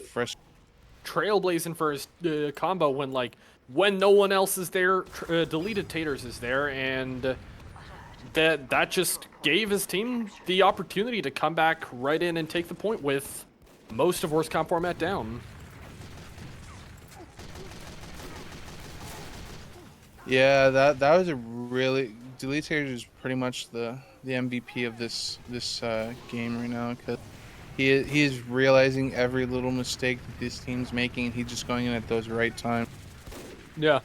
trailblazing for his combo when no one else is there. Deleted Taters is there, and that just gave his team the opportunity to come back right in and take the point with most of worst comp format down. Yeah, that was a really Deleted Taters is pretty much the MVP of this game right now, because he is realizing every little mistake that this team's making, and he's just going in at those right times. Yeah.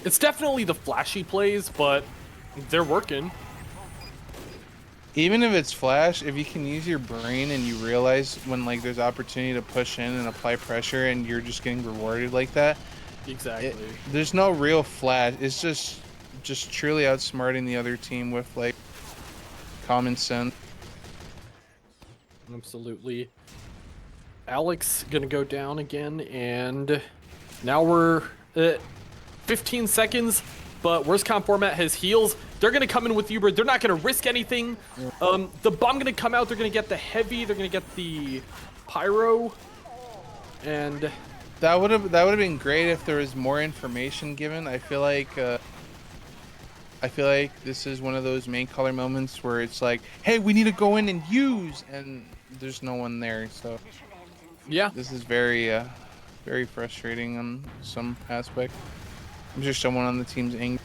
It's definitely the flashy plays, but they're working. Even if it's flash, if you can use your brain and you realize when like there's opportunity to push in and apply pressure and you're just getting rewarded like that. Exactly. There's no real flash. It's just truly outsmarting the other team with like common sense. Absolutely. Alex gonna go down again, and now we're at 15 seconds, but worst comp format has heals. They're gonna come in with Uber. They're not gonna risk anything. The bomb gonna come out. They're gonna get the heavy. They're gonna get the pyro, and That would have been great if there was more information given. I feel like this is one of those main color moments where it's like, hey, we need to go in and use, and there's no one there. So Yeah. this is very frustrating on some aspect. I'm sure someone on the team's angry.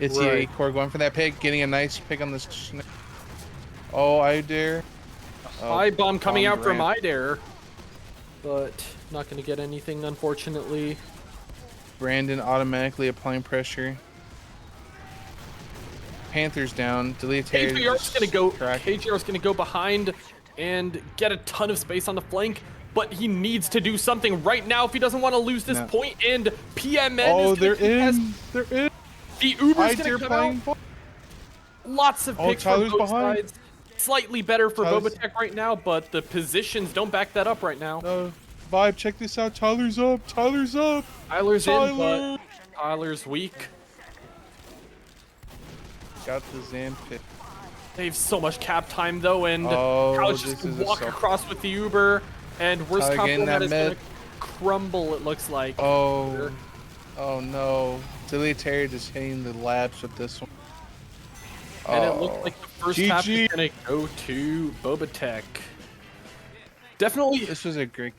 It's Right. EA Core going for that pick, getting a nice pick on this. Oh, I dare. High bomb coming out from ramp. Idare, but not going to get anything, unfortunately. Brandon automatically applying pressure. Panthers down. Deleterious. KJR's going to go. Tracking. KJR's going to go behind and get a ton of space on the flank, but he needs to do something right now if he doesn't want to lose this point. And PMN Oh, is they're contest. in. They're in. The Uber's I going dare to come out. Lots of picks from Tyler's both behind. sides. Slightly better for Tyler's- BobaTech right now, but the positions don't back that up right now. Vibe, check this out. Tyler's up. Tyler's up. Tyler's in, Tyler. but Tyler's weak. Got the Zan pick. They have so much cap time though, and Oh, Couch this just is a walk suck. across with the Uber, and worst Tyler getting compliment that is gonna mid. crumble. It looks like. Oh. Oh no. Deleterious just hitting the labs with this one. And it looked like the first half is GG. gonna go to BobaTech. Definitely, This was a great.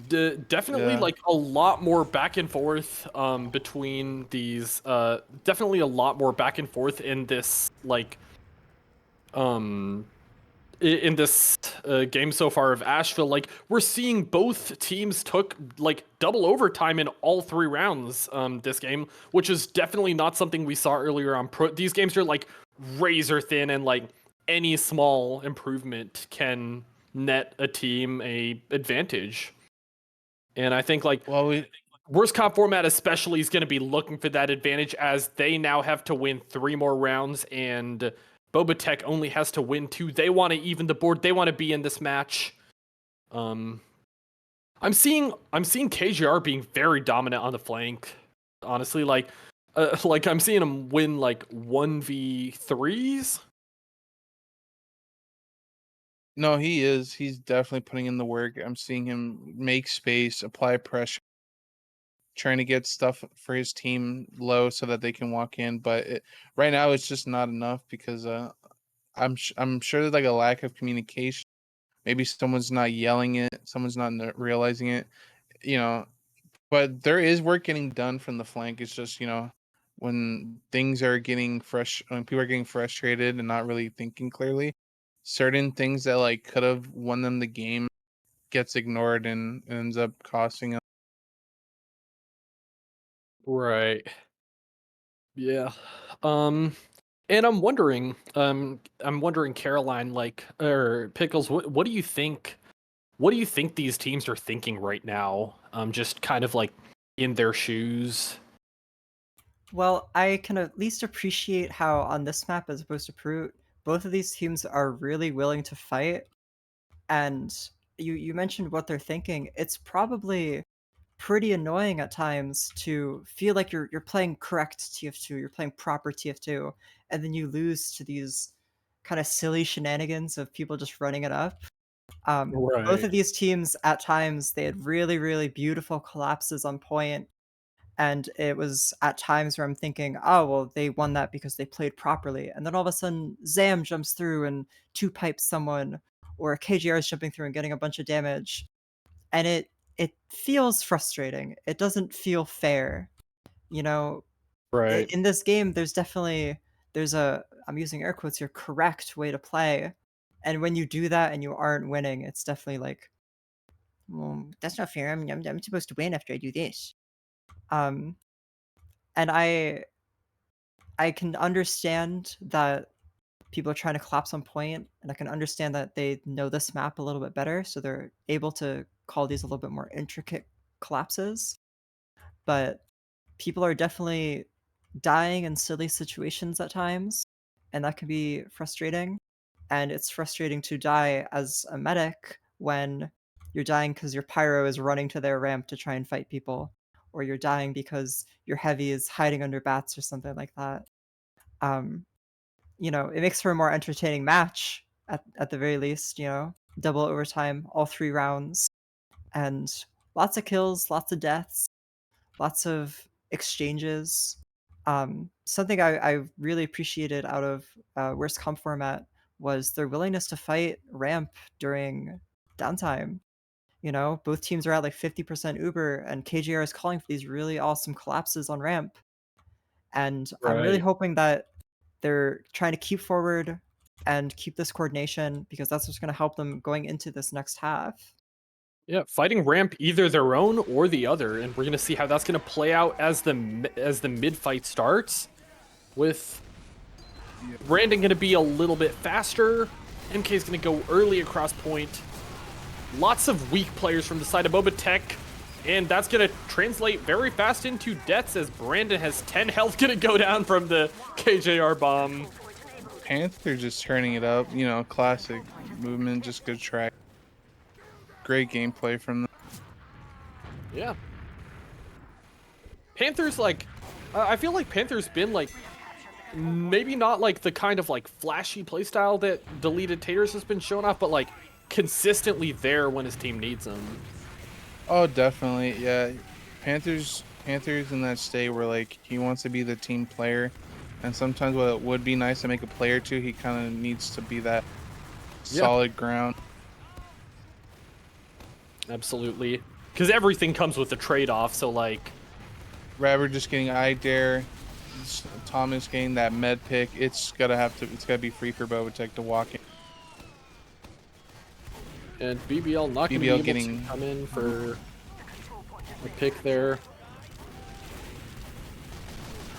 definitely Yeah. like a lot more back and forth between these. Definitely a lot more back and forth in this like in this game so far of Asheville. Like we're seeing both teams took like double overtime in all 3 rounds this game, which is definitely not something we saw earlier on pro. These games are like razor thin, and like any small improvement can net a team a advantage. And I think like Well, worst comp format especially is going to be looking for that advantage, as they now have to win 3 more rounds and BobaTech only has to win 2. They want to even the board. They want to be in this match. I'm seeing KJR being very dominant on the flank. Honestly, like I'm seeing him win like 1v3s. no, he is. He's definitely putting in the work. I'm seeing him make space, apply pressure, trying to get stuff for his team low so that they can walk in. But right now, it's just not enough because I'm sure there's like a lack of communication. Maybe someone's not yelling it, someone's not realizing it, you know. But there is work getting done from the flank. It's just when things are getting when people are getting frustrated and not really thinking clearly, certain things that like could have won them the game gets ignored and ends up costing them. Right. Yeah. And I'm wondering, Caroline, like, or Pickles, what do you think? What do you think these teams are thinking right now? Just kind of like in their shoes. Well, I can at least appreciate how on this map, as opposed to Proot, both of these teams are really willing to fight. And you mentioned what they're thinking. It's probably pretty annoying at times to feel like you're playing correct TF2, you're playing proper TF2, and then you lose to these kind of silly shenanigans of people just running it up. Both of these teams at times they had really, really beautiful collapses on point, and it was at times where I'm thinking, oh well, they won that because they played properly, and then all of a sudden Zam jumps through and two pipes someone, or KJR is jumping through and getting a bunch of damage, and it feels frustrating. It doesn't feel fair. You know, Right. in this game, there's a, I'm using air quotes here, correct way to play. And when you do that and you aren't winning, it's definitely like, well, that's not fair. I'm supposed to win after I do this. Um, and I can understand that people are trying to collapse on point, and I can understand that they know this map a little bit better, so they're able to call these a little bit more intricate collapses. But people are definitely dying in silly situations at times, and that can be frustrating. And it's frustrating to die as a medic when you're dying because your pyro is running to their ramp to try and fight people, or you're dying because your heavy is hiding under bats or something like that. Um, it makes for a more entertaining match at the very least, double overtime, all 3 rounds. And lots of kills, lots of deaths, lots of exchanges. Something I really appreciated out of worst comp format was their willingness to fight ramp during downtime. You know, both teams are at like 50% Uber, and KJR is calling for these really awesome collapses on ramp. And I'm really Right. hoping that they're trying to keep forward and keep this coordination because that's what's going to help them going into this next half. Yeah, fighting ramp either their own or the other, and we're gonna see how that's gonna play out as the mid fight starts. With Brandon gonna be a little bit faster, MK's gonna go early across point. Lots of weak players from the side of BobaTech, and that's gonna translate very fast into deaths as Brandon has 10 health gonna go down from the KJR bomb. Panther just turning it up, you know, classic movement, just good track. Great gameplay from them. Yeah. Panthers, like, I feel like Panthers been, like, maybe not, like, the kind of, like, flashy playstyle that Deleted Taters has been showing off, but, like, consistently there when his team needs him. Oh, definitely, yeah. Panthers in that state where like he wants to be the team player, and sometimes what it would be nice to make a player too, he kind of needs to be that solid ground. Absolutely. Because everything comes with a trade-off, so, like... Rabber just getting eye dare, Thomas getting that med pick. It's gotta be free for BobaTech to walk in. And BBL not going to be able to come in for a pick there.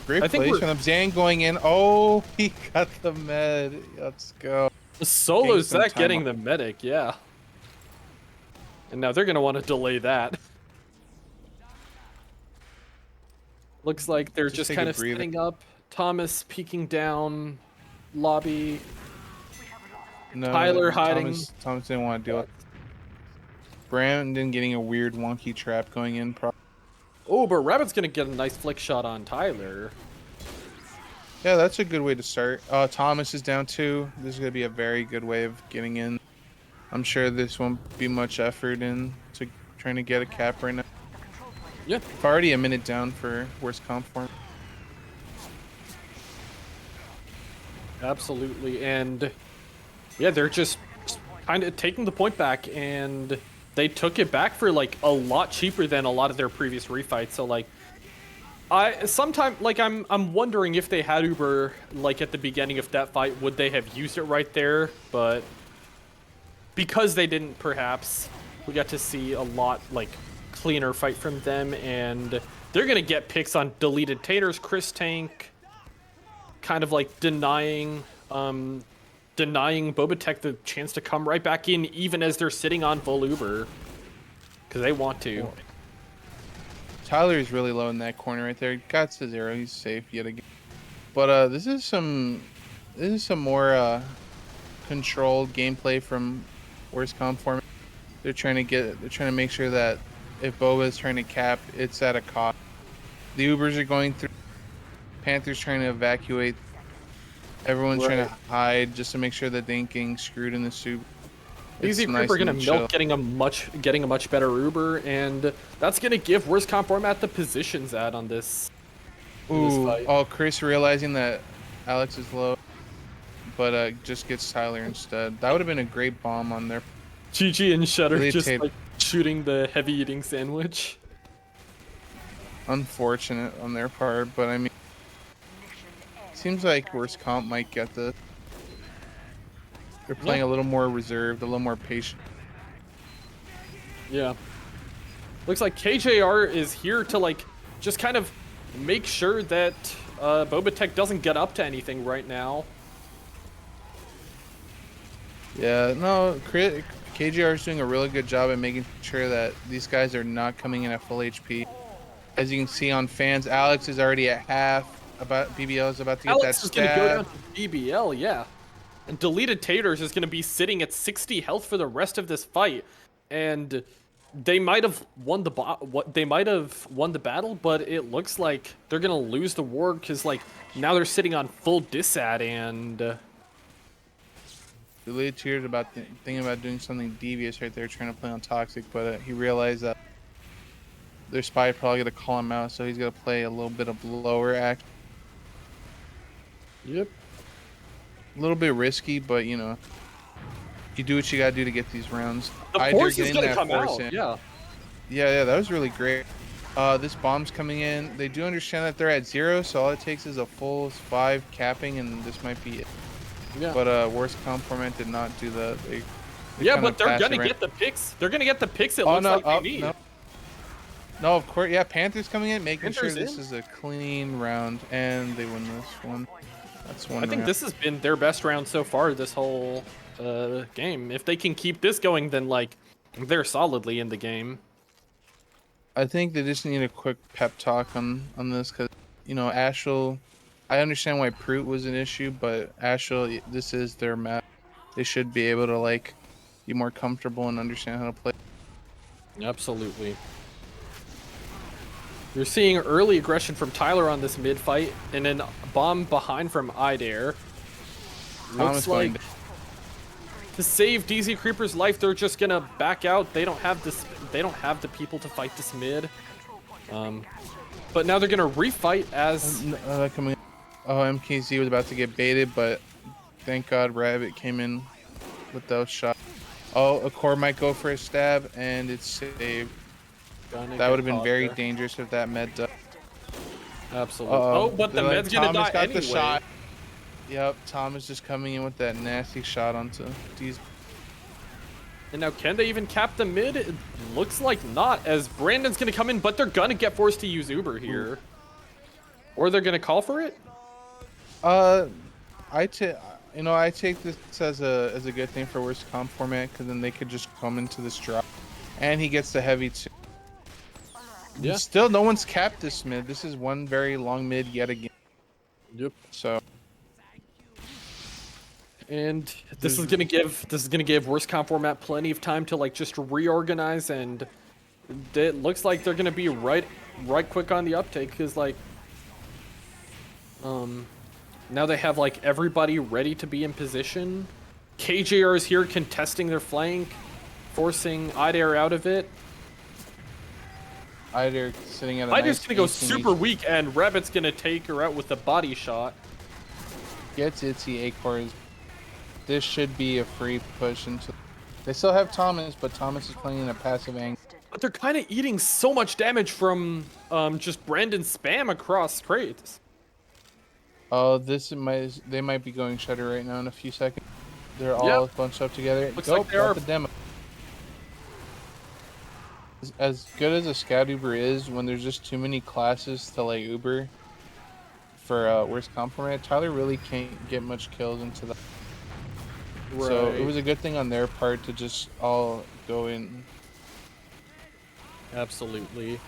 Great place from them. Zan going in. Oh, he got the med. Let's go. The solo Zach getting the medic, yeah. And now they're going to want to delay that. Looks like they're just kind of setting up. Thomas peeking down lobby. No, Tyler hiding. Thomas didn't want to do it. Brandon getting a weird wonky trap going in. Oh, but Rabbit's going to get a nice flick shot on Tyler. Yeah, that's a good way to start. Thomas is down too. This is going to be a very good way of getting in. I'm sure this won't be much effort into trying to get a cap right now. Yeah. Already a minute down for worst comp form. Absolutely. And yeah, they're just kind of taking the point back, and they took it back for like a lot cheaper than a lot of their previous refights. So like I'm wondering if they had Uber like at the beginning of that fight, would they have used it right there? But because they didn't, perhaps we got to see a lot like cleaner fight from them, and they're gonna get picks on Deleted Taters. Chris Tank kind of like denying BobaTech the chance to come right back in, even as they're sitting on full Uber, because they want to. Tyler is really low in that corner right there. Got to 0. He's safe yet again. But this is some more controlled gameplay from worst comp format. They're trying to make sure that if Boba is trying to cap, it's at a cost. The Ubers are going through. Panthers trying to evacuate. Everyone's trying to hide just to make sure that they ain't getting screwed in the soup. Easy Group are going to milk getting a much better Uber, and that's going to give worst comp format the positions at on this. Ooh, fight. Oh, Chris realizing that Alex is low, but just gets Tyler instead. That would have been a great bomb on their. GG and Shutter really just like shooting the heavy eating sandwich. Unfortunate on their part, but I mean, seems like worst comp might get this. They're playing a little more reserved, a little more patient. Yeah. Looks like KJR is here to like just kind of make sure that BobaTech doesn't get up to anything right now. Yeah, no, KJR is doing a really good job at making sure that these guys are not coming in at full HP. As you can see on fans, Alex is already at half. BBL is about to get that stab. Alex is going to go down to BBL, yeah. And Deleted Taters is going to be sitting at 60 health for the rest of this fight. And they might have won the battle, but it looks like they're going to lose the war because like now they're sitting on full disad, and Deleted Taters thinking about doing something devious right there, trying to play on Toxic, but he realized that their spy probably gonna call him out, so he's gonna play a little bit of lower act. Yep. A little bit risky, but you know, you do what you gotta do to get these rounds. The Eider force is getting gonna that come force out. in. Yeah. Yeah, that was really great. This bomb's coming in. They do understand that they're at 0, so all it takes is a full 5 capping, and this might be it. Yeah. But worst comp format did not do that. They Yeah, kinda but they're passed gonna it right- get the picks. They're gonna get the picks. It Oh looks no! like they need. No. No, of course. Yeah, Panthers coming in, making Panthers sure this in? is a clean round, and they win this one. That's one. I think round. this has been their best round so far this whole game. If they can keep this going, then like they're solidly in the game. I think they just need a quick pep talk on this, because you know Ashel. I understand why Proot was an issue, but Ashel, this is their map. They should be able to like be more comfortable and understand how to play. Absolutely. You're seeing early aggression from Tyler on this mid fight, and then bomb behind from Idair. Looks going like to save DZ Creeper's life, they're just gonna back out. They don't have this. They don't have the people to fight this mid. But now they're gonna refight as. Coming in. Oh, MKZ was about to get baited, but thank God Rabbit came in with those shots. Oh, a core might go for a stab, and it's saved. That would have been very dangerous if that med died. Absolutely. Oh, but the med's gonna die got anyway. the shot. Yep, Thomas just coming in with that nasty shot onto these. And now can they even cap the mid? It looks like not, as Brandon's gonna come in, but they're gonna get forced to use Uber here. Or they're gonna call for it? I take this as a good thing for worst comp format, because then they could just come into this drop, and he gets the heavy too. Yeah. Still, no one's capped this mid. This is one very long mid yet again. Yep. So. And this is gonna give worst comp format plenty of time to like just reorganize, and it looks like they're gonna be right quick on the uptake, because like now they have like everybody ready to be in position. KJR is here contesting their flank, forcing Idair out of it. Idair sitting at a Idair's nice gonna go 18 super weak, and Rabbit's gonna take her out with a body shot. Gets Itsy Acorns. This should be a free push into. They still have Thomas, but Thomas is playing in a passive angle. But they're kind of eating so much damage from just Brandon's spam across crates. Oh, they might be going Shutter right now in a few seconds. They're all bunched up together. Looks like they are. The demo. As good as a scout Uber is, when there's just too many classes to like Uber for worst comp format, Tyler really can't get much kills into that. Right. So it was a good thing on their part to just all go in. Absolutely.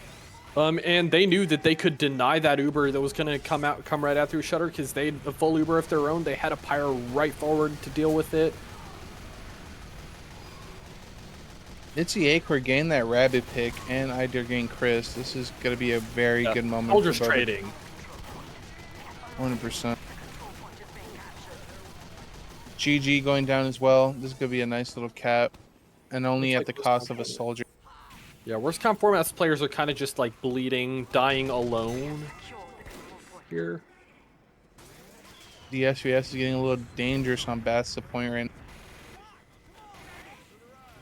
And they knew that they could deny that Uber that was gonna come right out through Shutter, because they had a full Uber of their own. They had a pyro right forward to deal with it. Itsy Acor gained that Rabbit pick, and Idair gained Chris. This is gonna be a very good moment. Soldiers trading. 100%. GG going down as well. This is gonna be a nice little cap, and only at the cost of a soldier. Yeah, worst comp formats players are kind of just like bleeding, dying alone here. The SVS is getting a little dangerous on Bats to point right now.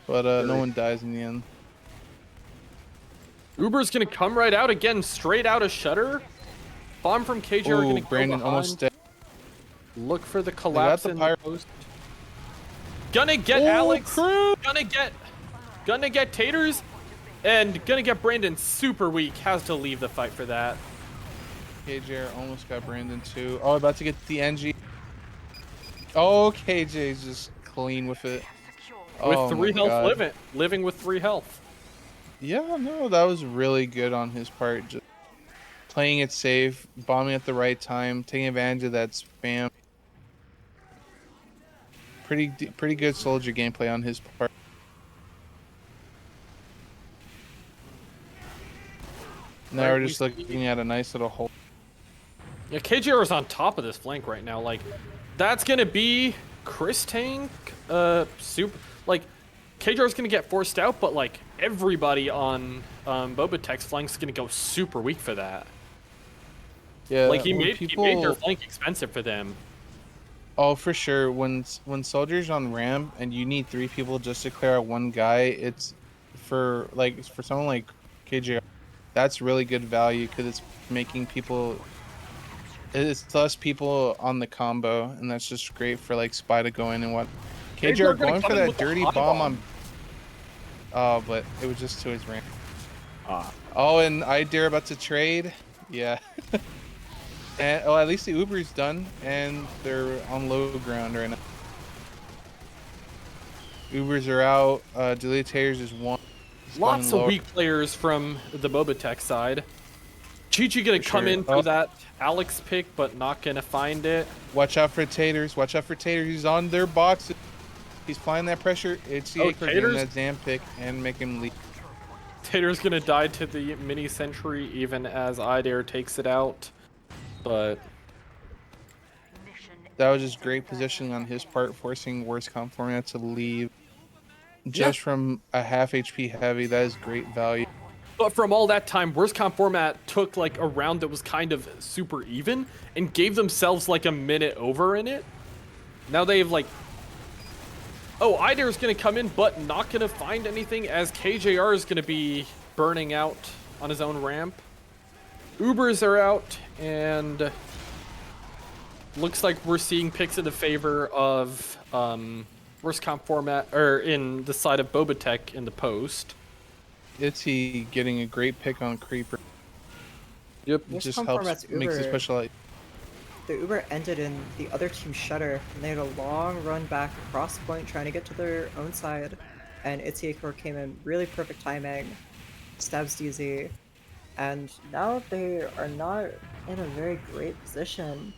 But no one dies in the end. Uber's gonna come right out again, straight out of Shutter. Bomb from KJ are gonna Brandon go almost dead. Look for the collapse the in pyro. the post. Gonna get Alex. Gonna get Taters. And gonna get Brandon super weak. Has to leave the fight for that. KJ almost got Brandon too. Oh, about to get the NG. Oh, KJ's just clean with it. With 3 health living with 3 health. Yeah, no, that was really good on his part. Just playing it safe, bombing at the right time, taking advantage of that spam. Pretty good soldier gameplay on his part. Now we're just looking at a nice little hole. Yeah, KJR is on top of this flank right now. Like, that's gonna be Chris Tank. Like, KJR's gonna get forced out, but like everybody on BobaTech's flank's gonna go super weak for that. Yeah, Like he when made their flank expensive for them. Oh, for sure. When soldiers on ramp and you need 3 people just to clear out one guy, it's for someone like KJR, that's really good value because it's making people. It's less people on the combo, and that's just great for like Spy to go in and what. KJR gonna going come for in that with the dirty high bomb bomb. on. Oh, but it was just to his ramp. Ah. Oh, and IDare about to trade. Yeah. And at least the Uber's done, and they're on low ground right now. Ubers are out. Deletators is one. Lots of weak players from the BobaTech side. Chi gonna come in for that Alex pick, but not gonna find it. Watch out for Taters. Watch out for Taters. He's on their box. He's applying that pressure. It's the Acre getting that Zam pick and make him leave. Tater's gonna die to the mini sentry even as IDare takes it out. But that was just great positioning on his part, forcing worst comp format to leave. Just from a half HP heavy, that is great value. But from all that time, worst comp format took like a round that was kind of super even and gave themselves like a minute over in it. Now they've like, oh, IDare's gonna come in, but not gonna find anything as KJR is gonna be burning out on his own ramp. Ubers are out, and looks like we're seeing picks in the favor of worst comp format, or in the side of BobaTech in the post. Itzy getting a great pick on Creeper. Yep. It just helps, makes it special. The Uber ended in the other team's shutter, and they had a long run back across point trying to get to their own side, and Itzy came in really perfect timing, stabs DZ, and now they are not in a very great position.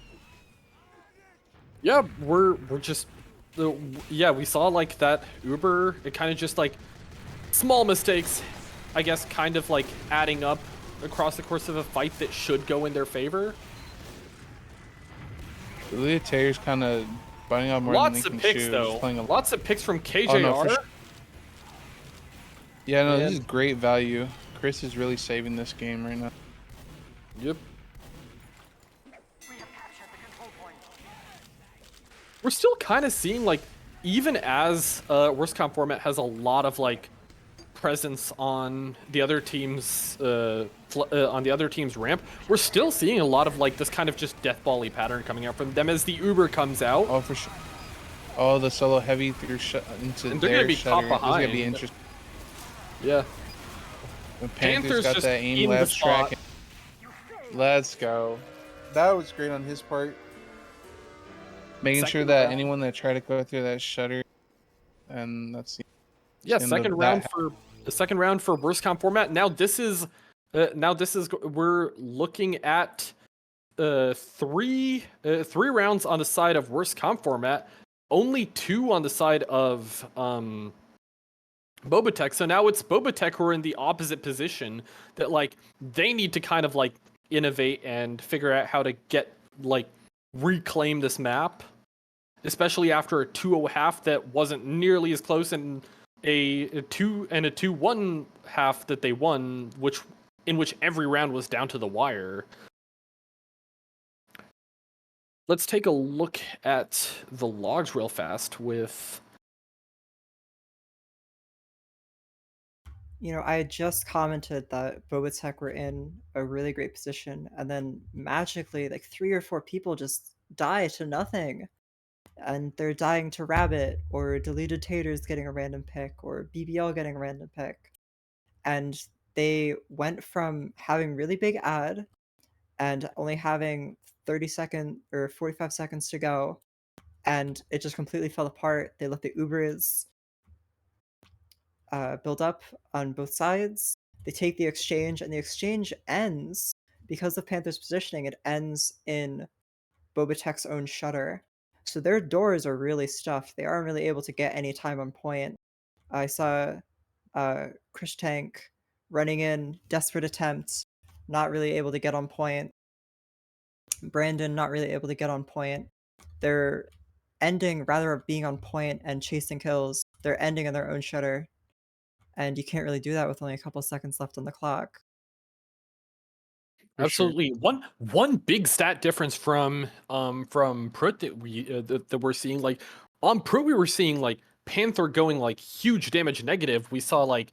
Yeah, we're just, yeah, we saw like that Uber, it kind of just like small mistakes, I guess, kind of like adding up across the course of a fight that should go in their favor. The Leotar's kind of biting out more Lots than of picks though. Lots of picks from KJR. Oh, no, yeah, no, this is great value. Chris is really saving this game right now. Yep. We're still kind of seeing like, even as worst comp format has a lot of like presence on the other team's ramp, we're still seeing a lot of like this kind of just death bally pattern coming out from them as the Uber comes out. Oh, for sure. Oh, the solo heavy through into and they're gonna be caught behind. This is gonna be interesting. Yeah. The Panthers got that aim last track. Let's go. That was great on his part. Making sure that anyone that tried to go through that shutter, and that's the second round for worst comp format. Now this is we're looking at three rounds on the side of worst comp format, only 2 on the side of BobaTech. So now it's BobaTech who are in the opposite position, that like they need to kind of like innovate and figure out how to get like reclaim this map, especially after a 2-0 half that wasn't nearly as close, and a 2-1 half that they won, in which every round was down to the wire. Let's take a look at the logs real fast with... You know, I had just commented that BobaTech were in a really great position, and then magically, like 3 or 4 people just die to nothing. And they're dying to Rabbit, or Deleted Taters getting a random pick, or BBL getting a random pick. And they went from having really big ad and only having 30 seconds or 45 seconds to go, and it just completely fell apart. They let the Ubers build up on both sides. They take the exchange, and the exchange ends because of Panther's positioning. It ends in BobaTech's own shutter. So their doors are really stuffed. They aren't really able to get any time on point. I saw Chris Tank running in, desperate attempts, not really able to get on point. Brandon not really able to get on point. They're ending rather of being on point and chasing kills they're ending in their own shitter, and you can't really do that with only a couple seconds left on the clock. for sure. Absolutely. One big stat difference from Prut that that we're seeing, like on Prut we were seeing like Panther going like huge damage negative. We saw like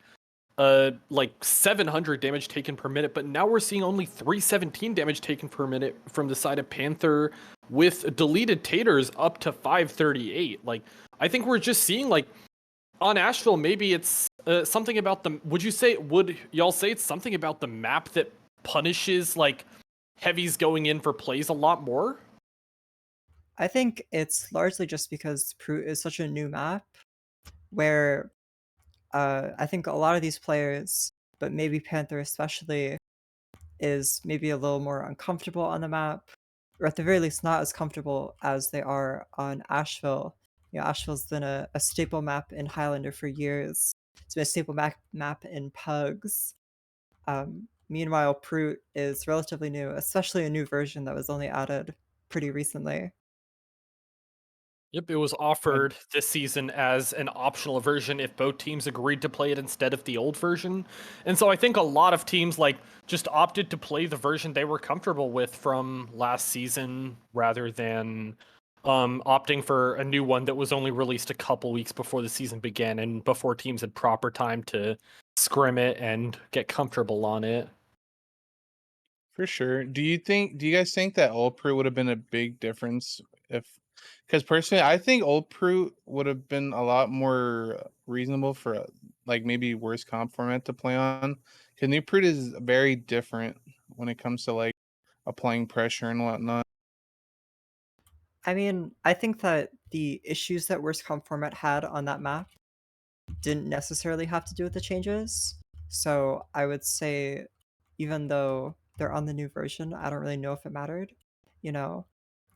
700 damage taken per minute, but now we're seeing only 317 damage taken per minute from the side of Panther, with deleted taters up to 538. Like I think we're just seeing like on Asheville, maybe it's something about the. Would y'all say it's something about the map that punishes like heavies going in for plays a lot more? I think it's largely just because Proot is such a new map where I think a lot of these players, but maybe Panther especially, is maybe a little more uncomfortable on the map, or at the very least not as comfortable as they are on Asheville. You know, Asheville's been a staple map in Highlander for years. It's been a staple map in Pugs. Meanwhile, Proot is relatively new, especially a new version that was only added pretty recently. Yep, it was I offered this season as an optional version if both teams agreed to play it instead of the old version. And so I think a lot of teams like just opted to play the version they were comfortable with from last season rather than opting for a new one that was only released a couple weeks before the season began and before teams had proper time to scrim it and get comfortable on it. For sure. Do you guys think that old Prue would have been a big difference if, because personally, I think old Prue would have been a lot more reasonable for like maybe worse comp format to play on. Because new Prue is very different when it comes to like applying pressure and whatnot. I mean, I think that the issues that Worst Comp format had on that map didn't necessarily have to do with the changes. So I would say, even though they're on the new version, I don't really know if it mattered. You know,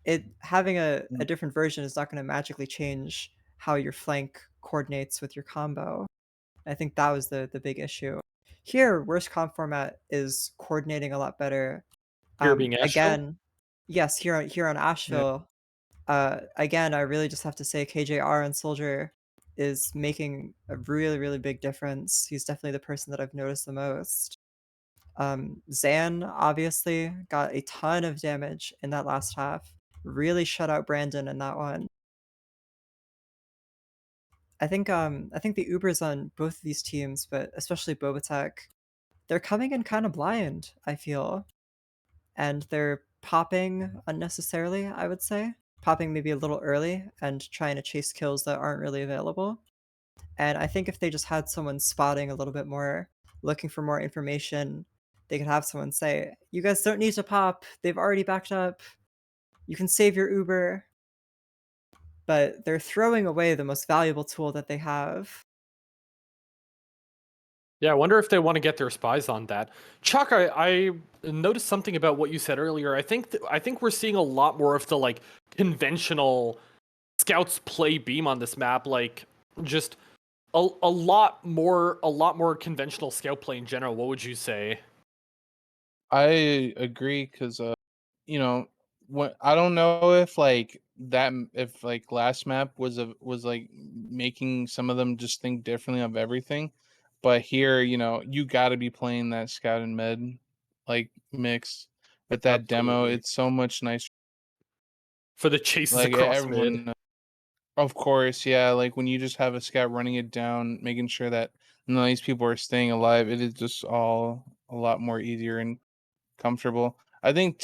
it having a Mm. different version is not going to magically change how your flank coordinates with your combo. I think that was the big issue. Here, Worst Comp format is coordinating a lot better. Here being Asheville? Again, yes, here on Yeah, Asheville, again, I really just have to say KJR and Soldier is making a really, really big difference. He's definitely the person that I've noticed the most. Zan obviously got a ton of damage in that last half. Really shut out Brandon in that one. I think the Ubers on both of these teams, but especially BobaTech, they're coming in kind of blind, I feel. And they're popping unnecessarily, I would say. Popping maybe a little early and trying to chase kills that aren't really available. And I think if they just had someone spotting a little bit more, looking for more information, they could have someone say, "You guys don't need to pop. They've already backed up. You can save your Uber." But they're throwing away the most valuable tool that they have. Yeah, I wonder if they want to get their spies on that. Chocc, I noticed something about what you said earlier. I think we're seeing a lot more of the like conventional scouts play beam on this map, like just a lot more conventional scout play in general. What would you say? I agree because you know, what I don't know if like if like last map was like making some of them just think differently of everything, but here, you got to be playing that scout and med like mix with that demo. Absolutely. It's so much nicer. For the chases Like across mid. everyone, of course, yeah. Like when you just have a scout running it down, making sure that none of these people are staying alive, it is just all a lot more easier and comfortable. I think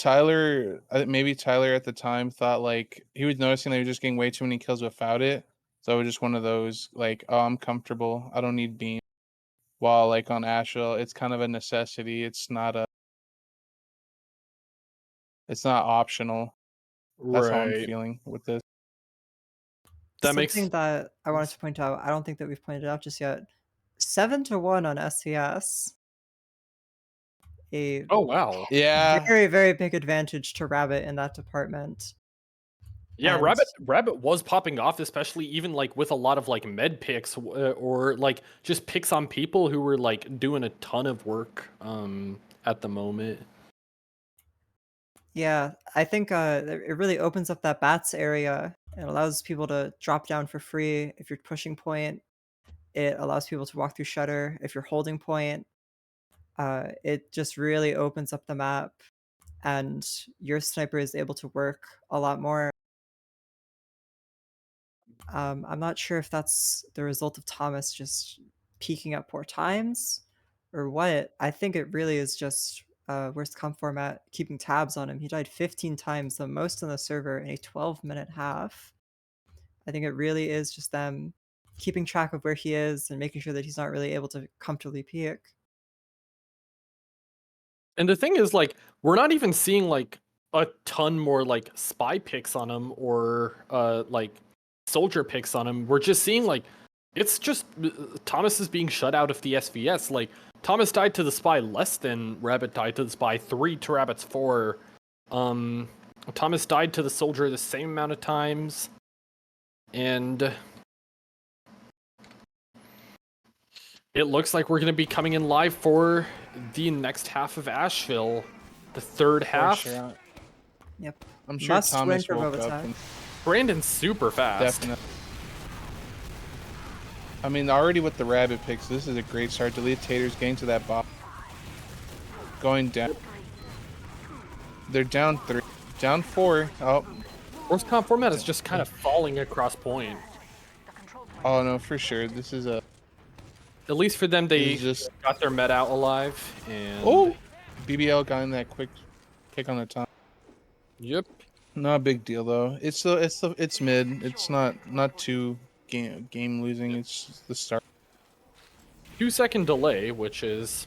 maybe Tyler at the time thought like he was noticing that he was just getting way too many kills without it. So it was just one of those like, oh, I'm comfortable. I don't need beam. While like on Asheville, it's kind of a necessity. It's not optional. That's how I'm Right. feeling with this. That Something makes that I wanted sense. to point out, I don't think that we've pointed out just yet. 7-1 on SCS. A Oh wow. Yeah, very, very big advantage to Rabbit in that department. Yeah, And Rabbit was popping off, especially even like with a lot of like med picks or like just picks on people who were like doing a ton of work at the moment. yeah, I think it really opens up that bats area and allows people to drop down for free if you're pushing point. It allows people to walk through Shutter. If you're holding point, it just really opens up the map, and your sniper is able to work a lot more. I'm not sure if that's the result of Thomas just peaking at poor times or what. I think it really is just worst comp format keeping tabs on him. He died 15 times, the most on the server in a 12-minute half. I think it really is just them keeping track of where he is and making sure that he's not really able to comfortably peak. And the thing is, like, we're not even seeing like a ton more like spy picks on him or like soldier picks on him. We're just seeing like it's just Thomas is being shut out of the SVS. Like Thomas died to the spy less than Rabbit died to the spy 3 to Rabbit's 4. Thomas died to the soldier the same amount of times. And it looks like we're going to be coming in live for the next half of Asheville. The third half. Sure. Yep. I'm sure Must win Thomas for woke up BobaTech. and Brandon's super fast. definitely. I mean, already with the rabbit picks, this is a great start. Delete Taters getting to that bot. Going down. They're down 3. Down 4. Oh. Worst comp format is just kind of falling across point. Oh no, for sure. This is a. At least for them, they just got their med out alive. And oh, BBL got in that quick kick on the top. Yep. Not a big deal though. It's mid. It's not too game losing. It's just the start. 2-second delay, which is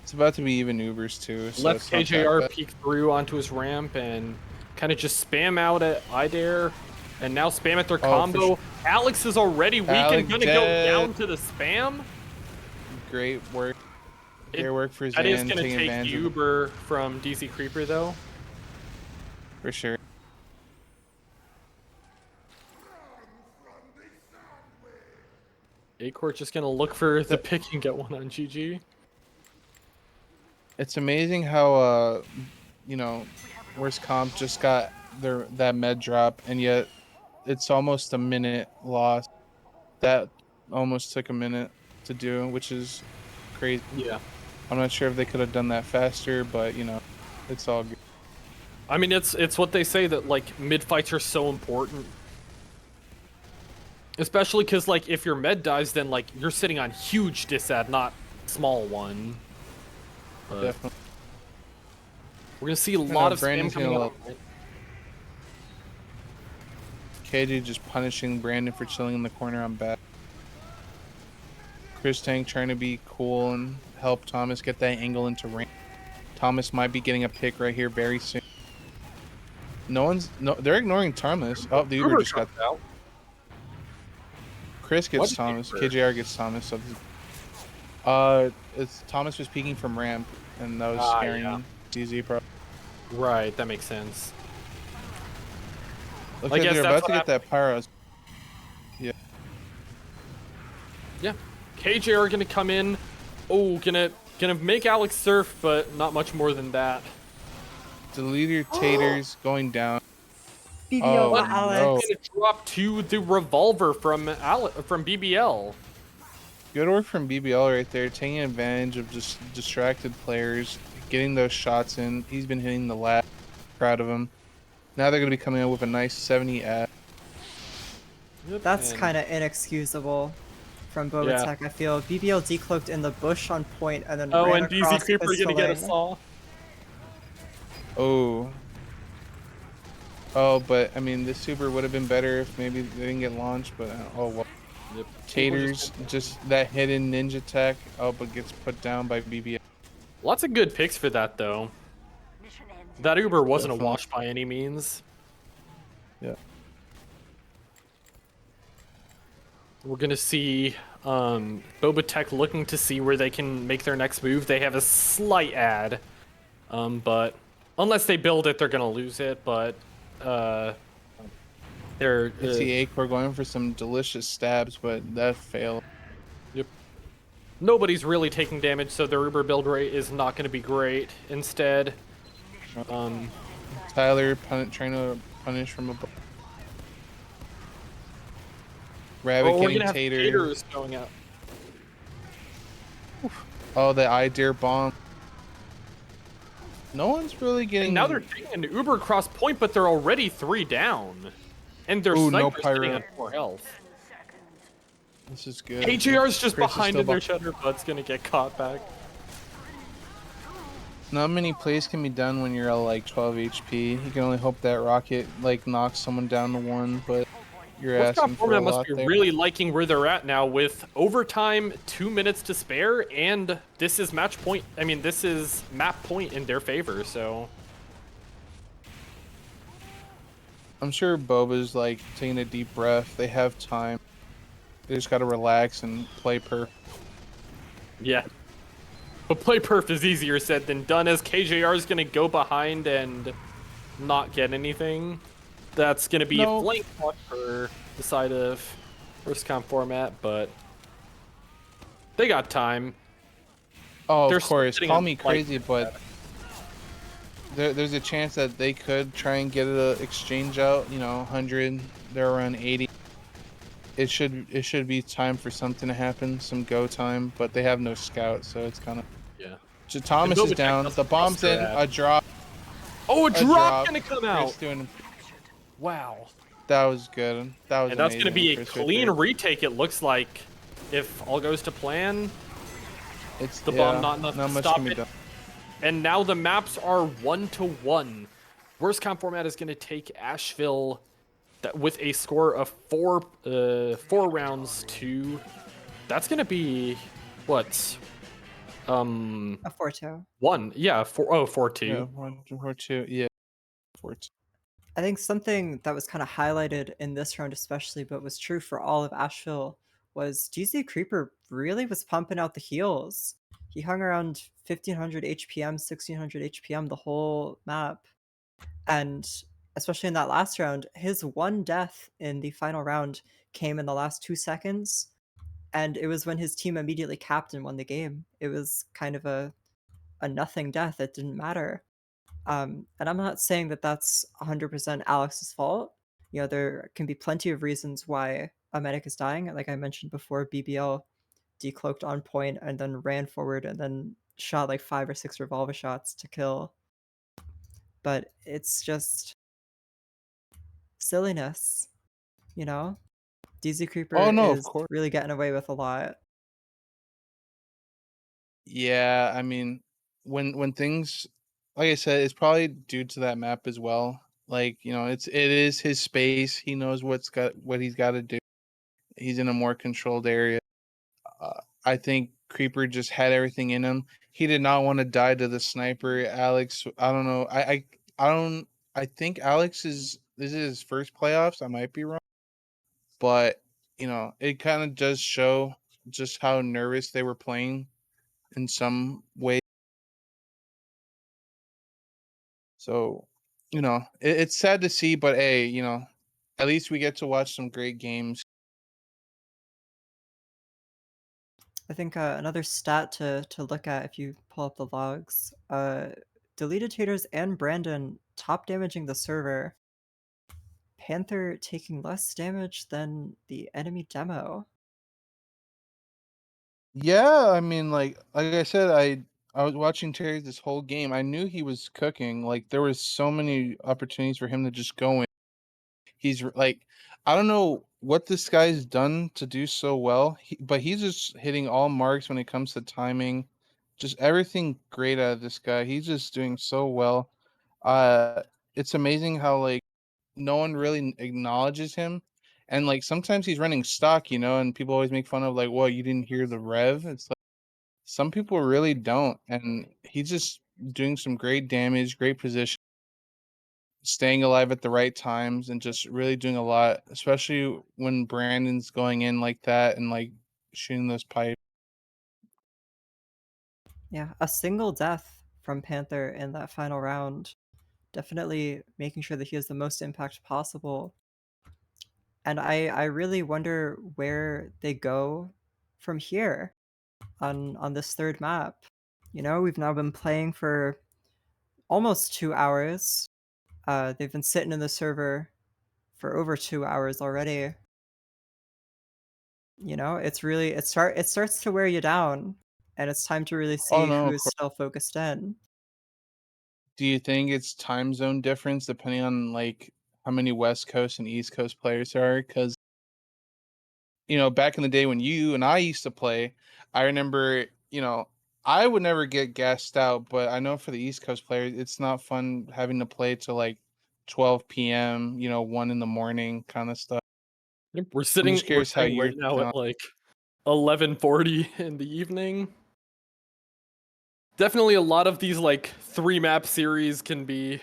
It's about to be even Ubers too. So left it's not that KJR bad. peek through onto his ramp and kind of just spam out at IDare. And now spam at their combo. Sure. Alex is already weak Alex and gonna go dead. down to the spam. Great work. Great work for Zan. That is gonna taking take advantage of Uber from DC Creeper though. for sure. A-Court just gonna look for the pick and get one on GG. It's amazing how worst comp just got that med drop, and yet it's almost a minute lost. That almost took a minute to do, which is crazy. Yeah. I'm not sure if they could have done that faster, but it's all good. I mean, it's what they say that like mid fights are so important, especially because like if your med dies, then like you're sitting on huge disad, not small one. But Definitely. we're gonna see a lot of spam Brandon's coming gonna up. KJ just punishing Brandon for chilling in the corner on back. Chris Tank trying to be cool and help Thomas get that angle into range. Thomas might be getting a pick right here very soon. They're ignoring Thomas. Oh, the Uber just got out. Chris gets What Thomas. Uber? KJR gets Thomas. It's Thomas was peeking from ramp, and that was scaring yeah. DZ Pro. Right, that makes sense. Looks I like guess they're that's about to what get that pyro. Yeah, KJ are gonna come in. Oh, gonna make Alex surf, but not much more than that. Deleter Taters going down. BBL Oh, Alex. no. Gonna drop to the revolver from BBL. Good work from BBL right there, taking advantage of just distracted players, getting those shots in. He's been hitting the lab. Proud of him. Now they're going to be coming out with a nice 70 ad. That's And- kind of inexcusable from BobaTech, I feel. BBL decloaked in the bush on point and then Oh, ran and DZ across Creeper gonna get a pistoling. saw. Oh, but I mean, this super would have been better if maybe they didn't get launched, but oh well. Yep. Taters, just that hidden ninja attack. Oh, but gets put down by BBL. Lots of good picks for that though. That Uber wasn't Definitely. a wash by any means. Yeah. We're gonna see BobaTech looking to see where they can make their next move. They have a slight ad, but unless they build it, they're gonna lose it. But they're I see A-Core going for some delicious stabs, but that failed. nobody's really taking damage, so their Uber build rate is not going to be great. Instead, Tyler trying to punish from above. Rabbit Oh, we're getting gonna have tater. taters going out. Oh, the idea bomb. No one's really And now getting. they're taking an uber cross point, but they're already 3 down. And their Ooh, no sniper's sitting pyro. on 4 health. This is good. KJR's just Chris is behind still and their Shutterbud's gonna get caught back. Not many plays can be done when you're at like 12 HP. You can only hope that rocket like knocks someone down to 1, but you're asking for a Format must lot be there. really liking where they're at now with overtime, 2 minutes to spare, and this is match point. I mean, this is map point in their favor, so. I'm sure Boba's like taking a deep breath. They have time. They just gotta relax and play per. Yeah. But play perf is easier said than done, as KJR is gonna go behind and not get anything. That's gonna be a flank push for the side of first comp format, but they got time. Oh, They're of course. sitting Call on me flank. crazy, but there's a chance that they could try and get an exchange out. 100. They're around 80. It should be time for something to happen, some go time, but they have no scout, so it's kind of. Yeah. So Thomas is BobaTech down. doesn't The bomb's trust their in. ad. A drop. Oh, a A drop gonna come Chris out. doing. Wow. That was good. That was And that's amazing. gonna be a Chris right clean there. retake, it looks like. If all goes to plan, It's the bomb not enough to much stop can be it. done. And now the maps are 1-1. Worst comp format is gonna take Asheville with a score of 4 rounds to. That's gonna be what? A 4-2. 1. Yeah, 4-2. Yeah, 1-2. Yeah, 4-2. I think something that was kind of highlighted in this round especially, but was true for all of Asheville, was GZ Creeper really was pumping out the heals. He hung around 1500 HPM, 1600 HPM the whole map. And especially in that last round, his one death in the final round came in the last 2 seconds. And it was when his team immediately capped and won the game. It was kind of a nothing death. It didn't matter. And I'm not saying that that's 100% Alex's fault. There can be plenty of reasons why a medic is dying. Like I mentioned before, BBL decloaked on point and then ran forward and then shot like 5 or 6 revolver shots to kill. But it's just silliness, you know? DZ Creeper Oh no, of is course. really getting away with a lot. Yeah, I mean, when things, like I said, it's probably due to that map as well. Like it is his space. He knows what he's got to do. He's in a more controlled area. I think Creeper just had everything in him. He did not want to die to the sniper. Alex, I don't know. I don't. I think Alex this is his first playoffs. I might be wrong, but it kind of does show just how nervous they were playing in some ways. So, it's sad to see, but hey, at least we get to watch some great games. I think another stat to look at if you pull up the logs, deleted taters and Brandon top damaging the server. Panther taking less damage than the enemy demo. Yeah, I mean, like I said, I was watching Terry this whole game. I knew he was cooking. Like there was so many opportunities for him to just go in. Like, I don't know what this guy's done to do so well, but he's just hitting all marks when it comes to timing. Just everything great out of this guy. He's just doing so well. Uh, it's amazing how like no one really acknowledges him, and like sometimes he's running stock, and people always make fun of like, "Well, you didn't hear the rev." It's like some people really don't, and he's just doing some great damage, great position, staying alive at the right times, and just really doing a lot, especially when Brandon's going in like that and like shooting those pipes. Yeah, a single death from Panther in that final round. Definitely making sure that he has the most impact possible. And I really wonder where they go from here on this third map. We've now been playing for almost 2 hours. They've been sitting in the server for over 2 hours already. You know, it's really it starts to wear you down, and it's time to really Oh see no, of who's course. still focused in. Do you think it's time zone difference depending on like how many West Coast and East Coast players there are? Because back in the day when you and I used to play, I remember, I would never get gassed out, but I know for the East Coast players, it's not fun having to play till like 12 p.m., 1 in the morning kind of stuff. Yep, I'm just we're curious how sitting you're right now feeling. at like 11:40 in the evening. Definitely a lot of these like 3 map series can be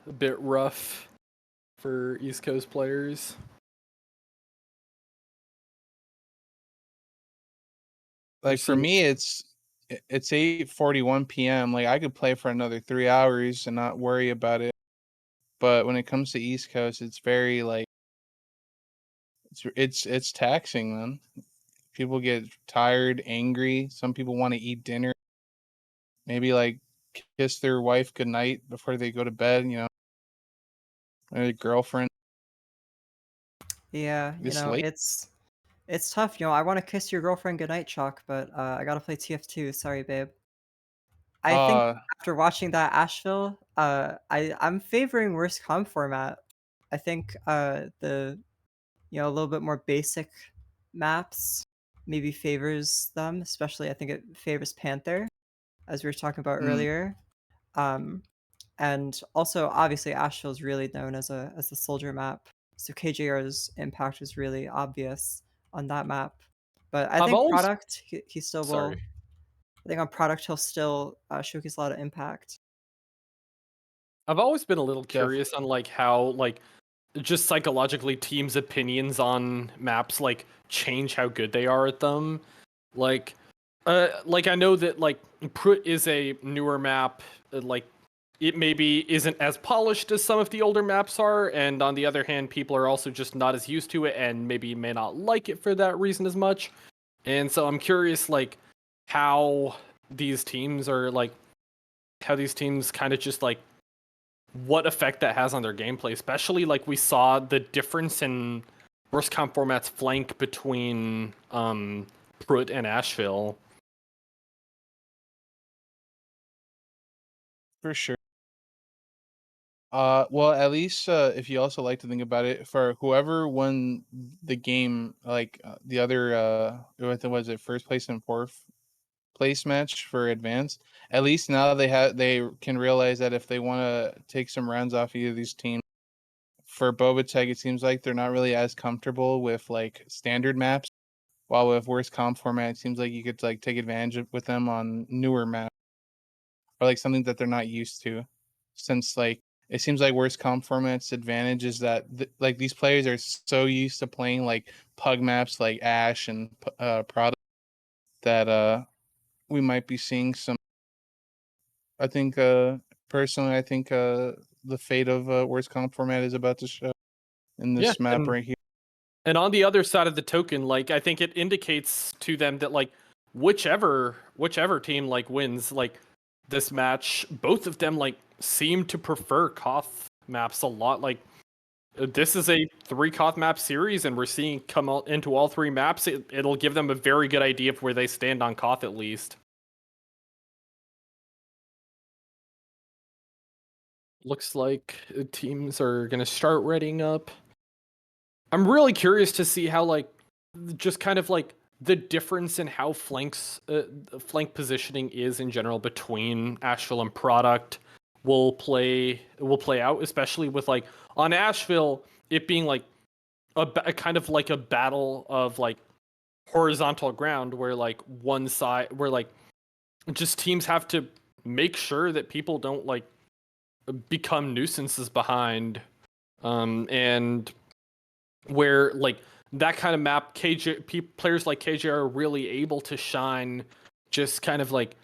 a bit rough for East Coast players. Like We've for seen me, it's 8:41 p.m. Like I could play for another 3 hours and not worry about it. But when it comes to East Coast, it's very like it's taxing, man. People get tired, angry. Some people want to eat dinner, maybe like kiss their wife goodnight before they go to bed, or their girlfriend. Yeah, This late. it's tough. I want to kiss your girlfriend goodnight, Chocc, but I gotta play TF2. Sorry, babe. I think Uh after watching that Asheville, I'm favoring worst comp format. I think the a little bit more basic maps maybe favors them, especially I think it favors Panther, as we were talking about mm, earlier. Um, and also obviously Asheville is really known as a soldier map, so KJR's impact was really obvious on that map. But I I've think always product he still will. sorry. I think on product he'll still showcase a lot of impact. I've always been a little def curious on like how like just psychologically teams' opinions on maps like change how good they are at them. Like like I know that like Prut is a newer map, like it maybe isn't as polished as some of the older maps are, and on the other hand, people are also just not as used to it and maybe may not like it for that reason as much. And so I'm curious like how these teams are like how these teams kind of just like what effect that has on their gameplay, especially like we saw the difference in worst comp formats flank between Prut and Asheville. for sure. Well, at least if you also like to think about it, for whoever won the game, like the other, what was it, first place and fourth place match for advance. At least now they can realize that if they want to take some rounds off either of these teams, for BobaTech, it seems like they're not really as comfortable with like standard maps. While with worst comp format, it seems like you could like take advantage with them on newer maps or like something that they're not used to. Since like it seems like worst comp format's advantage is that like these players are so used to playing like pug maps like Ash and Product that we might be seeing some. I think personally, I think the fate of worst comp format is about to show in Yeah, this map right here. and on the other side of the token, like I think it indicates to them that like whichever team like wins like this match, both of them like seem to prefer Koth maps a lot. Like this is a 3 Koth map series, and we're seeing come out into all 3 maps. It'll give them a very good idea of where they stand on Koth at least. Looks like teams are gonna start readying up. I'm really curious to see how like just kind of like the difference in how flank positioning is in general between Asheville and Product will play out, especially with like on Asheville it being like a kind of like a battle of like horizontal ground where like one side where like just teams have to make sure that people don't like become nuisances behind and where like that kind of map players like KJ are really able to shine just kind of like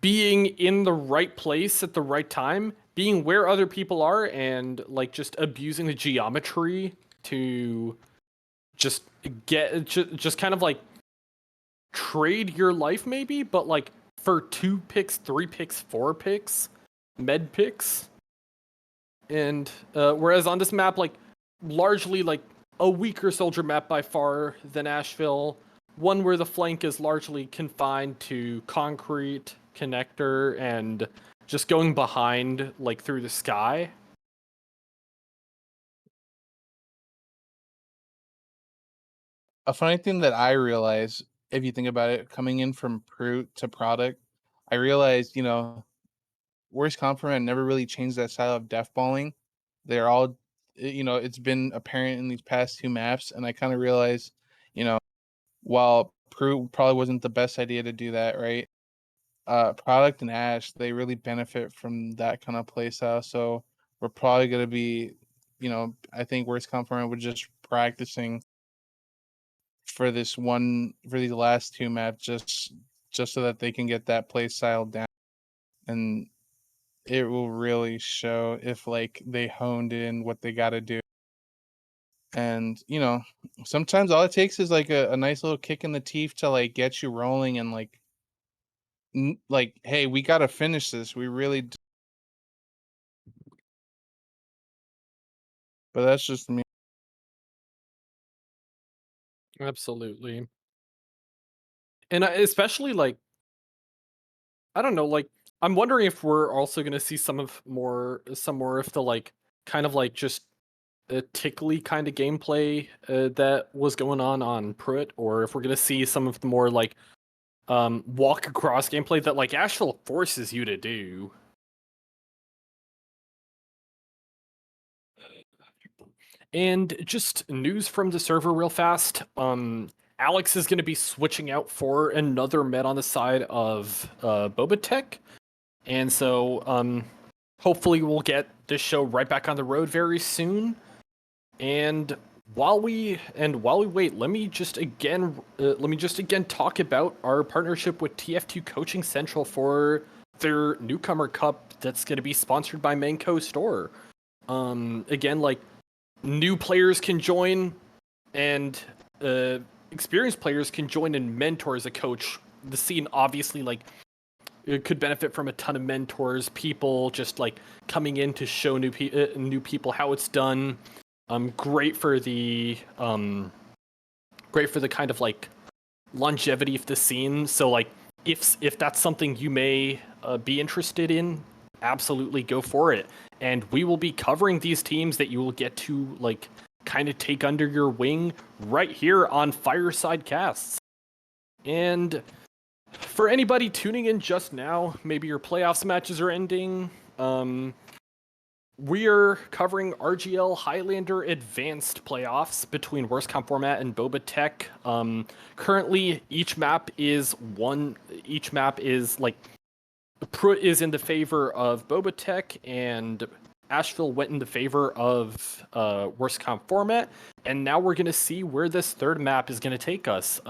being in the right place at the right time, being where other people are, and like just abusing the geometry to just just kind of like trade your life maybe, but like for 2 picks, 3 picks, 4 picks, med picks. And whereas on this map, like largely like a weaker soldier map by far than Asheville. One where the flank is largely confined to concrete, connector, and just going behind, like, through the sky. A funny thing that I realize, if you think about it, coming in from Prute to product, I realized, worst compliment never really changed that style of death balling. They're all, it's been apparent in these past two maps, and I kind of realized, you know, while Prute probably wasn't the best idea to do that, right? Product and Ash, they really benefit from that kind of play style. So we're probably gonna be, I think worst compliment we're just practicing for these last two maps, just so that they can get that play style down, and it will really show if like they honed in what they got to do. And sometimes all it takes is like a nice little kick in the teeth to like get you rolling, and like hey, we got to finish this, we really do. But that's just me. Absolutely. And especially, like, I don't know, like, I'm wondering if we're also going to see some more of the, like, kind of like just tickly kind of gameplay that was going on Pruitt, or if we're going to see some of the more, like, walk across gameplay that, like, Asheville forces you to do. And just news from the server real fast. Alex is going to be switching out for another med on the side of BobaTech. And so hopefully we'll get this show right back on the road very soon. And while we wait, let me just again talk about our partnership with TF2 Coaching Central for their Newcomer Cup that's going to be sponsored by Manco Store. Again, like, new players can join, and experienced players can join and mentor as a coach. The scene obviously, like, it could benefit from a ton of mentors, people just like coming in to show new people how it's done. Great for the kind of like longevity of the scene. So like if that's something you may be interested in, absolutely go for it. And we will be covering these teams that you will get to like kind of take under your wing right here on Fireside Casts. And for anybody tuning in just now, maybe your playoffs matches are ending. We are covering RGL Highlander Advanced playoffs between Worst Comp Format and BobaTech. Currently, each map is like Prut is in the favor of BobaTech, and Asheville went in the favor of Worst Comp Format. And now we're gonna see where this third map is gonna take us.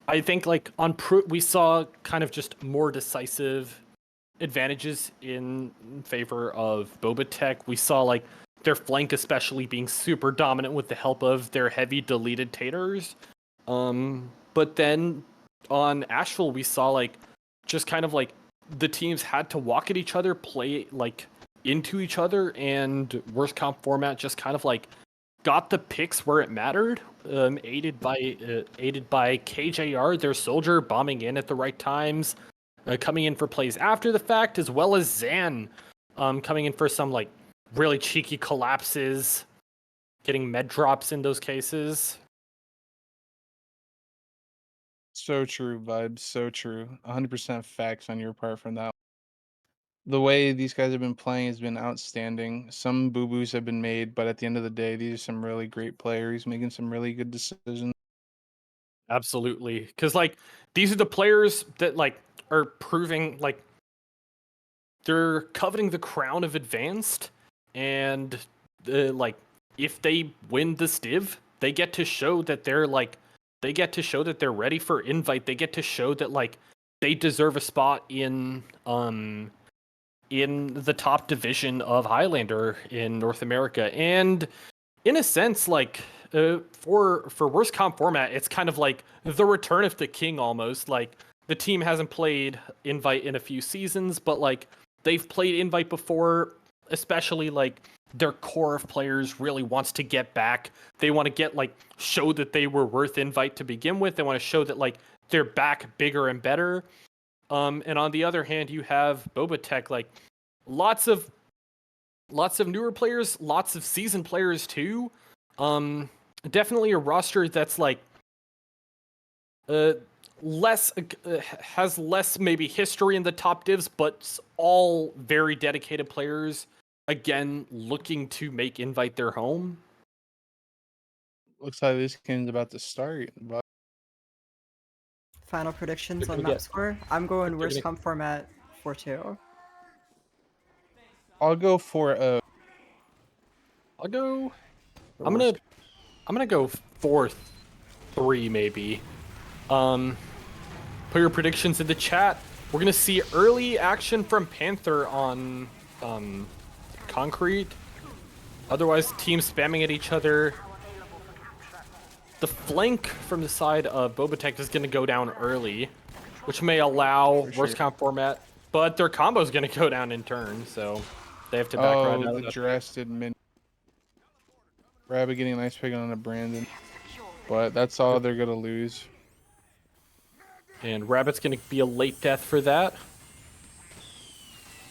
I think like on Prut we saw kind of just more decisive advantages in favor of BobaTech. We saw like their flank especially being super dominant with the help of their heavy deleted taters. But then on Asheville we saw like just kind of like the teams had to walk at each other, play like into each other, and Worst Comp Format just kind of like got the picks where it mattered, aided by KJR, their soldier, bombing in at the right times, coming in for plays after the fact, as well as Zan coming in for some like really cheeky collapses, getting med drops in those cases. So true, vibes. So true. 100% facts on your part from that. The way these guys have been playing has been outstanding. Some boo boos have been made, but at the end of the day, these are some really great players making some really good decisions. Absolutely, because like these are the players that like are proving like they're coveting the crown of advanced, and like if they win the Stiv, they get to show that they're ready for invite. They get to show that like they deserve a spot in the top division of Highlander in North America. And in a sense, like for Worst Comp Format, it's kind of like the return of the king almost. Like the team hasn't played invite in a few seasons, but like they've played invite before, especially like their core of players really wants to get back. They want to get like show that they were worth invite to begin with. They want to show that like they're back bigger and better. And on the other hand, you have BobaTech, like lots of newer players, lots of seasoned players too. Definitely a roster that's like less has less maybe history in the top divs, but all very dedicated players. Again, looking to make invite their home. Looks like this game's about to start. But Final predictions They're on gonna map score. I'm going they're worst gonna- comp format 4-2. I'll go for I'll go. the I'm worst. gonna go 4-3 maybe. Put your predictions in the chat. We're gonna see early action from Panther on concrete. Otherwise, teams spamming at each other. The flank from the side of BobaTech is gonna go down early, which may allow For worst sure. comp format, but their combo is gonna go down in turn, so they have to back right out Oh, of the that. drastic min. Rabbit getting a nice pick on a Brandon, but that's all they're gonna lose. And Rabbit's gonna be a late death for that.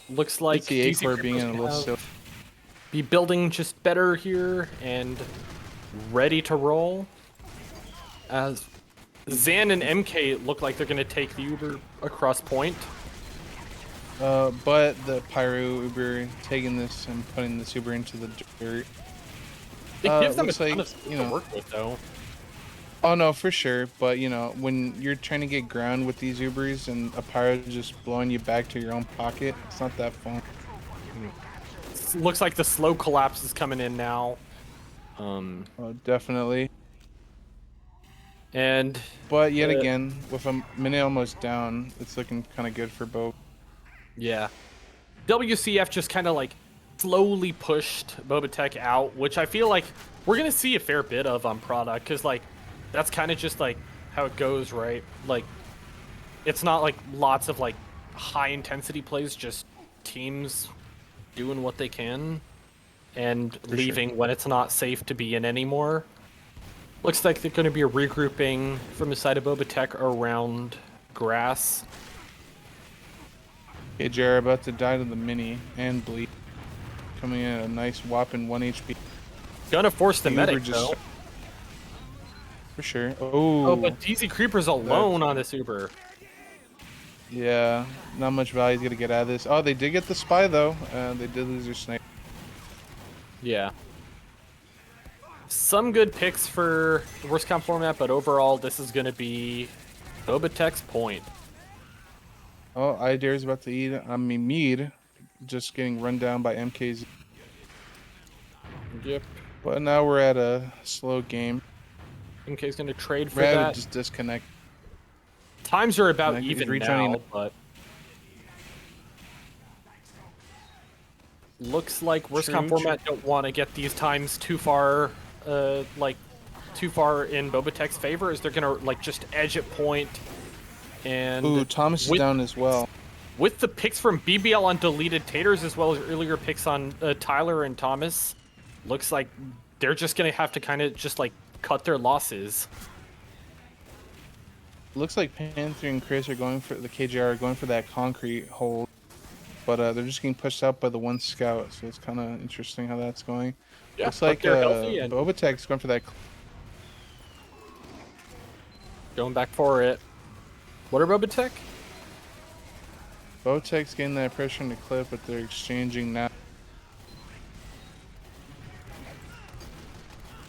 Looks like It's the DC A-Core being Creepers in a gonna little have- silly. be building just better here and ready to roll. As Zan and MK look like they're going to take the Uber across point. But the Pyro Uber taking this and putting this Uber into the dirt. It gives them a looks ton like, of stuff you to know- work with, though. Oh no, for sure. But you know, when you're trying to get ground with these Ubers and a Pyro just blowing you back to your own pocket, it's not that fun. Looks like the slow collapse is coming in now. Oh, definitely. And But yet Uh, again, with a minute almost down, it's looking kind of good for Bo. yeah, WCF just kind of like slowly pushed BobaTech out, which I feel like we're going to see a fair bit of on product, because like that's kind of just like how it goes, right? Like it's not like lots of like high intensity plays, just teams doing what they can and sure. leaving when it's not safe to be in anymore. Looks like they're going to be regrouping from the side of BobaTech around grass. KJR about to die to the mini and bleed. Coming in at a nice whopping 1 HP. Gonna force the The Uber medic though. For sure. Oh, Oh, but DZ Creeper's alone on this Uber. yeah. Not much value is going to get out of this. Oh, they did get the spy though. They did lose their sniper. Yeah. Some good picks for the worst comp format, but overall this is gonna be BobaTech's point. Oh, Idare's about to eat. I mean, Mead just getting run down by MKZ. Yep. But now we're at a slow game. MK's gonna trade for Rabbit that. just disconnect. Times are about He's even rejoining now, but looks like worst comp True, format don't want to get these times too far, too far in BobaTech's favor, as they're gonna like just edge at point. And Ooh, Thomas is with- down as well. with the picks from BBL on deleted taters, as well as earlier picks on Tyler and Thomas, looks like they're just gonna have to kind of just like cut their losses. Looks like Panther and Chris are going for the KJR, are going for that concrete hold. But they're just getting pushed out by the one scout, so it's kind of interesting how that's going. Yeah, Looks but like they're healthy and BobaTech's going for that. going back for it. What are BobaTech? BobaTech's getting that pressure in the clip, but they're exchanging now.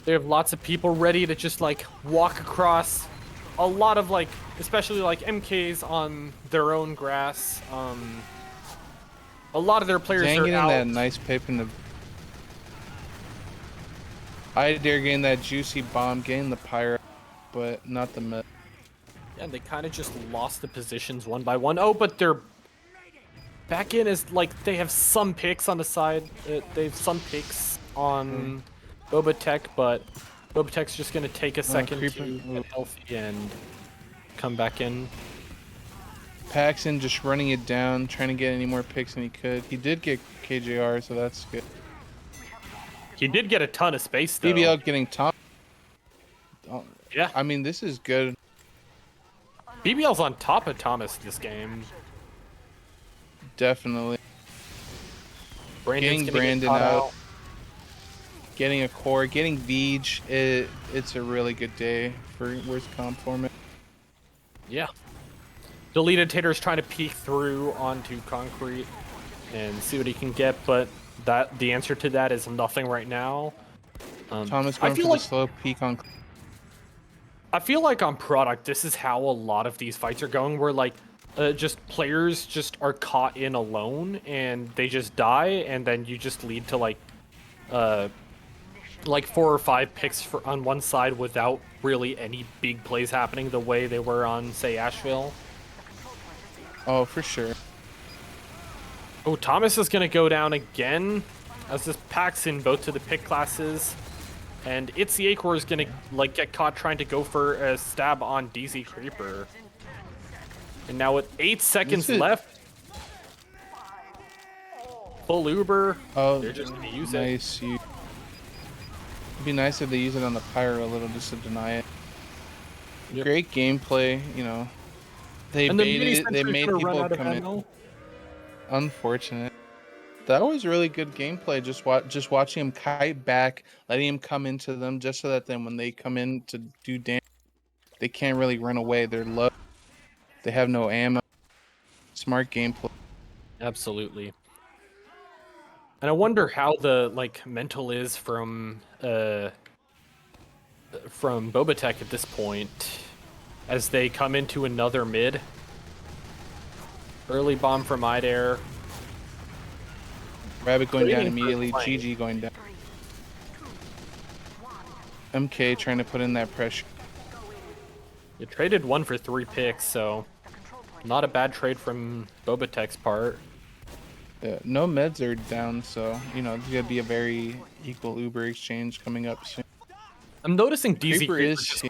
They have lots of people ready to just like walk across. A lot of like, especially like MKs on their own grass. A lot of their players Dang, are getting out. that nice pip in the. I dare getting that juicy bomb, getting the pyro, but not the mid. Yeah, they kind of just lost the positions one by one. Oh, but they're back in as like they have some picks on the side. They have some picks on BobaTech, but BobaTech's just gonna take a second to creeping. get healthy and come back in. Paxton just running it down, trying to get any more picks than he could. He did get KJR, so that's good. He did get a ton of space though. BBL getting top. Oh, Yeah. I mean, this is good. BBL's on top of Thomas this game. Definitely. Brandon's Getting gonna get Brandon caught out. Getting a core. Getting Veej. It's a really good day for worst comp format. Yeah. Deleted Tater's trying to peek through onto concrete and see what he can get, but the answer to that is nothing right now. Thomas going for the slow peek on. I feel like on product, this is how a lot of these fights are going, where like just players just are caught in alone and they just die, and then you just lead to like 4 or 5 picks on one side without really any big plays happening the way they were on, say, Asheville. Oh, for sure. Oh, Thomas is going to go down again as this packs in both to the pick classes. And Itzy Acor is going to like get caught trying to go for a stab on DZ Creeper. And now with 8 seconds left, full Uber. Oh, they're just going to use nice. it. It'd be nice if they use it on the Pyro a little just to deny it. Yep. Great gameplay, you know. They baited it. They made people come in. Unfortunate. That was really good gameplay. Just watching him kite back, letting him come into them, just so that then when they come in to do damage, they can't really run away. They're low. They have no ammo. Smart gameplay. Absolutely. And I wonder how the mental is from BobaTech at this point, as they come into another mid. Early bomb from Midair. Rabbit going down immediately. GG going down. MK trying to put in that pressure. You traded 1 for 3 picks, so not a bad trade from BobaTech's part. Yeah, no meds are down, so you know there's gonna be a very equal Uber exchange coming up soon. I'm noticing DZ Creeper is just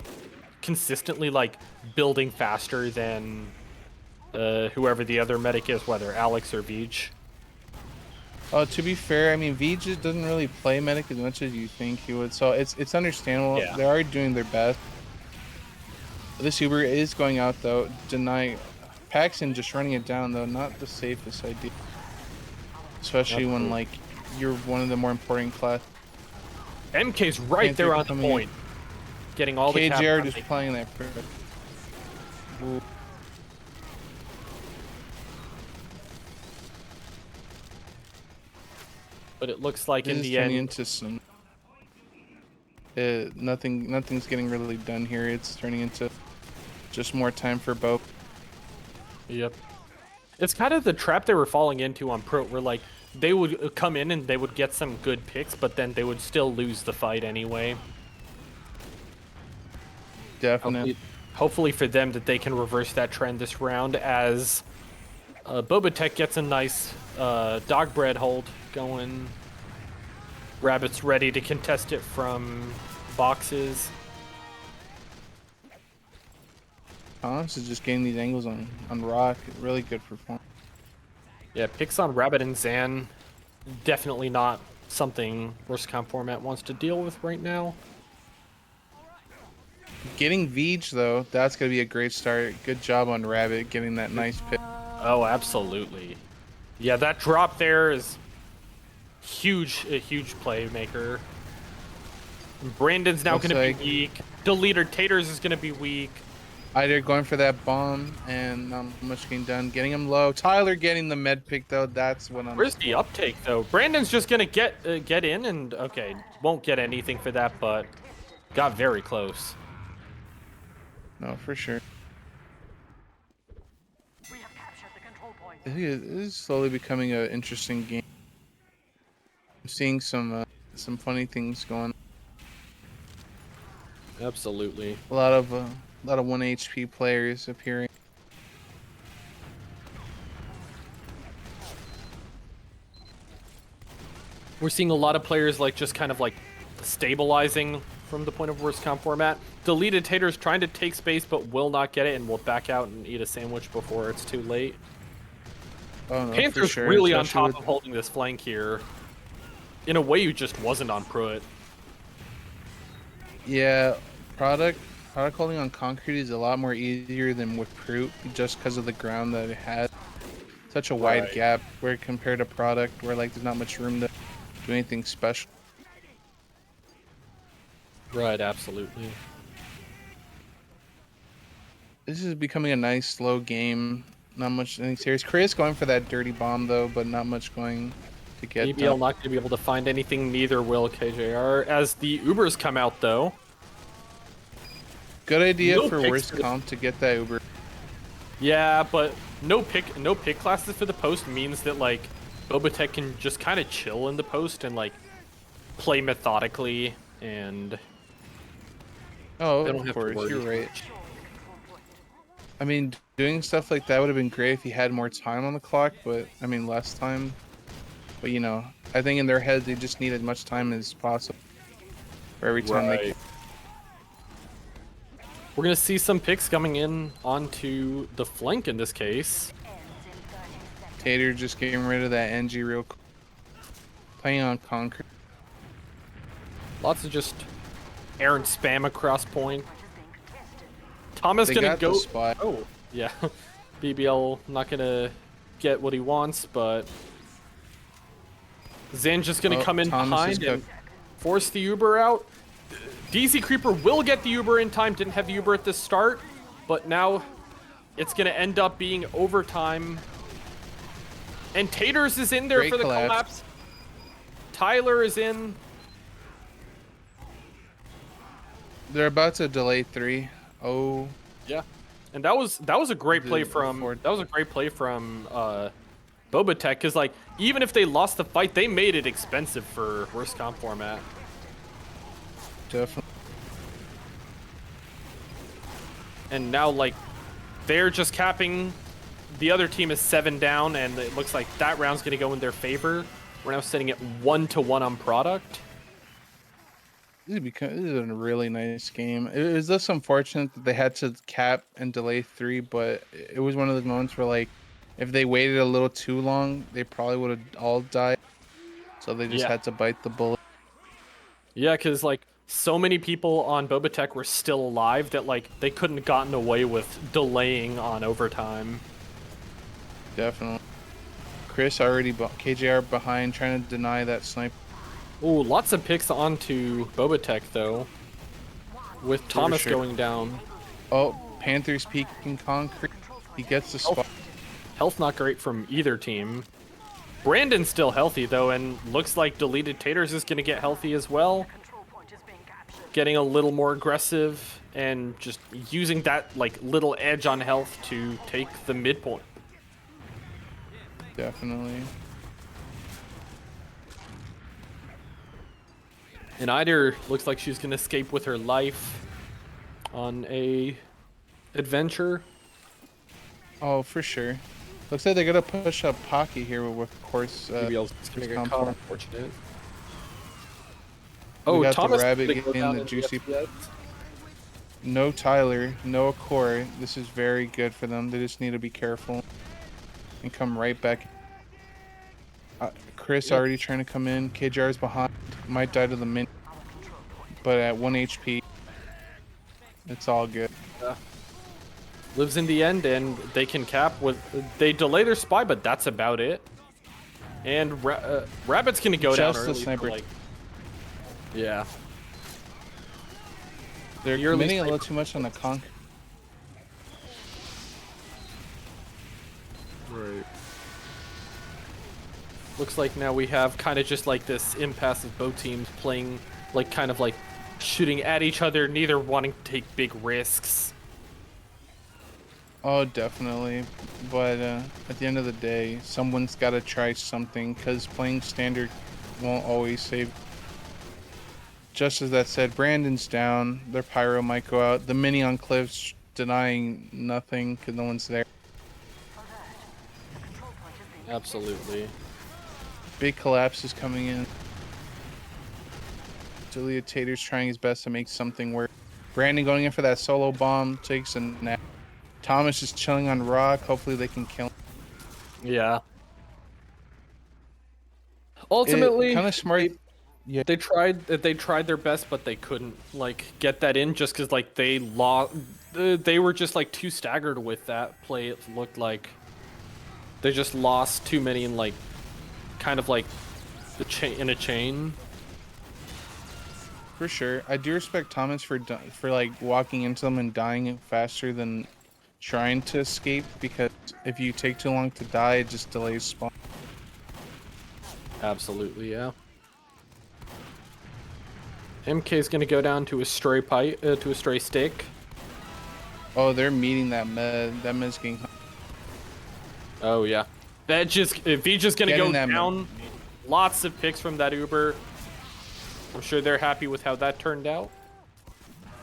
consistently building faster than whoever the other medic is, whether Alex or Veej. Oh, to be fair, I mean Veej just doesn't really play medic as much as you think he would, so it's understandable. Yeah. They are doing their best. This Uber is going out though. Deny Paxton just running it down though, not the safest idea. Especially when you're one of the more important class. MK's right there on the point. Getting all the KJR just playing that perfect. But it looks like This in is the turning end, into some nothing's getting really done here. It's turning into just more time for both. Yep. It's kind of the trap they were falling into on Pro, where they would come in and they would get some good picks, but then they would still lose the fight anyway. Definitely. Hopefully for them that they can reverse that trend this round, as BobaTech gets a nice dog bread hold going. Rabbit's ready to contest it from boxes. Thomas is just getting these angles on Rock. Really good performance. Yeah, picks on Rabbit and Zan. Definitely not something worst comp format wants to deal with right now. Getting Veej though, that's gonna be a great start. Good job on Rabbit getting that nice pick. Oh, absolutely. Yeah, that drop there is huge, a huge playmaker. Brandon's now Looks going to like be weak. Deleter Taters is going to be weak. Either going for that bomb and not much getting done. Getting him low. Tyler getting the med pick though. That's what I'm. Where's the uptake though? Brandon's just going to get in and okay, won't get anything for that, but got very close. No, for sure. I think it is slowly becoming an interesting game. I'm seeing some funny things going. Absolutely. A lot of 1 HP players appearing. We're seeing a lot of players just kind of stabilizing from the point of worst comp format. Deleted Taters trying to take space but will not get it and will back out and eat a sandwich before it's too late. Oh, no, Panther's for sure. really on Especially top of holding this flank here. in a way, just wasn't on Pruitt. Yeah, product holding on concrete is a lot more easier than with Pruitt, just because of the ground that it has. Such a wide Right. gap where compared to product, where like there's not much room to do anything special. Right, absolutely. This is becoming a nice slow game. Not much anything serious. Chris going for that dirty bomb though, but not much going to get done. BBL not going to be able to find anything, neither will KJR. As the Ubers come out, though. Good idea No for picks worst for the- comp to get that Uber. Yeah, but no pick classes for the post means that, like, BobaTech can just kind of chill in the post and, like, play methodically, and Oh, they don't of have to course, worry you're too right. much. I mean, doing stuff like that would have been great if he had more time on the clock, but I mean, less time. But you know, I think in their heads they just need as much time as possible for every time they Right. We're going to see some picks coming in onto the flank in this case. Tater just getting rid of that NG real quick. Playing on concrete. Lots of just errant spam across point. Thomas They gonna got go. the spot. Oh, yeah. BBL not gonna get what he wants, but Zen just gonna Oh, come in Thomas is behind and force the Uber out. DZ Creeper will get the Uber in time. Didn't have the Uber at the start, but now it's gonna end up being overtime. And Taters is in there Great for the collapse. collapse. Tyler is in. They're about to delay 3. Oh, Yeah, and that was a great play from BobaTech, because like even if they lost the fight, they made it expensive for worst comp format. definitely. And now like they're just capping. The other team is 7 down, and it looks like that round's gonna go in their favor. We're now sitting at 1-1 on product. This is a really nice game. It was just unfortunate that they had to cap and delay 3, but it was one of those moments where, like, if they waited a little too long, they probably would have all died. So they just Yeah. had to bite the bullet. Yeah, because like so many people on BobaTech were still alive that like they couldn't have gotten away with delaying on overtime. Definitely. Chris already KJR behind, trying to deny that snipe. Ooh, lots of picks onto BobaTech though, with Thomas sure. going down. Oh, Panthers peeking concrete. He gets the spot. Health not great from either team. Brandon's still healthy though, and looks like Deleted Taters is gonna get healthy as well. Getting a little more aggressive and just using that like little edge on health to take the midpoint. Definitely. And Eider looks like she's gonna escape with her life on a adventure. Oh, for sure. Looks like they're gonna push up Pocky here with, of course. BBL's gonna get comp caught, form. unfortunate. We Oh, got the Thomas rabbit gonna go getting down the in juicy. FPS. No Tyler, no Core. This is very good for them. They just need to be careful and come right back. Chris Yep. already trying to come in. KJR's behind. Might die to the min, but at 1 HP, it's all good. Lives in the end, and they can cap with. They delay their spy, but that's about it. And Rabbit's gonna go down Just the early. For, sniper. like, yeah. They're Yearly committing a sniper. little too much on the conk. Right. Looks like now we have kind of just like this impasse of both teams playing, like kind of like shooting at each other, neither wanting to take big risks. Oh, definitely. But at the end of the day, someone's got to try something, because playing standard won't always save. Just as that said, Brandon's down. Their pyro might go out. The mini on cliffs denying nothing because no one's there. Absolutely. Big collapse is coming in. Julia Tater's trying his best to make something work. Brandon going in for that solo bomb, takes a nap. Thomas is chilling on rock. Hopefully they can kill him. Yeah. Ultimately, kind of smart. Yeah, they tried their best, but they couldn't like get that in just because like they lost. They were just like too staggered with that play. It looked like they just lost too many in like kind of like the chain in a chain. for sure. I do respect Thomas for like walking into them and dying faster than trying to escape, because if you take too long to die, it just delays spawn. Absolutely, yeah. MK is gonna go down to a stray pipe, to a stray stick. Oh, they're meeting that med. That med's getting. Oh yeah, that just if he's just gonna go Getting that down. Lots of picks from that Uber. I'm sure they're happy with how that turned out.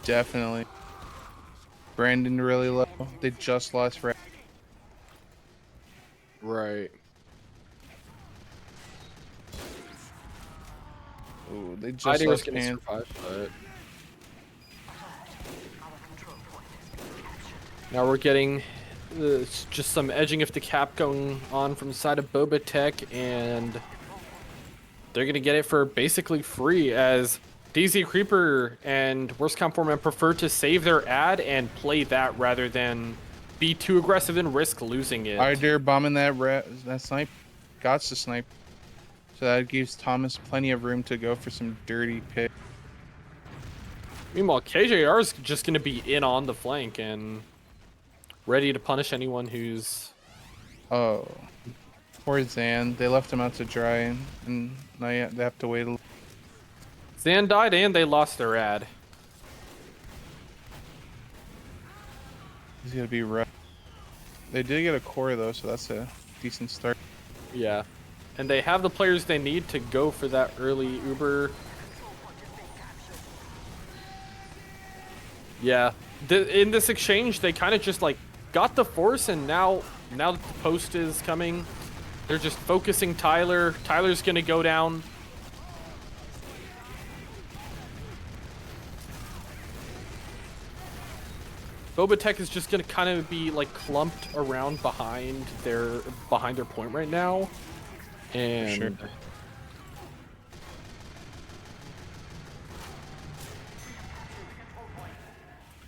Definitely. Brandon really low. They just lost. Right. Ooh, they just Idea was lost gonna Pan. survive, but now we're getting just some edging of the cap going on from the side of BobaTech, and they're gonna get it for basically free, as DZ Creeper and Worst Comp Foreman prefer to save their ad and play that rather than be too aggressive and risk losing it. Idea bombing that snipe. Got to snipe. So that gives Thomas plenty of room to go for some dirty pick. Meanwhile, KJR is just gonna be in on the flank and ready to punish anyone who's... Oh, poor Zan. They left him out to dry, and now they have to wait a little. Zan died and they lost their ad. He's gonna be rough. They did get a core though, so that's a decent start. Yeah. And they have the players they need to go for that early Uber. Yeah. In this exchange, they kind of just like got the force, and now that the post is coming, they're just focusing Tyler. Tyler's gonna go down. BobaTech is just gonna kind of be like clumped around behind their point right now. And sure.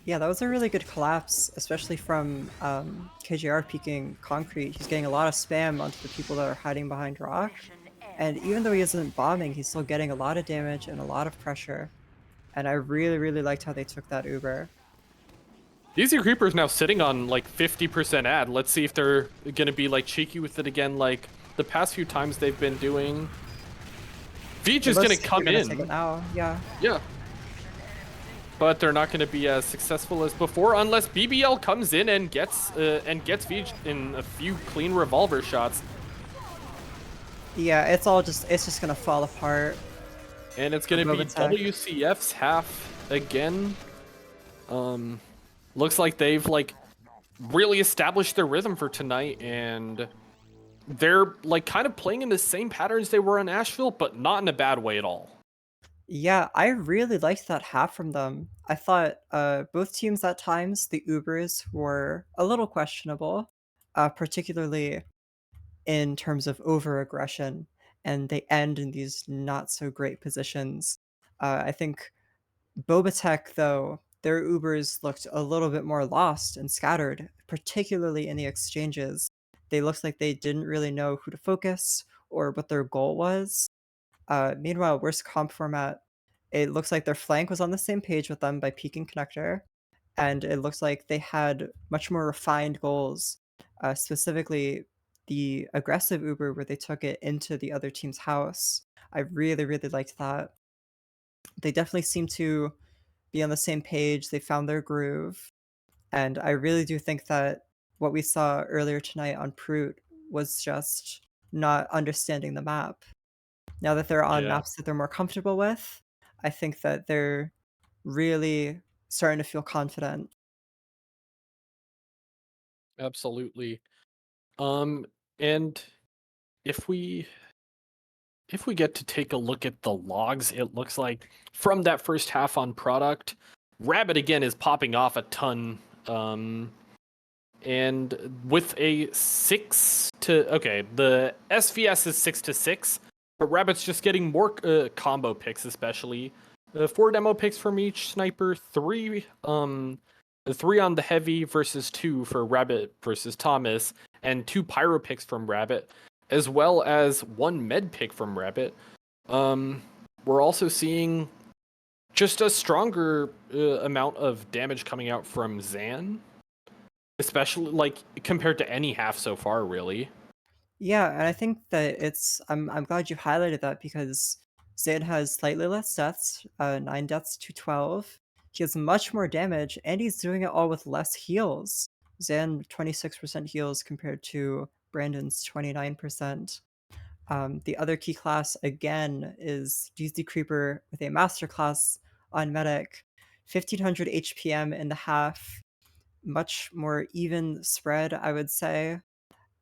Yeah, that was a really good collapse, especially from KJR peeking concrete. He's getting a lot of spam onto the people that are hiding behind rock. And even though he isn't bombing, he's still getting a lot of damage and a lot of pressure. And I really, really liked how they took that Uber. DZ Creeper's now sitting on like 50% ad. Let's see if they're gonna be like cheeky with it again, like the past few times they've been doing. Veej is gonna come in. Take it now. Yeah. Yeah. But they're not gonna be as successful as before unless BBL comes in and gets Veej in a few clean revolver shots. Yeah, it's just gonna fall apart. And it's gonna be BobaTech. WCF's half again. Looks like they've like really established their rhythm for tonight, and they're like kind of playing in the same patterns they were in Asheville, but not in a bad way at all. Yeah, I really liked that half from them. I thought both teams at times, the Ubers were a little questionable, particularly in terms of over-aggression, and they end in these not so great positions. I think BobaTech, though, their Ubers looked a little bit more lost and scattered, particularly in the exchanges. They looked like they didn't really know who to focus or what their goal was. Meanwhile, worst comp format, it looks like their flank was on the same page with them by peeking connector, and it looks like they had much more refined goals, specifically the aggressive Uber where they took it into the other team's house. I really, really liked that. They definitely seem to be on the same page. They found their groove. And I really do think that what we saw earlier tonight on Proot was just not understanding the map. Now that they're on Yeah. maps that they're more comfortable with, I think that they're really starting to feel confident. Absolutely. And if we get to take a look at the logs, it looks like from that first half on product, Rabbit again is popping off a ton. And with a the SVS is 6-6. but Rabbit's just getting more combo picks, especially 4 demo picks from each sniper, 3 on the heavy versus 2 for Rabbit versus Thomas, and 2 pyro picks from Rabbit, as well as 1 med pick from Rabbit. We're also seeing just a stronger amount of damage coming out from Zan, especially like compared to any half so far, really. Yeah, and I think that I'm glad you highlighted that because Zan has slightly less deaths, 9 deaths to 12. He has much more damage, and he's doing it all with less heals. Zan 26% heals compared to Brandon's 29%. The other key class again is DZ Creeper with a masterclass on Medic, 1500 HPM in the half, much more even spread, I would say.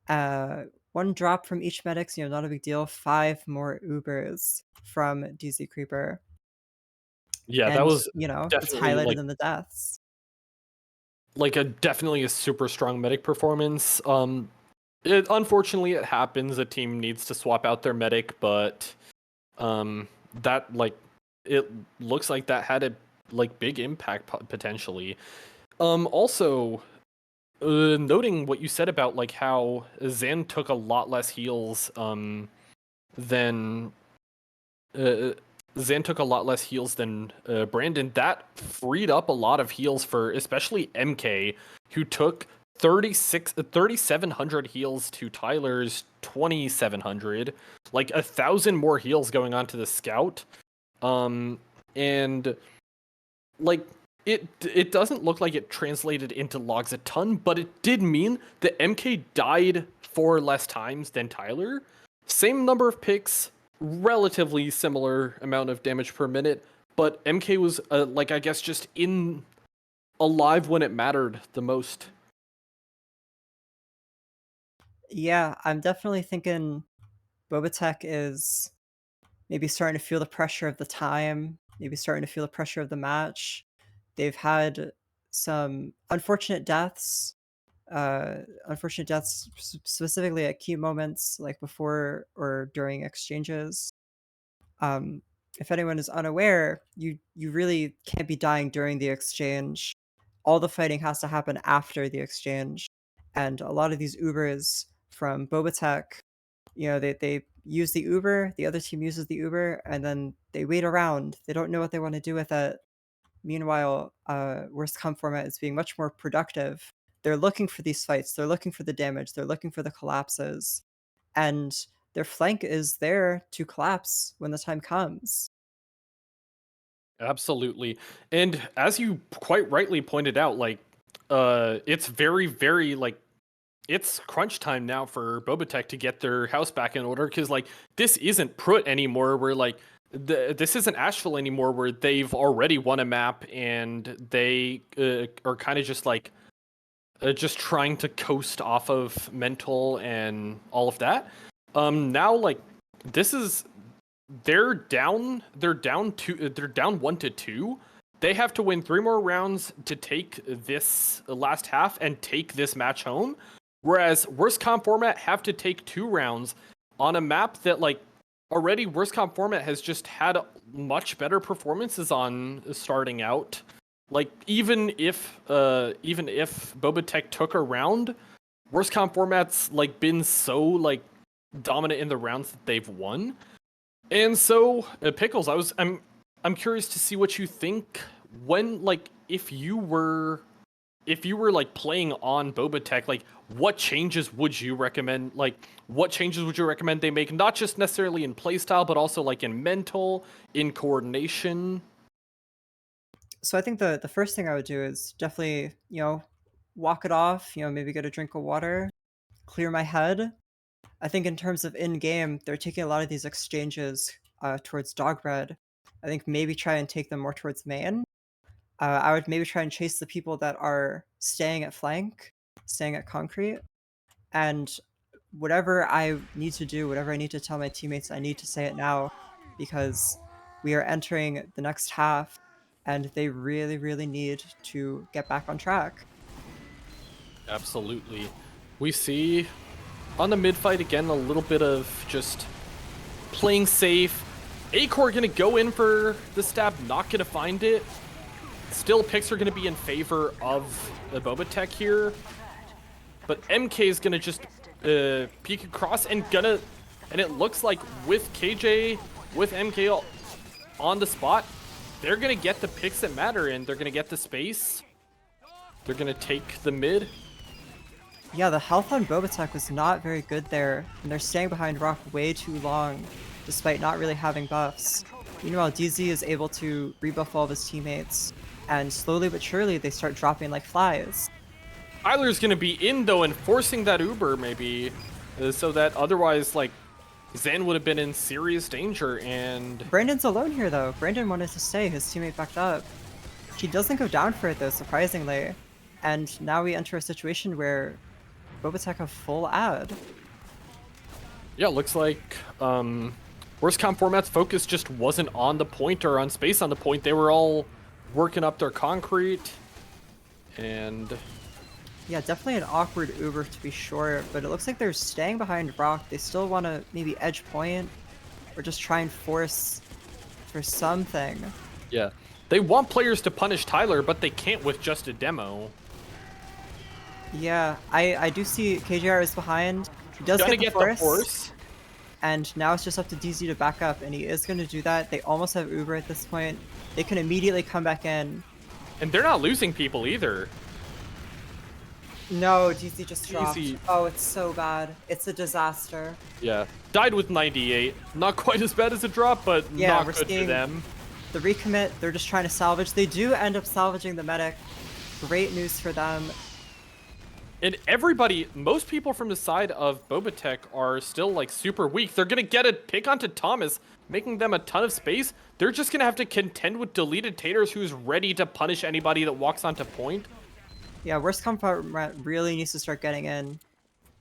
1 drop from each medics, not a big deal. 5 more Ubers from DZ Creeper. Yeah, that And, was it's definitely highlighted in the deaths. definitely a super strong medic performance. Unfortunately it happens. A team needs to swap out their medic, but that it looks like that had a big impact potentially. Also, noting what you said about how Zan took a lot less heals than Brandon. That freed up a lot of heals for especially MK, who took 3,700 heals to Tyler's 2,700, 1,000 more heals going on to the scout. And it doesn't look like it translated into logs a ton, but it did mean that MK died 4 less times than Tyler. Same number of picks, relatively similar amount of damage per minute, but MK was I guess just alive when it mattered the most. Yeah, I'm definitely thinking BobaTech is maybe starting to feel the pressure of the time, maybe starting to feel the pressure of the match. They've had some unfortunate deaths, specifically at key moments like before or during exchanges. If anyone is unaware, you really can't be dying during the exchange. All the fighting has to happen after the exchange, and a lot of these Ubers from BobaTech, they use the Uber, the other team uses the Uber, and then they wait around. They don't know what they want to do with it. Meanwhile, Worst Comp format is being much more productive. They're looking for these fights, they're looking for the damage, they're looking for the collapses, and their flank is there to collapse when the time comes. Absolutely. And as you quite rightly pointed out, it's very, very it's crunch time now for BobaTech to get their house back in order, because this isn't Prut anymore, where this isn't Asheville anymore, where they've already won a map and they are kind of just trying to coast off of mental and all of that. Now this is they're down 1-2. They have to win 3 more rounds to take this last half and take this match home. Whereas Worst Comp format have to take 2 rounds on a map that already Worst Comp format has just had much better performances on starting out. Even if BobaTech took a round, Worst Comp format's been so dominant in the rounds that they've won. And so, pickelz, I'm curious to see what you think when if you were playing on BobaTech, what changes would you recommend? What changes would you recommend they make? Not just necessarily in playstyle, but also in mental, in coordination. So I think the first thing I would do is definitely, walk it off, maybe get a drink of water, clear my head. I think in terms of in-game, they're taking a lot of these exchanges towards dog bread. I think maybe try and take them more towards main. I would maybe try and chase the people that are staying at flank, staying at concrete, and whatever I need to do, whatever I need to tell my teammates, I need to say it now, because we are entering the next half, and they really, really need to get back on track. Absolutely. We see on the mid fight again a little bit of just playing safe. Acor gonna go in for the stab, not gonna find it. Still, picks are gonna be in favor of the BobaTech here. But MK is gonna just peek across and it looks like with KJ, with MK on the spot, they're gonna get the picks that matter and they're gonna get the space. They're gonna take the mid. Yeah, the health on BobaTech was not very good there, and they're staying behind Rock way too long, despite not really having buffs. Meanwhile, DZ is able to rebuff all of his teammates, and slowly but surely they start dropping like flies. Tyler's gonna be in though and forcing that Uber maybe, so that otherwise like Zan would have been in serious danger. And Brandon's alone here though. Brandon wanted to stay, his teammate backed up. He doesn't go down for it though, surprisingly. And now we enter a situation where BobaTech have full ad. yeah, looks like worst comp format's focus just wasn't on the point or on space on the point. They were all working up their concrete. And Yeah, definitely an awkward Uber to be sure, but it looks like they're staying behind Rock. They still want to maybe edge point or just try and force for something. yeah, they want players to punish Tyler, but they can't with just a demo. Yeah, I do see KJR is behind. He does Gonna get get the force. and now it's just up to DZ to back up, and he is going to do that. They almost have Uber at this point. They can immediately come back in. And they're not losing people either. No, DZ just dropped. DZ. Oh, it's so bad. It's a disaster. Yeah, died with 98. Not quite as bad as a drop, but Yeah, not we're good for seeing them. the recommit. They're just trying to salvage. They do end up salvaging the medic. Great news for them. And everybody, most people from the side of BobaTech are still like super weak. They're gonna get a pick onto Thomas, making them a ton of space. They're just gonna have to contend with deleted taters who's ready to punish anybody that walks onto point. Yeah, worst comfort really needs to start getting in.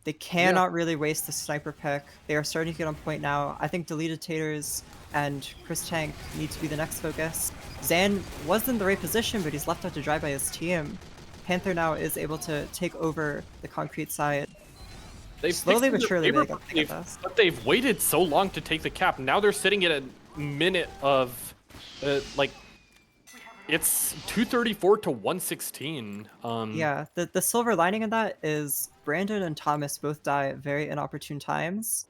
They cannot really waste the sniper pick. They are starting to get on point now. I think deleted taters and Chris Tank need to be the next focus. Zan was in the right position, but he's left out to dry by his team. Panther now is able to take over the concrete side. They've Slowly fixed but their surely favor, they got pick up this. but they've waited so long to take the cap. Now they're sitting at a minute of, like, it's 234 to 116. Yeah, the silver lining in that is Brandon and Thomas both die at very inopportune times,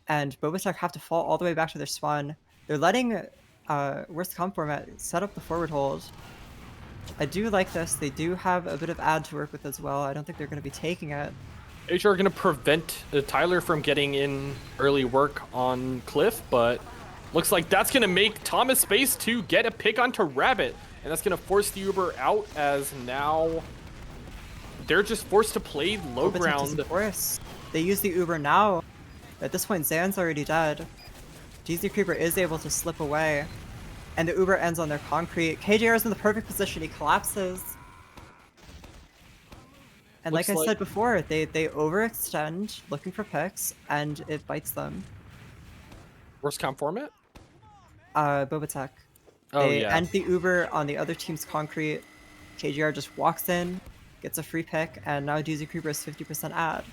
and BobaTech have to fall all the way back to their spawn. They're letting worst comp format set up the forward hold. I do like this. They do have a bit of ad to work with as well. I don't think they're going to be taking it. HR are going to prevent Tyler from getting in early work on Cliff, but looks like that's going to make Thomas space to get a pick onto Rabbit, and that's going to force the Uber out as now they're just forced to play low BobaTech ground. doesn't force. They use the Uber now. At this point, Zan's already dead. DZ Creeper is able to slip away, and the Uber ends on their concrete. KJR is in the perfect position. He collapses. And Looks like I like- said before, they overextend looking for picks, and it bites them. Worst comp format? BobaTech. Oh, They yeah. end the Uber on the other team's concrete. KJR just walks in, gets a free pick, and now DZ Creeper is 50% ad.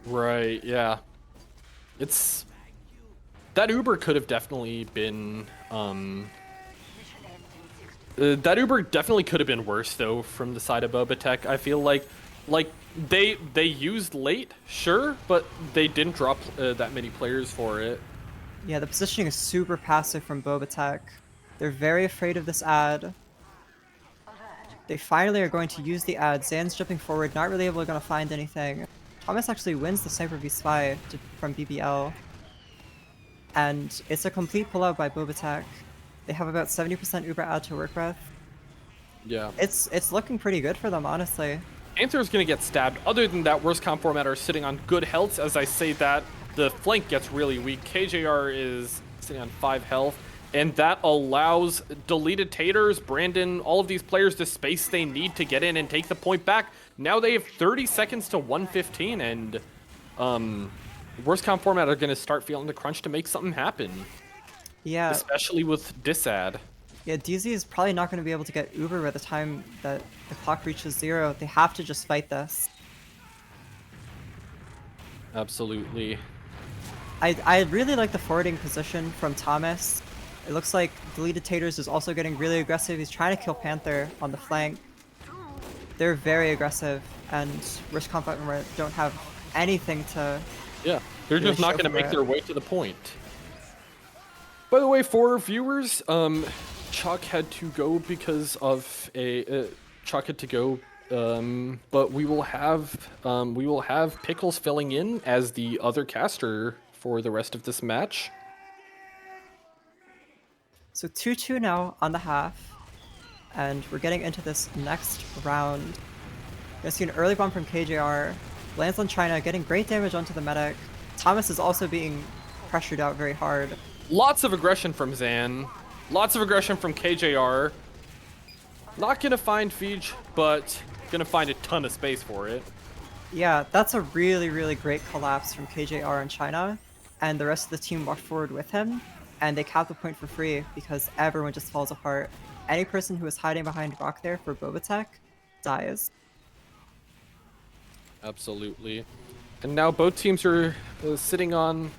Right, yeah. It's... That Uber could have definitely been, that Uber definitely could have been worse, though, from the side of BobaTech. I feel like they used late, sure, but they didn't drop that many players for it. Yeah, the positioning is super passive from BobaTech. They're very afraid of this ad. They finally are going to use the ad. Zan's jumping forward, not really able to find anything. Thomas actually wins the Sniper v Spy from BBL. And it's a complete pullout by BobaTech. They have about 70% Uber ad to work with. Yeah. It's looking pretty good for them, honestly. Panther's gonna get stabbed. Other than that, worst comp format are sitting on good health. As I say that, the flank gets really weak. KJR is sitting on 5 health, and that allows deleted taters, Brandon, all of these players the space they need to get in and take the point back. Now they have 30 seconds to 115, and worst comp format are gonna start feeling the crunch to make something happen, Yeah, especially with disad. yeah, DZ is probably not going to be able to get Uber by the time that the clock reaches 0. They have to just fight this. Absolutely. I really like the forwarding position from Thomas. It looks like Deleted Taters is also getting really aggressive. He's trying to kill Panther on the flank. They're very aggressive, and Risk Combat don't have anything to. Yeah, they're Really just not show going to for make it. their way to the point. By the way, for viewers, Chocc had to go because of a Chocc had to go, but we will have pickelz filling in as the other caster for the rest of this match. So 2-2 now on the half, and we're getting into this next round. Gonna see an early bomb from KJR, lands on China, getting great damage onto the medic. Thomas is also being pressured out very hard. Lots of aggression from Zan, lots of aggression from KJR. Not gonna find Feej, but gonna find a ton of space for it. Yeah, that's a really, really great collapse from KJR and China, and the rest of the team walked forward with him, and they cap the point for free because everyone just falls apart. Any person who is hiding behind rock there for BobaTech dies. Absolutely. And now both teams are sitting on...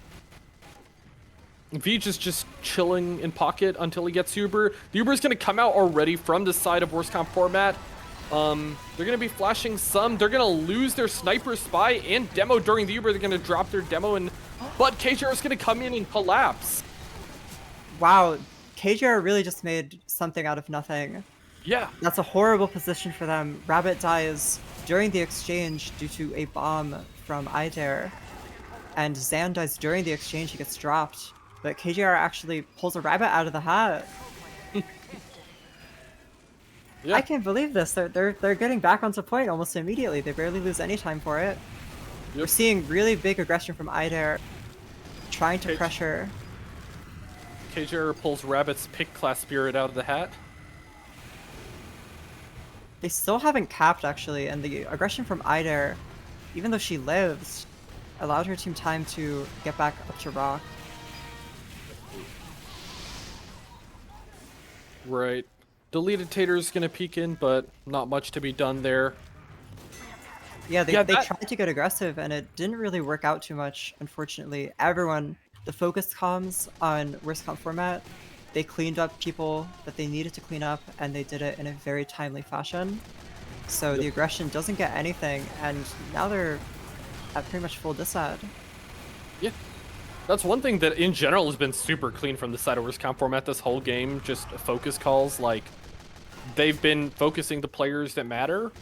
Vij is just chilling in pocket until he gets Uber. The Uber is going to come out already from the side of Worst Comp format. They're going to be flashing some. They're going to lose their sniper spy and demo during the Uber. They're going to drop their demo, but KJR is going to come in and collapse. Wow, KJR really just made something out of nothing. Yeah. That's a horrible position for them. Rabbit dies during the exchange due to a bomb from Idare. And Zan dies during the exchange, he gets dropped. But KJR actually pulls a rabbit out of the hat. Yeah. I can't believe this. They're getting back onto point almost immediately. They barely lose any time for it. Yep. We're seeing really big aggression from Idare, trying to Okay. pressure. KJR pulls Rabbit's pick class spirit out of the hat. They still haven't capped actually, and the aggression from Idare, even though she lives, allowed her team time to get back up to rock. Right. Deleted Tater's gonna peek in, but not much to be done there. Yeah, they that- tried to get aggressive, and it didn't really work out too much, unfortunately. Everyone, the focus comms on Worst Comp format, they cleaned up people that they needed to clean up, and they did it in a very timely fashion. So the aggression doesn't get anything, and now they're at pretty much full disad. Yeah. That's one thing that in general has been super clean from the side of Worst Comp format this whole game. Just focus calls. Like, they've been focusing the players that matter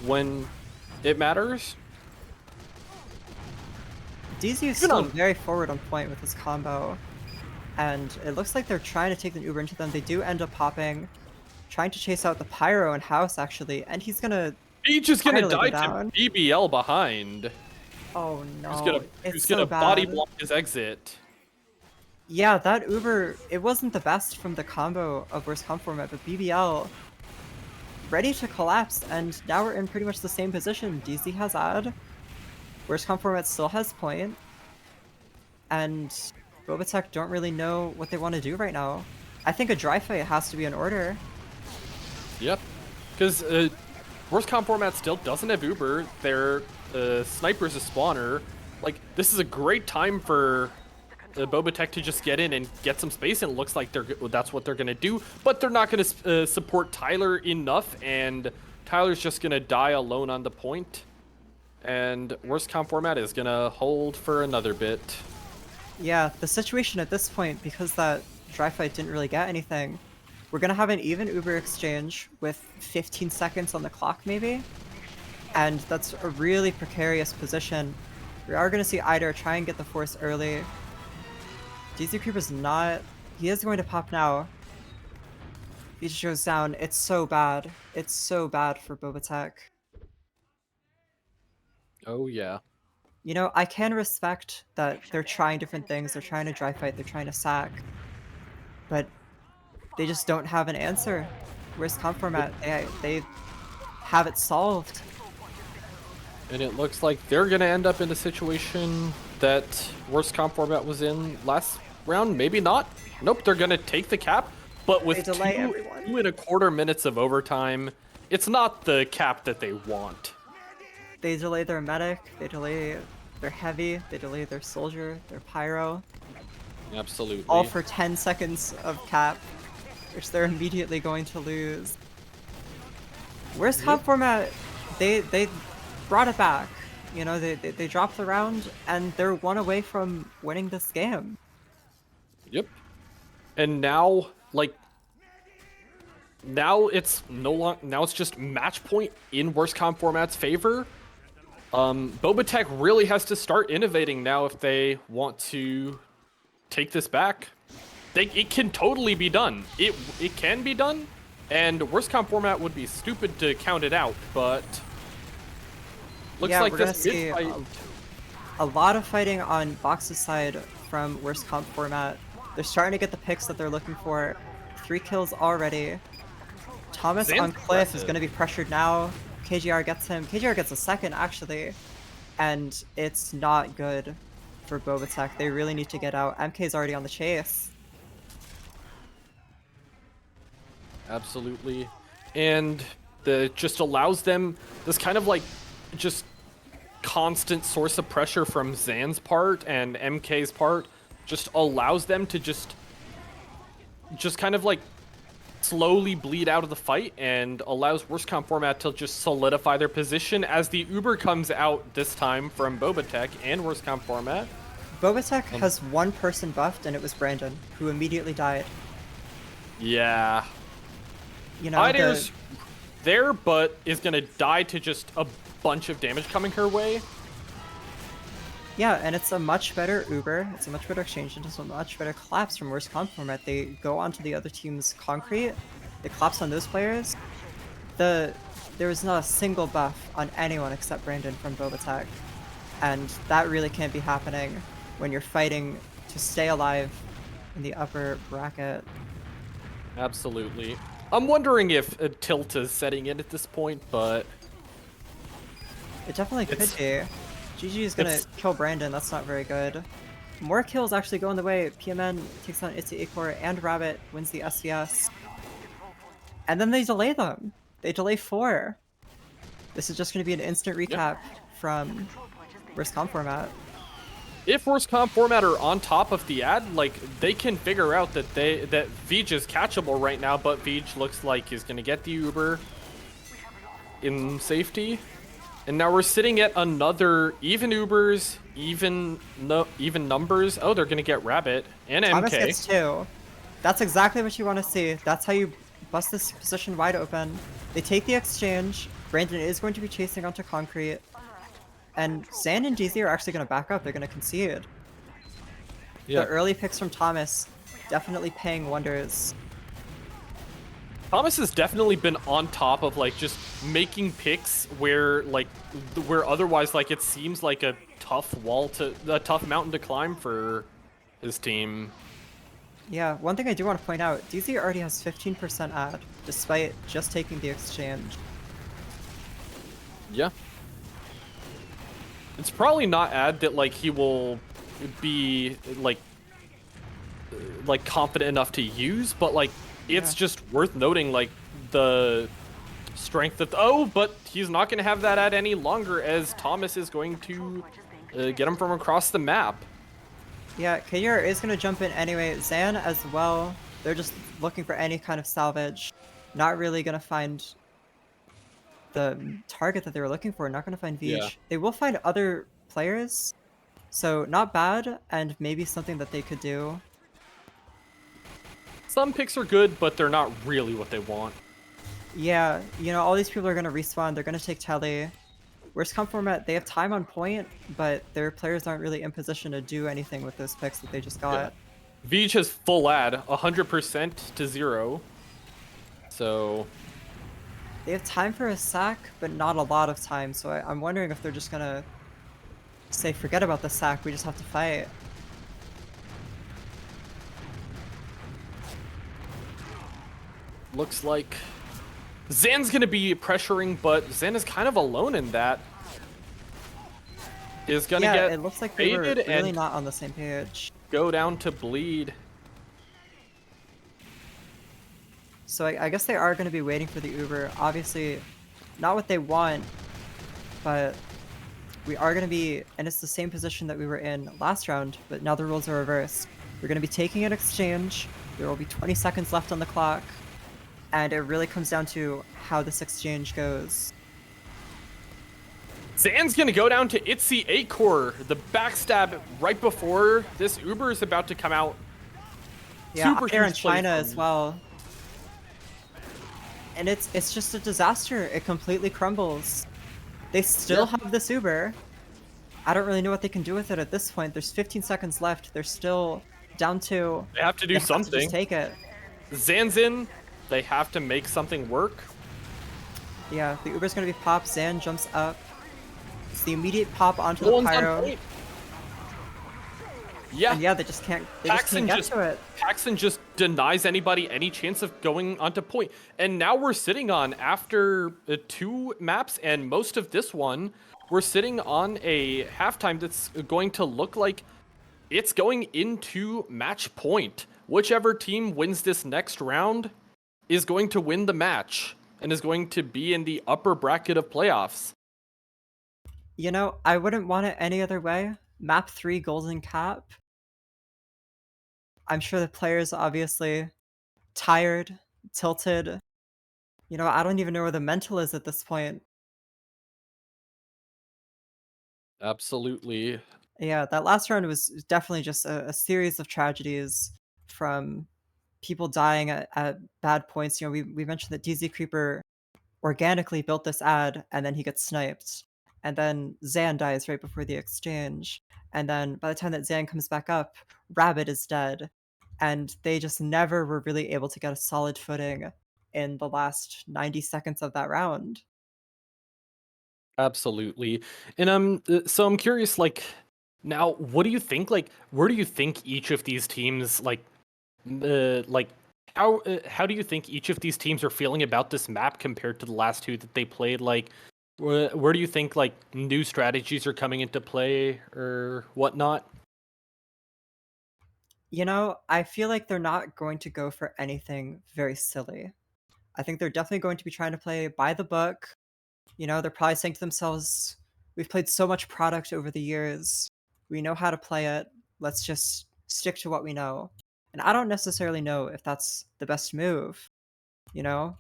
when it matters. DZ is still very forward on point with his combo, and it looks like they're trying to take the Uber into them. They do end up popping, trying to chase out the Pyro and House actually, and he's gonna. Each is gonna finally die go to down. BBL behind. Oh no! Who's It's gonna so body bad. block his exit. Yeah, that Uber, it wasn't the best from the combo of Worst Comp format, but BBL ready to collapse, and now we're in pretty much the same position. DZ has ad, Worst Comp format still has point, and BobaTech don't really know what they want to do right now. I think a dry fight has to be in order. Yep. Because Worst Comp format still doesn't have Uber. Their sniper's a spawner. Like, this is a great time for BobaTech to just get in and get some space, and it looks like that's what they're going to do. But they're not going to support Tyler enough, and Tyler's just going to die alone on the point. And Worst Comp format is going to hold for another bit. Yeah, the situation at this point, because that dry fight didn't really get anything, we're gonna have an even Uber exchange with 15 seconds on the clock maybe, and that's a really precarious position. We are gonna see Idar try and get the force early. DZ Creeper's not, he is going to pop now. He just goes down. It's so bad. It's so bad for BobaTech. Oh, yeah. You know, I can respect that they're trying different things. They're trying to dry fight, they're trying to sack. But they just don't have an answer. Worst Comp format, they have it solved. And it looks like they're going to end up in a situation that Worst Comp format was in last round. Maybe not. Nope, they're going to take the cap. But with They delay everyone. 2.25 minutes of overtime, it's not the cap that they want. They delay their medic, they delay They're heavy, they delay their soldier, their pyro, Absolutely. all for 10 seconds of cap, which they're immediately going to lose. Worst comp format, they brought it back. You know, they dropped the round, and they're one away from winning this game. Yep. And now, like, now it's now it's just match point in worst comp format's favor. BobaTech really has to start innovating now if they want to take this back. It can totally be done. It can be done, and worst comp format would be stupid to count it out, but looks Yeah, like we're gonna this see mid-fight. a lot of fighting on Box's side from worst comp format. They're starting to get the picks that they're looking for. 3 kills already. Thomas Zan's on Cliff is impressive. going to be pressured now. KGR gets him. KGR gets a second, actually. And it's not good for BobaTech. They really need to get out. MK's already on the chase. Absolutely. And it just allows them this kind of like just constant source of pressure from Zan's part and MK's part just allows them to just kind of like slowly bleed out of the fight and allows worst comp format to just solidify their position as the Uber comes out this time from BobaTech and worst comp format. BobaTech has one person buffed, and it was Brandon, who immediately died. Yeah. You know, Hyder's there, but is gonna die to just a bunch of damage coming her way. yeah, and it's a much better Uber, it's a much better exchange, and it's a much better collapse from worst comp format. They go onto the other team's concrete, they collapse on those players. There was not a single buff on anyone except Brandon from BobaTech, and that really can't be happening when you're fighting to stay alive in the upper bracket. Absolutely. I'm wondering if a tilt is setting in at this point, but It definitely could be. GG is gonna kill Brandon, that's not very good. More kills actually go in the way. PMN takes on Itzy Acor and Rabbit, wins the SDS. And then they delay them. They delay 4. This is just gonna be an instant recap from worst comp format. if worst comp format are on top of the ad, like they can figure out that Vij is catchable right now, but Vij looks like he's gonna get the Uber in safety. And now we're sitting at another even Ubers, even numbers. Oh, they're gonna get Rabbit and MK. Thomas gets 2. That's exactly what you want to see. That's how you bust this position wide open. They take the exchange. Brandon is going to be chasing onto concrete. And Zan and DZ are actually going to back up. They're going to concede. Yeah. The early picks from Thomas definitely paying wonders. Thomas has definitely been on top of like just making picks where otherwise like it seems like a tough mountain to climb for his team. Yeah, one thing I do want to point out, DZ already has 15% ad, despite just taking the exchange. Yeah. It's probably not ad that like he will be like confident enough to use, but like it's just worth noting like the strength of but he's not going to have that ad any longer as Thomas is going to get him from across the map. Yeah, KR is going to jump in anyway. Zan as well. They're just looking for any kind of salvage. Not really going to find the target that they were looking for. Not going to find Vij. Yeah. They will find other players. So not bad, and maybe something that they could do. Some picks are good, but they're not really what they want. Yeah, you know, all these people are going to respawn. They're going to take Telly. Worst comp format, they have time on point, but their players aren't really in position to do anything with those picks that they just got. Yeah. Vij has full ad, 100% to 0. So they have time for a sack, but not a lot of time. So I'm wondering if they're just going to say, forget about the sack, we just have to fight. Looks like Zan's gonna be pressuring, but Zan is kind of alone in that. Is gonna get it looks like they were baited really and not on the same page. go down to bleed. So I guess they are going to be waiting for the Uber. Obviously, not what they want, but we are going to be, and it's the same position that we were in last round, but now the rules are reversed. We're going to be taking an exchange. There will be 20 seconds left on the clock, and it really comes down to how this exchange goes. Zan's gonna go down to Itzy 8 core. The backstab right before this Uber is about to come out. Yeah, Super here in huge play China from- as well. And it's just a disaster. It completely crumbles. They still have this Uber. I don't really know what they can do with it at this point. There's 15 seconds left. They're still down to... They have to do they have to something. just take it. Zan's in. They have to make something work. Yeah, the Uber's gonna be popped. Zan jumps up. It's the immediate pop onto No the one's on pyro. point. Yeah, And yeah, they just can't Paxton get to it. Paxton just denies anybody any chance of going onto point. And now we're sitting on, after 2 maps and most of this one, we're sitting on a halftime that's going to look like it's going into match point. Whichever team wins this next round is going to win the match and is going to be in the upper bracket of playoffs. You know, I wouldn't want it any other way. Map 3 Golden Cap. I'm sure the players obviously tired, tilted. You know, I don't even know where the mental is at this point. Absolutely. Yeah, that last round was definitely just a series of tragedies from people dying at bad points. You know, we mentioned that DZ Creeper organically built this ad and then he gets sniped. And then Zan dies right before the exchange. And then by the time that Zan comes back up, Rabbit is dead. And they just never were really able to get a solid footing in the last 90 seconds of that round. Absolutely. And so I'm curious, like, now what do you think, like, where do you think each of these teams, like how do you think each of these teams are feeling about this map compared to the last 2 that they played? Like, where do you think, like, new strategies are coming into play or whatnot? You know, I feel like they're not going to go for anything very silly. I think they're definitely going to be trying to play by the book. You know, they're probably saying to themselves, we've played so much product over the years. We know how to play it. Let's just stick to what we know. And I don't necessarily know if that's the best move. You know,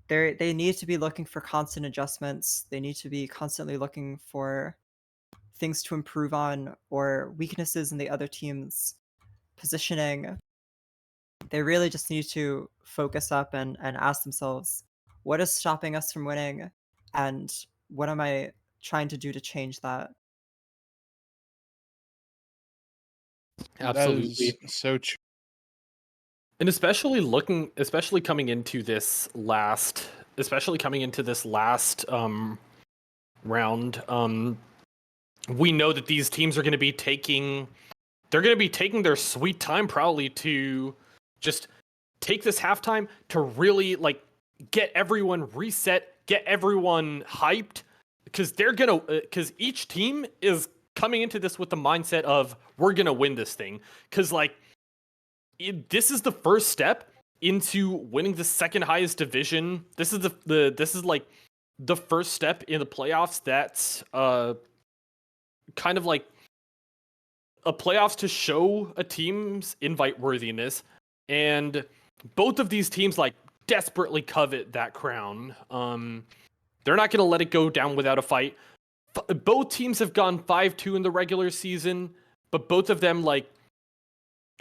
they need to be looking for constant adjustments. They need to be constantly looking for things to improve on or weaknesses in the other team's positioning. They really just need to focus up and ask themselves, what is stopping us from winning? And what am I trying to do to change that? That Absolutely. is so true. And especially coming into this last round, we know that these teams are going to be taking their sweet time probably to just take this halftime to really, like, get everyone reset, get everyone hyped, because because each team is coming into this with the mindset of, we're gonna win this thing, because, like, this is the first step into winning the second highest division. This is like the first step in the playoffs that's kind of like a playoffs to show a team's invite worthiness, and both of these teams, like, desperately covet that crown. They're not going to let it go down without a fight. Both teams have gone 5-2 in the regular season, but both of them, like,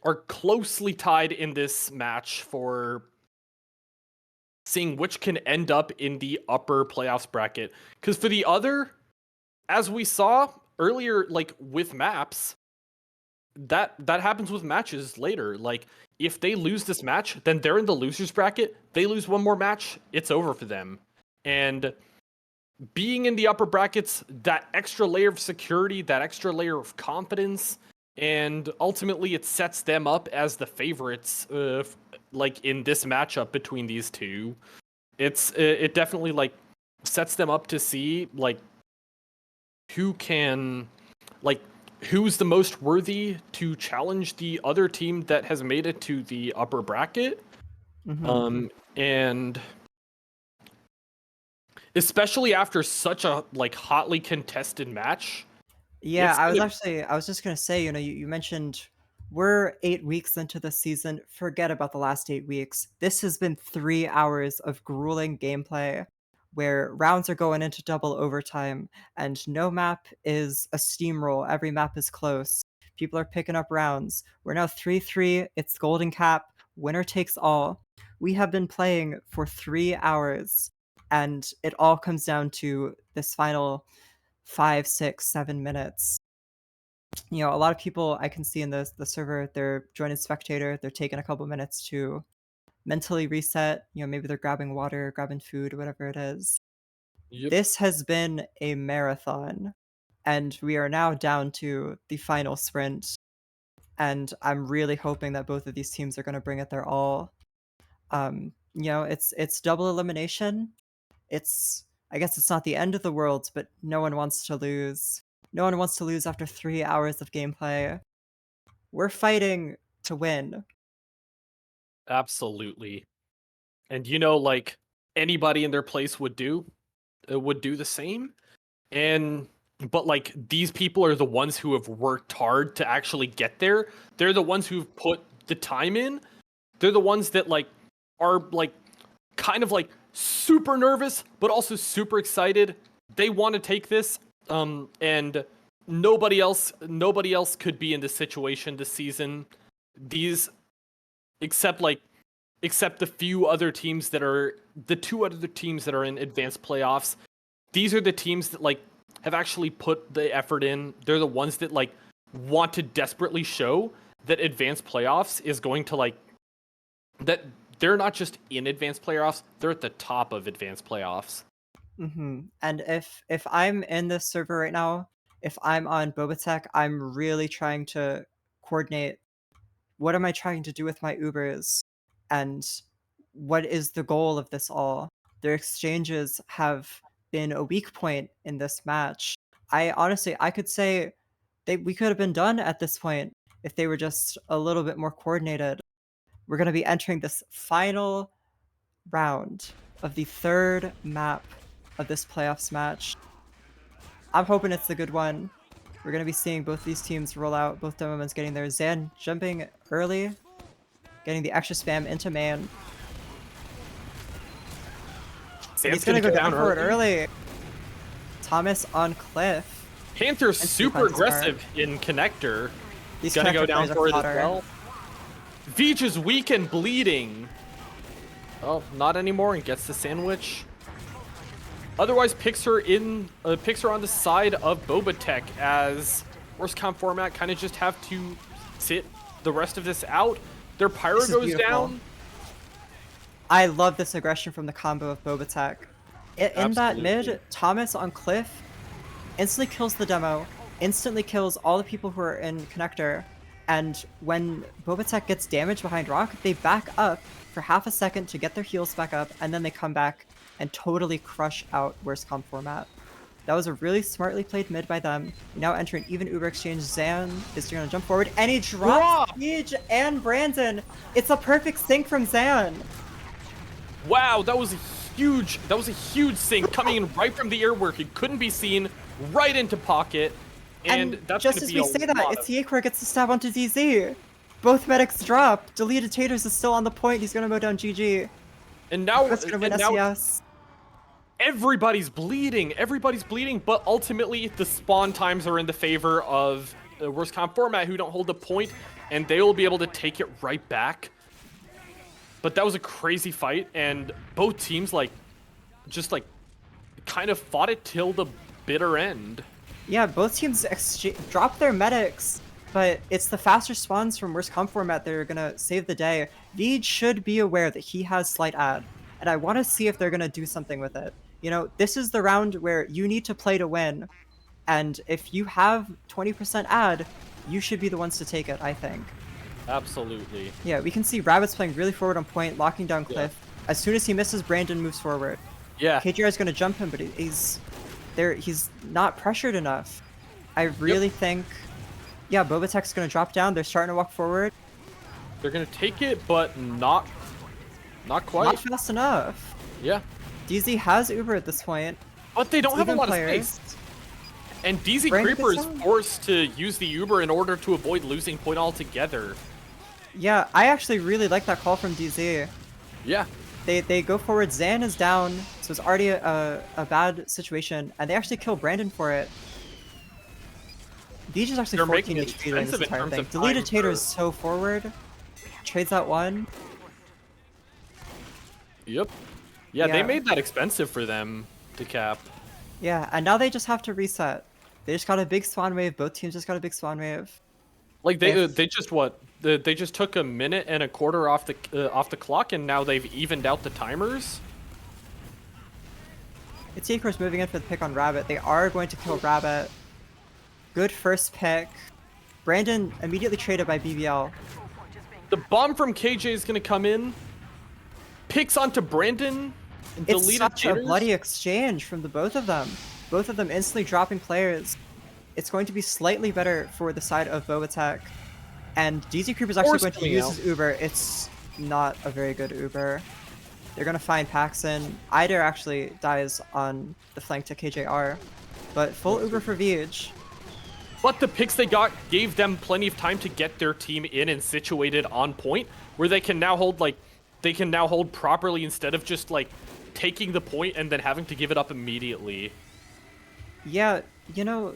are closely tied in this match for seeing which can end up in the upper playoffs bracket. Because for the other, as we saw earlier, like, with maps, that happens with matches later. Like, if they lose this match, then they're in the losers bracket. They lose one more match, it's over for them. And being in the upper brackets, that extra layer of security, that extra layer of confidence, and ultimately it sets them up as the favorites, like, in this matchup between these two. It definitely, like, sets them up to see, like, who can, like, who's the most worthy to challenge the other team that has made it to the upper bracket. Mhm. And especially after such a like hotly contested match. Yeah, It's gonna I was just gonna say, you mentioned we're 8 weeks into the season. Forget about the last 8 weeks. This has been 3 hours of grueling gameplay where rounds are going into double overtime, and no map is a steamroll. Every map is close. People are picking up rounds. We're now 3-3. It's golden cap. Winner takes all. We have been playing for 3 hours, and it all comes down to this final 5, 6, 7 minutes. A lot of people I can see in the server, they're joining spectator, they're taking a couple minutes to mentally reset. Maybe they're grabbing water, grabbing food, whatever it is. Yep. This has been a marathon, and we are now down to the final sprint. And I'm really hoping that both of these teams are going to bring it their all. It's double elimination. I guess it's not the end of the world, but no one wants to lose. No one wants to lose after 3 hours of gameplay. We're fighting to win. Absolutely. And like anybody in their place would do the same. But like these people are the ones who have worked hard to actually get there. They're the ones who've put the time in. They're the ones that like are like kind of like super nervous but also super excited. They want to take this and nobody else could be in this situation this season. These except the few other teams that are the two other teams that are in advanced playoffs. These are the teams that like have actually put the effort in. They're the ones that like want to desperately show that advanced playoffs is going to like that they're not just in advanced playoffs, they're at the top of advanced playoffs. And if I'm in this server right now, if I'm on BobaTech, I'm really trying to coordinate what am I trying to do with my Ubers, and what is the goal of this all. Their exchanges have been a weak point in this match. I could say we could have been done at this point if they were just a little bit more coordinated. We're going to be entering this final round of the third map of this playoffs match. I'm hoping it's the good one. We're going to be seeing both these teams roll out, both Domomon's getting there. Zan jumping early, getting the extra spam into man. And he's going to go down for it early. Thomas on Cliff. Panther's super aggressive in connector. He's going to go down for it as well. Veej is weak and bleeding. Oh, not anymore, and gets the sandwich. Otherwise, picks her on the side of BobaTech as worst comp format kind of just have to sit the rest of this out. Their pyro goes down. I love this aggression from the combo of BobaTech. In that mid, Thomas on Cliff instantly kills the demo, instantly kills all the people who are in connector, and when BobaTech gets damaged behind rock, they back up for half a second to get their heals back up, and then they come back and totally crush out worst comp format. That was a really smartly played mid by them. We now enter an even Uber exchange. Zan is going to jump forward, and he drops Veej and Brandon. It's a perfect sync from Zan. Wow, that was a huge sync coming in right from the airwork. It couldn't be seen, right into pocket. And that's just as we say that, it's Yakor gets the stab onto DZ. Both medics drop. Deleted Taters is still on the point. He's going to go down GG. And now, that's going to win SES. Everybody's bleeding, but ultimately the spawn times are in the favor of the worst comp format, who don't hold the point, and they will be able to take it right back. But that was a crazy fight, and both teams just kind of fought it till the bitter end. Yeah, both teams drop their medics, but it's the faster spawns from worst comp format that are gonna save the day. Veej should be aware that he has slight ad, and I want to see if they're gonna do something with it. This is the round where you need to play to win, and if you have 20% ad, you should be the ones to take it, I think. Absolutely. Yeah, we can see Rabbit's playing really forward on point, locking down Cliff. Yeah. As soon as he misses, Brandon moves forward. Yeah. KGR is gonna jump him, but he's not pressured enough. I really think, yeah, BobaTech's gonna drop down. They're starting to walk forward. They're gonna take it, but not quite. Not fast enough. Yeah. DZ has Uber at this point. But they don't have a Even lot players. of space. And DZ Brandon Creeper gets is down. forced to use the Uber in order to avoid losing point altogether. Yeah, I actually really like that call from DZ. Yeah. They go forward, Zan is down, so it's already a bad situation, and they actually kill Brandon for it. Beach is actually They're 14 making it HP during this expensive in entire terms thing. of Deleted time Tater for- is so forward. Trades that one. Yep. Yeah, they Yeah. made that expensive for them to cap. Yeah, and now they just have to reset. They just got a big spawn wave. Both teams just got a big spawn wave. Like they If- they just they just took a minute and a quarter off the clock, and now they've evened out the timers. It's Ecourse moving in for the pick on Rabbit. They are going to kill Rabbit. Good first pick. Brandon immediately traded by BBL. The bomb from KJ is gonna come in. Picks onto Brandon. It's Deleted such a Taters. bloody exchange from the both of them. Both of them instantly dropping players. It's going to be slightly better for the side of BobaTech. And DZ Creeper is actually Force going to coming use out. his Uber. It's not a very good Uber. They're going to find Paxson. Idar actually dies on the flank to KJR. But full Uber for Viege. But the picks they got gave them plenty of time to get their team in and situated on point, where they can now hold properly instead of just like taking the point and then having to give it up immediately. Yeah, you know,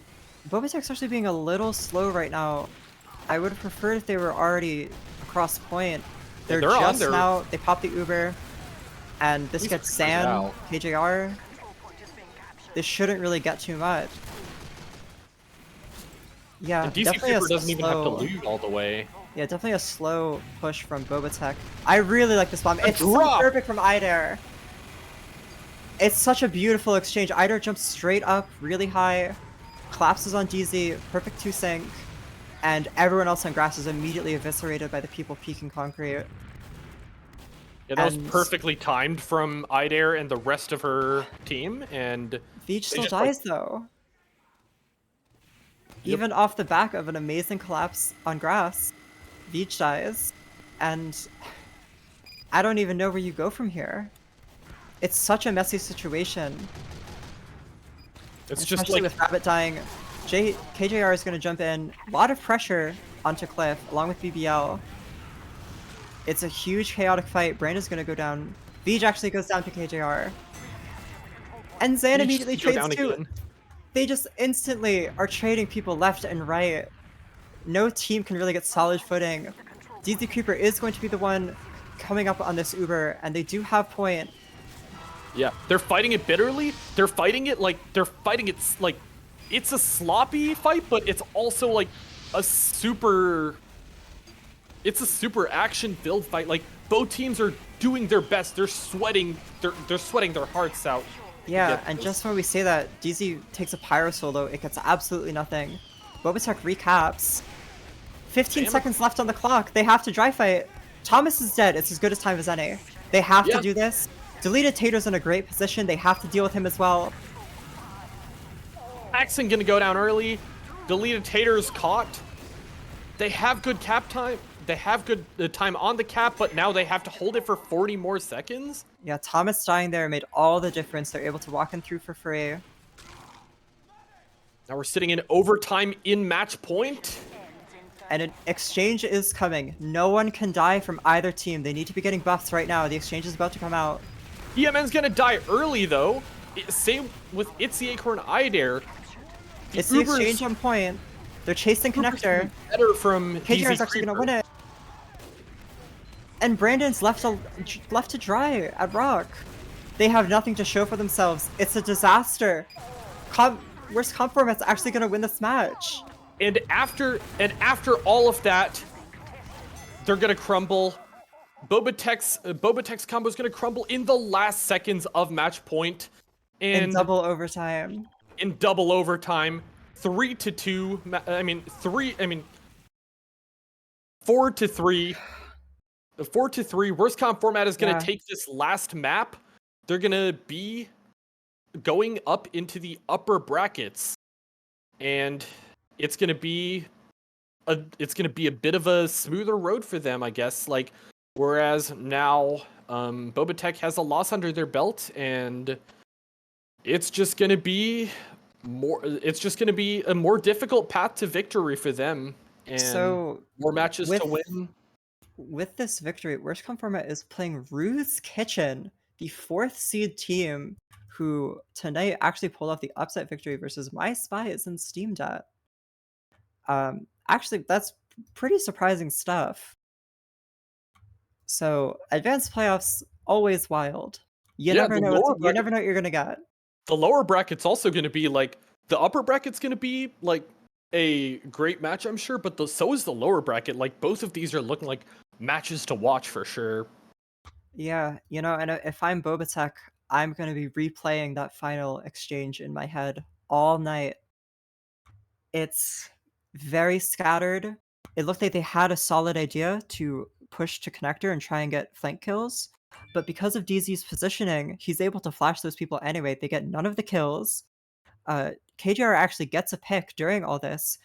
BobaTech's actually being a little slow right now. I would have preferred if they were already across point. They're they're on just there. now, they pop the Uber, and this These gets Creepers San, out. KJR. This shouldn't really get too much. Yeah, And DC definitely Creeper a doesn't even have to slow- lose all the way. Yeah, definitely a slow push from BobaTech. I really like this bomb. It's so drop! perfect from Idar. It's such a beautiful exchange. Idar jumps straight up, really high, collapses on DZ, perfect 2-sync, and everyone else on grass is immediately eviscerated by the people peeking concrete. Yeah, that was And- perfectly timed from Idare and the rest of her team, and Veej still just, dies though. Yep. Even off the back of an amazing collapse on grass, Veej dies, and I don't even know where you go from here. It's such a messy situation. it's Especially just like with Rabbit dying. KJR is going to jump in. A lot of pressure onto Cliff, along with BBL. It's a huge chaotic fight. Brandon's going to go down. Veej actually goes down to KJR. And Zan Each immediately go trades down too. again. They just instantly are trading people left and right. No team can really get solid footing. DZ Creeper is going to be the one coming up on this Uber, and they do have point. Yeah, they're fighting it bitterly. They're fighting it like it's a sloppy fight, but it's also like a super action-filled fight. Like both teams are doing their best. They're sweating. They're sweating their hearts out. to Yeah, get and this. just when we say that, DZ takes a pyro solo, it gets absolutely nothing. BobaTech recaps. 15 Damn it. seconds left on the clock. They have to dry fight. Thomas is dead. It's as good as time as any. They have Yeah. to do this. Deleted Tater's in a great position. They have to deal with him as well. Paxson gonna go down early. Deleted Tater's caught. They have good cap time. They have good time on the cap, but now they have to hold it for 40 more seconds. Yeah, Thomas dying there made all the difference. They're able to walk him through for free. Now we're sitting in overtime in match point. And an exchange is coming. No one can die from either team. They need to be getting buffs right now. The exchange is about to come out. EMN's gonna die early though. Same with It's the Acorn Idare. It's the exchange on point. They're chasing connector. Better from KJR is DZ actually gonna Creeper. win it. And Brandon's left to dry at Rock. They have nothing to show for themselves. It's a disaster. Worst comp format's actually gonna win this match. And after all of that, they're gonna crumble. BobaTech's combo is gonna crumble in the last seconds of match point, In and double overtime. in double overtime, 3-2. 4-3. The 4-3 worst comp format is gonna Yeah. take this last map. They're gonna be going up into the upper brackets, and it's gonna be a bit of a smoother road for them, I guess. Like Whereas now, BobaTech has a loss under their belt, and it's just gonna be a more difficult path to victory for them, and So more matches to with win. with this victory, Worst Come Format is playing Ruth's Kitchen, the 4th seed team, who tonight actually pulled off the upset victory versus My Spy is in Steam Debt. Actually, that's pretty surprising stuff. So advanced playoffs always wild. You Yeah, never know what you're gonna get. the lower bracket's also gonna be like the upper bracket's gonna be like a great match, I'm sure, but so is the lower bracket. Like both of these are looking like matches to watch for sure. Yeah, and if I'm BobaTech, I'm gonna be replaying that final exchange in my head all night. It's very scattered. It looked like they had a solid idea to push to connector and try and get flank kills, but because of DZ's positioning, he's able to flash those people anyway. They get none of the kills. KJR actually gets a pick during all this.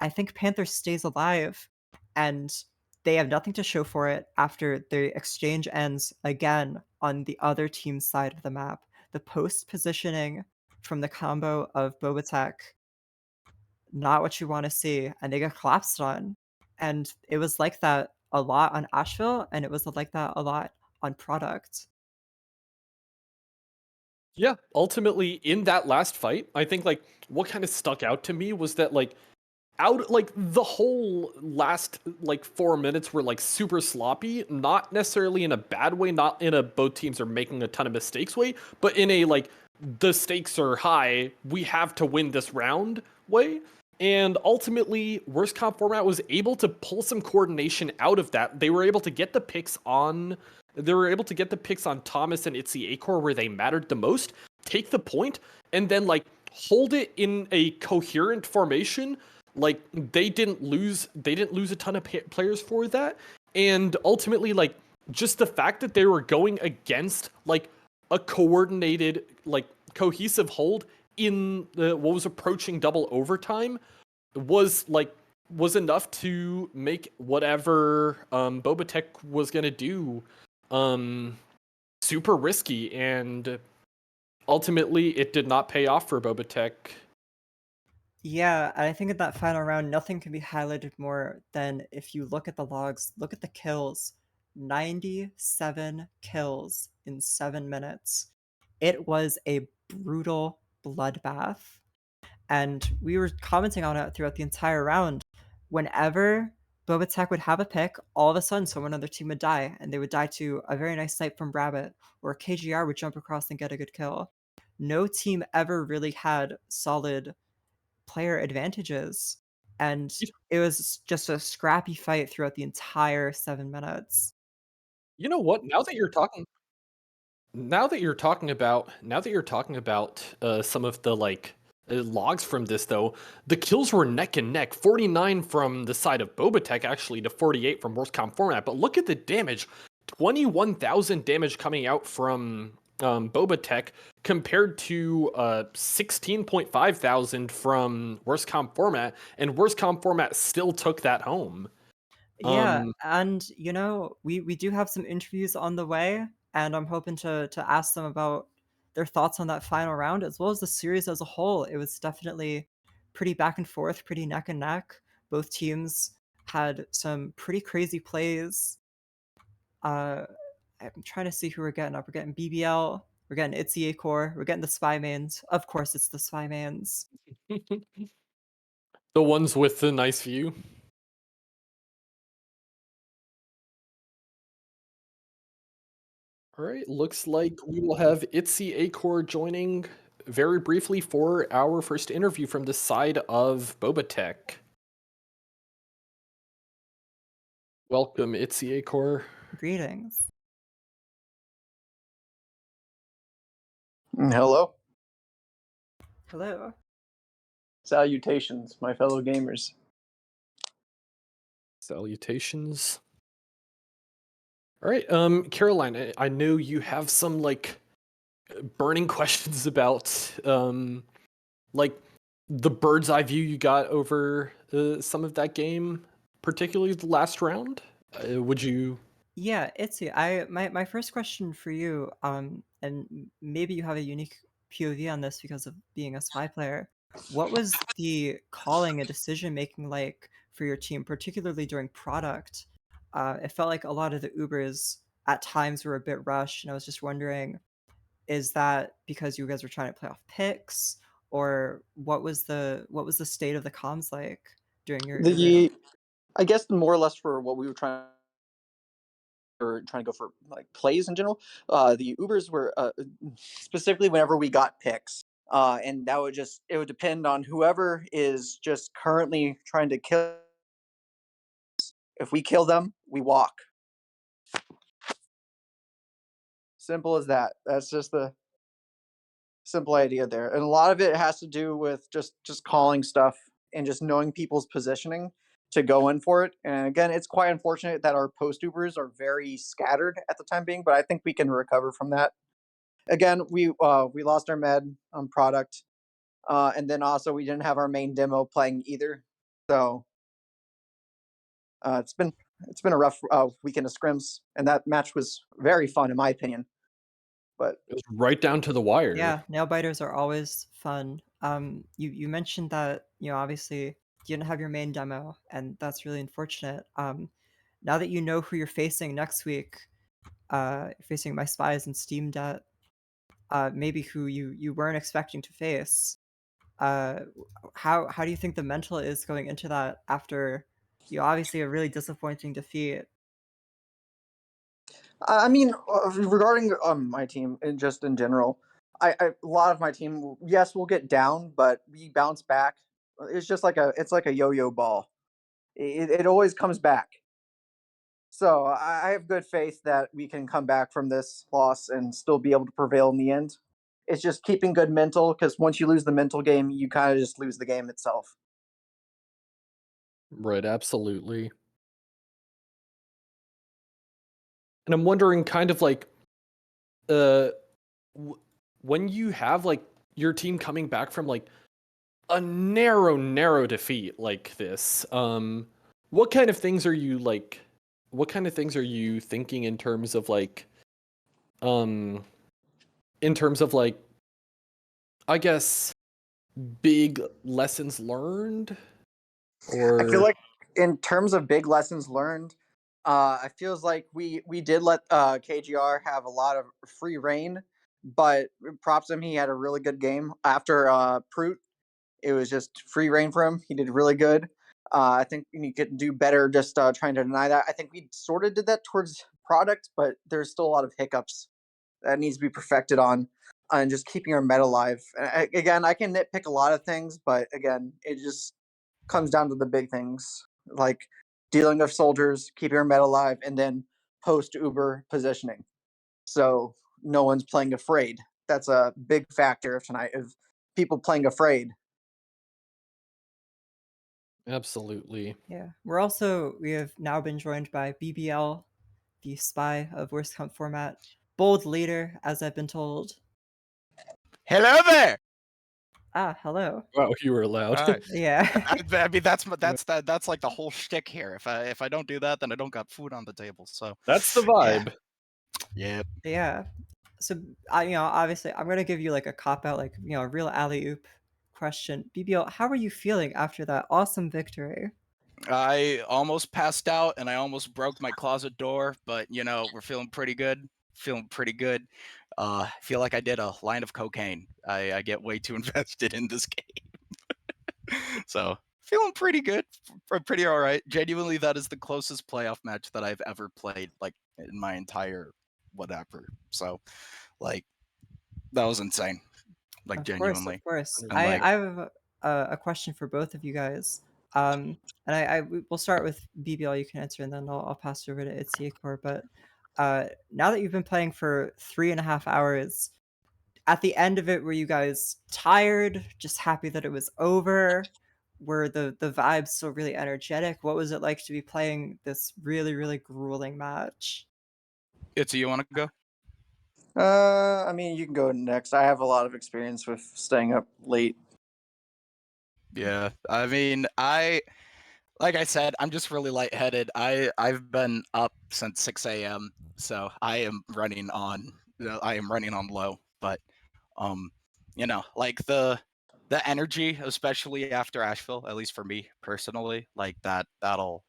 I think Panther stays alive, and they have nothing to show for it after the exchange ends again on the other team's side of the map. The post positioning from the combo of BobaTech, not what you want to see, and they get collapsed on. And it was like that a lot on Asheville, and it was like that a lot on Product. Yeah, ultimately in that last fight, I think like what kind of stuck out to me was that like the whole last like 4 minutes were like super sloppy, not necessarily in a bad way, not in a both teams are making a ton of mistakes way, but in a like the stakes are high, we have to win this round way. And ultimately, Worst Comp Format was able to pull some coordination out of that. They were able to get the picks on Thomas and Itzy Acor where they mattered the most, take the point, and then like hold it in a coherent formation. Like they didn't lose a ton of players for that, and ultimately like just the fact that they were going against like a coordinated like cohesive hold in the what was approaching double overtime was enough to make whatever BobaTech was gonna do super risky, and ultimately it did not pay off for BobaTech. Yeah, and I think in that final round, nothing can be highlighted more than if you look at the logs, look at the kills. 97 kills in 7 minutes. It was a brutal bloodbath. And we were commenting on it throughout the entire round. Whenever BobaTech would have a pick, all of a sudden someone on their team would die, and they would die to a very nice snipe from Rabbit, or KGR would jump across and get a good kill. No team ever really had solid player advantages, and it was just a scrappy fight throughout the entire 7 minutes. You know what? Now that you're talking about some of the like logs from this though, the kills were neck and neck. 49 from the side of BobaTech actually to 48 from Worst Comp Format. But look at the damage. 21,000 damage coming out from BobaTech compared to 16.5 thousand from Worst Comp Format, and Worst Comp Format still took that home. Yeah, and we do have some interviews on the way, and I'm hoping to ask them about their thoughts on that final round as well as the series as a whole. It was definitely pretty back and forth, pretty neck and neck. Both teams had some pretty crazy plays. I'm trying to see who we're getting up. We're getting BBL, we're getting Itzy Acor, we're getting the Spy Mains. Of course, it's the Spy Mains. The ones with the nice view. All right, looks like we will have Itzy Acor joining very briefly for our first interview from the side of BobaTech. Welcome, Itzy Acor. Greetings. Hello. Hello. Salutations, my fellow gamers. Salutations. All right, Caroline, I know you have some like burning questions about like the bird's eye view you got over some of that game, particularly the last round. Would you Yeah, Itzy, my first question for you, and maybe you have a unique POV on this because of being a spy player. What was the calling and decision making like for your team, particularly during product? It felt like a lot of the Ubers at times were a bit rushed, and I was just wondering, is that because you guys were trying to play off picks, or what was the state of the comms like during your Uber? The I guess more or less for what we were trying to go for like plays in general. The Ubers were specifically whenever we got picks, and that would just it would depend on whoever is just currently trying to kill. If we kill them, we walk. Simple as that. That's just the simple idea there, and a lot of it has to do with just calling stuff and just knowing people's positioning to go in for it. And again, it's quite unfortunate that our post Ubers are very scattered at the time being, but I think we can recover from that. Again, we lost our med on product, and then also we didn't have our main demo playing either. So it's been a rough weekend of scrims, and that match was very fun in my opinion. But It was right down to the wire. Yeah, nail biters are always fun. You mentioned that, obviously you didn't have your main demo, and that's really unfortunate. Now that you know who you're facing next week, you're facing my spies and Steam Debt, maybe who you weren't expecting to face. Uh, how do you think the mental is going into that after obviously a really disappointing defeat? I mean, regarding my team and just in general, a lot of my team, yes, we'll get down, but we bounce back. It's just like it's like a yo-yo ball. It always comes back. So I have good faith that we can come back from this loss and still be able to prevail in the end. It's just keeping good mental because once you lose the mental game, you kind of just lose the game itself. Right, absolutely. And I'm wondering kind of like uh when you have like your team coming back from like a narrow defeat like this, what kind of things are you like what kind of things are you thinking um in terms of like I guess big lessons learned I feel or like in terms of big lessons learned, I feels like we did let KGR have a lot of free reign, but props him. He had a really good game after Proot. It was just free reign for him. He did really good. I think you could do better just trying to deny that. I think we sort of did that towards product, but there's still a lot of hiccups that needs to be perfected on, and just keeping our meta alive. Again, I can nitpick a lot of things, but again, it just comes down to the big things like dealing with soldiers, keeping our meta alive, and then post Uber positioning. So no one's playing afraid. That's a big factor of tonight of people playing afraid. absolutely. Yeah, we have now been joined by BBL, the spy of Worst Comp format, bold leader, as I've been told. Hello there. Ah, hello. Wow, you were allowed. All right. Yeah. I mean, that's like the whole shtick here. If I don't do that, then I don't got food on the table. So That's the yeah, vibe. yeah. Yeah. So obviously, I'm gonna give you like a cop out, like a real alley oop question. BBL, how are you feeling after that awesome victory? I almost passed out and I almost broke my closet door, but we're feeling pretty good. Feeling pretty good. Feel like I did a line of cocaine. I get way too invested in this game. So feeling pretty good. Pretty all right. Genuinely, that is the closest playoff match that I've ever played, like in my entire whatever. So like that was insane. Like Of course, of genuinely. course. And I like I have a question for both of you guys. And we'll start with BBL. You can answer, and then I'll pass it over to Itziakor. But now that you've been playing for 3.5 hours, at the end of it, were you guys tired? Just happy that it was over? Were the vibes still really energetic? What was it like to be playing this really, really grueling match? Itzy, you wanna go? I mean, you can go next. I have a lot of experience with staying up late. Yeah. I mean, I Like I said, I'm just really lightheaded. I've been up since 6 a.m. So I am running on low. But like the energy, especially after Asheville, at least for me personally, like that'll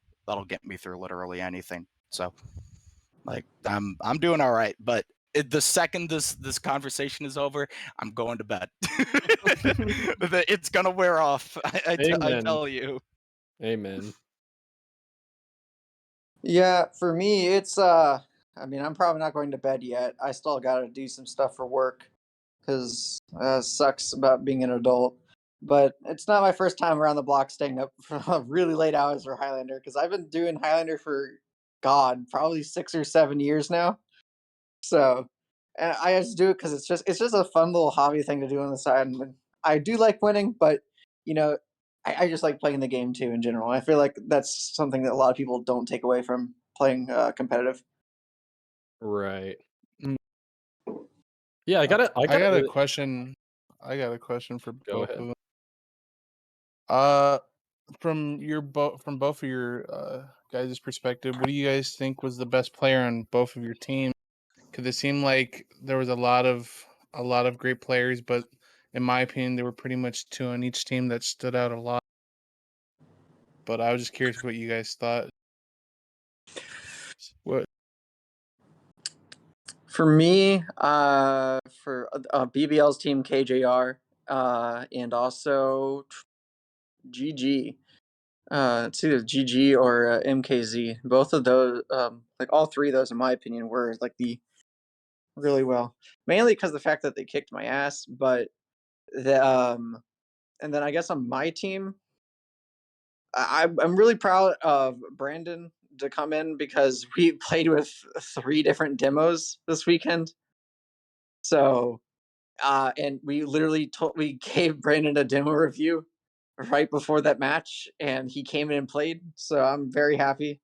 get me through literally anything. So like I'm doing all right. But the second this conversation is over, I'm going to bed. It's gonna wear off. I Amen. tell you. Amen. Yeah, for me, it's I mean, I'm probably not going to bed yet. I still got to do some stuff for work because sucks about being an adult. But it's not my first time around the block staying up for really late hours for Highlander because I've been doing Highlander for God, probably 6 or 7 years now. So and I just do it because it's just a fun little hobby thing to do on the side. And I do like winning, but you know, I just like playing the game too in general. I feel like that's something that a lot of people don't take away from playing competitive. Right. Mm. Yeah, I I gotta got a really question. I got a question for go both ahead. of them. Uh, from both of your guys' perspective, what do you guys think was the best player on both of your teams? Because it seemed like there was a lot of great players, but in my opinion, there were pretty much two on each team that stood out a lot. But I was just curious what you guys thought. What For me, for BBL's team KJR, and also GG. It's either GG or MKZ. Both of those, like all three of those, in my opinion, were like the really well. Mainly because the fact that they kicked my ass, but the and then I guess on my team, I'm really proud of Brandon to come in because we played with 3 different demos this weekend. So and we gave Brandon a demo review right before that match, and he came in and played. So I'm very happy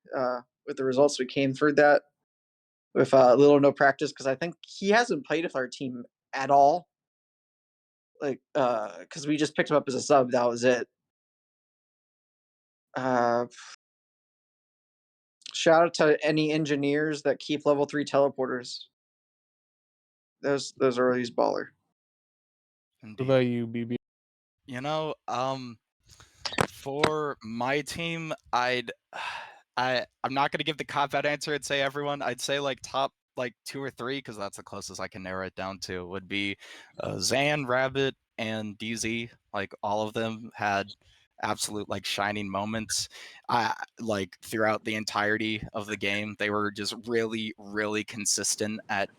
with the results. We came through that with little or no practice because I think he hasn't played with our team at all. Like, because we just picked him up as a sub. That was it. Uh, Shout out to any engineers that keep level 3 teleporters. Those are these baller. What about Indeed. you, BB? You know, for my team, I'm not gonna give the cop out answer and say everyone. I'd say like top like 2 or 3 because that's the closest I can narrow it down to. Would be Zan, Rabbit, and DZ. Like all of them had absolute like shining moments. I like throughout the entirety of the game, they were just really, really consistent at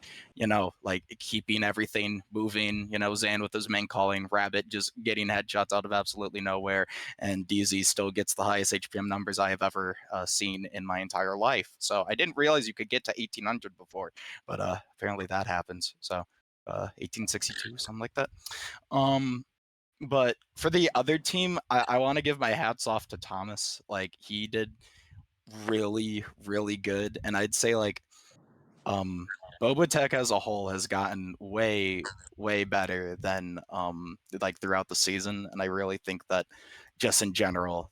like keeping everything moving. Zan with his main calling, Rabbit just getting headshots out of absolutely nowhere, and DZ still gets the highest HPM numbers I have ever seen in my entire life. So I didn't realize you could get to 1800 before, but apparently that happens. So 1862, something like that. But for the other team, I want to give my hats off to Thomas. Like he did really, really good, and I'd say like BobaTech as a whole has gotten way, way better than like throughout the season, and I really think that just in general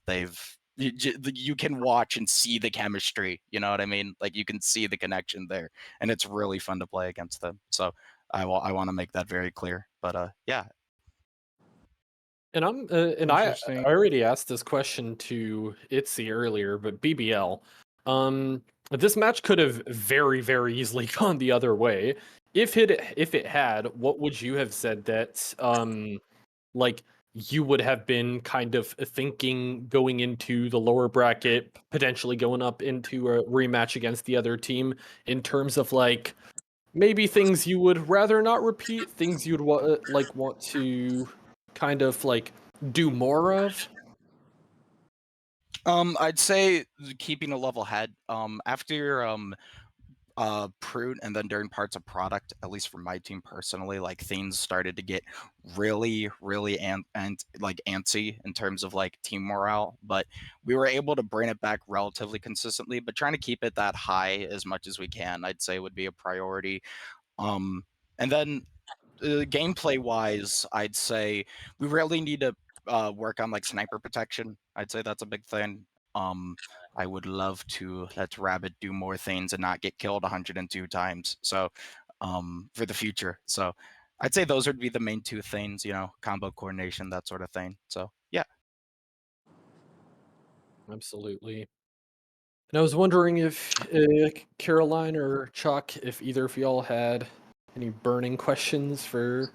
you can watch and see the chemistry. You know what I mean? Like you can see the connection there, and it's really fun to play against them. So I want to make that very clear. But yeah. And I Interesting. already asked this question to Itzy earlier, but BBL, this match could have very, very easily gone the other way. If it had, what would you have said that like you would have been kind of thinking going into the lower bracket, potentially going up into a rematch against the other team in terms of like maybe things you would rather not repeat, things you'd want to kind of like do more of? I'd say keeping a level head. After Prude and then during parts of product, at least for my team personally, like things started to get really, really and like antsy in terms of like team morale. But we were able to bring it back relatively consistently. But trying to keep it that high as much as we can, I'd say would be a priority. And then gameplay wise, I'd say we really need to work on like sniper protection. I'd say that's a big thing. I would love to let Rabbit do more things and not get killed 102 times. So for the future. So I'd say those would be the main two things, combo coordination, that sort of thing. So yeah. Absolutely. And I was wondering if Caroline or Chocc, if either of y'all had any burning questions for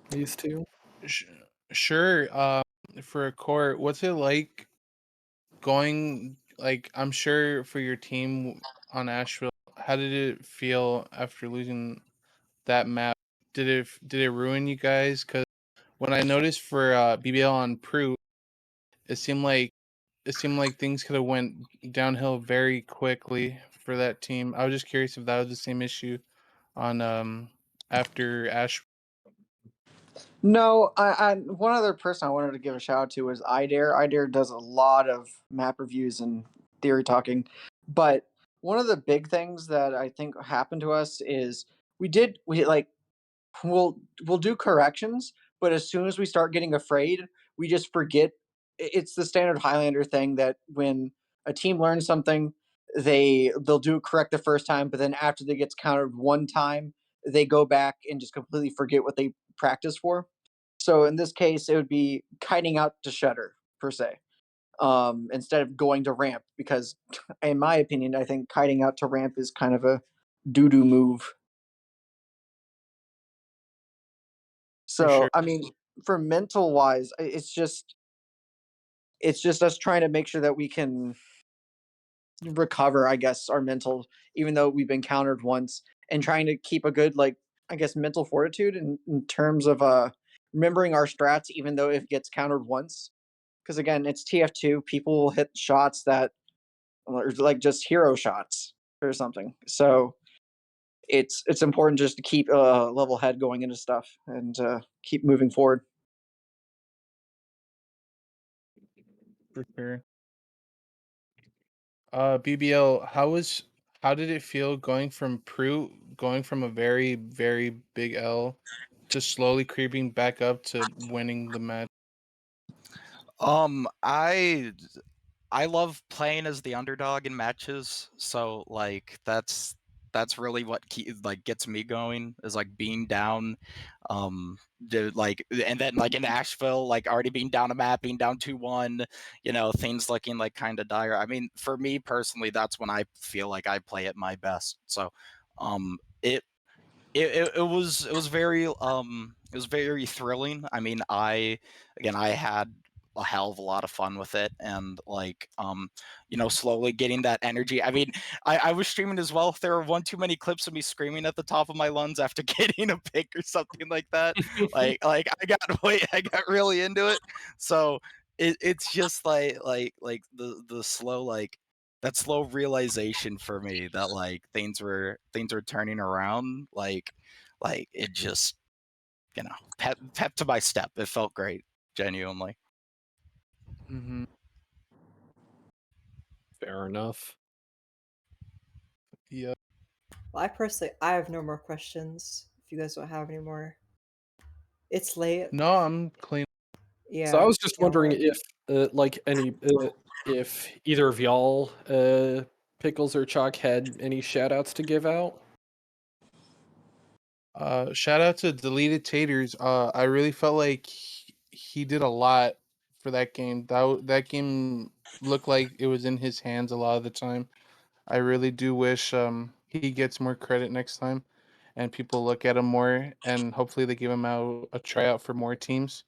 these two. Sh- Sure. For a court, what's it like going? Like, I'm sure for your team on Asheville, how did it feel after losing that map? Did it ruin you guys? Because when I noticed for BBL on Pru, it seemed like things could have went downhill very quickly for that team. I was just curious if that was the same issue on after Ash. No, one other person I wanted to give a shout out to was Idare. Idare does a lot of map reviews and theory talking, but one of the big things that I think happened to us is we like we'll do corrections, but as soon as we start getting afraid, we just forget. It's the standard Highlander thing that when a team learns something, they'll do it correct the first time, but then after they gets countered one time, they go back and just completely forget what they practiced for. So in this case, it would be kiting out to shutter per se, instead of going to ramp, because in my opinion, I think kiting out to ramp is kind of a doo doo move. For So sure. I mean, for mental wise, it's just us trying to make sure that we can recover, I guess, our mental, even though we've been countered once, and trying to keep a good, like, I guess, mental fortitude in terms of remembering our strats, even though if it gets countered once. Because again, it's TF2. People will hit shots that are like just hero shots or something. So it's important just to keep a level head going into stuff and keep moving forward. For sure. BBL, how did it feel going from going from a very, very big L to slowly creeping back up to winning the match? I love playing as the underdog in matches, so like that's really what gets me going is like being down, and then like in Asheville, like already being down a map, being down 2-1, things looking like kind of dire. I mean, for me personally, that's when I feel like I play at my best. So, it it was very thrilling. I mean, I had a hell of a lot of fun with it, and slowly getting that energy. I mean, I was streaming as well. If there were one too many clips of me screaming at the top of my lungs after getting a pick or something like that, like I got really into it. So it's just like the slow that slow realization for me that like things were turning around, like it just pep to my step. It felt great, genuinely. Mm-hmm. Fair enough. Yeah. Well, I have no more questions. If you guys don't have any more, it's late. No, I'm clean. So I Yeah, was just yeah, wondering we're- if either of y'all, Pickles or Chocc, had any shout outs to give out. Shout out to Deleted Taters. I really felt like he did a lot for that game. That game looked like it was in his hands a lot of the time. I really do wish he gets more credit next time, and people look at him more, and hopefully they give him out a tryout for more teams.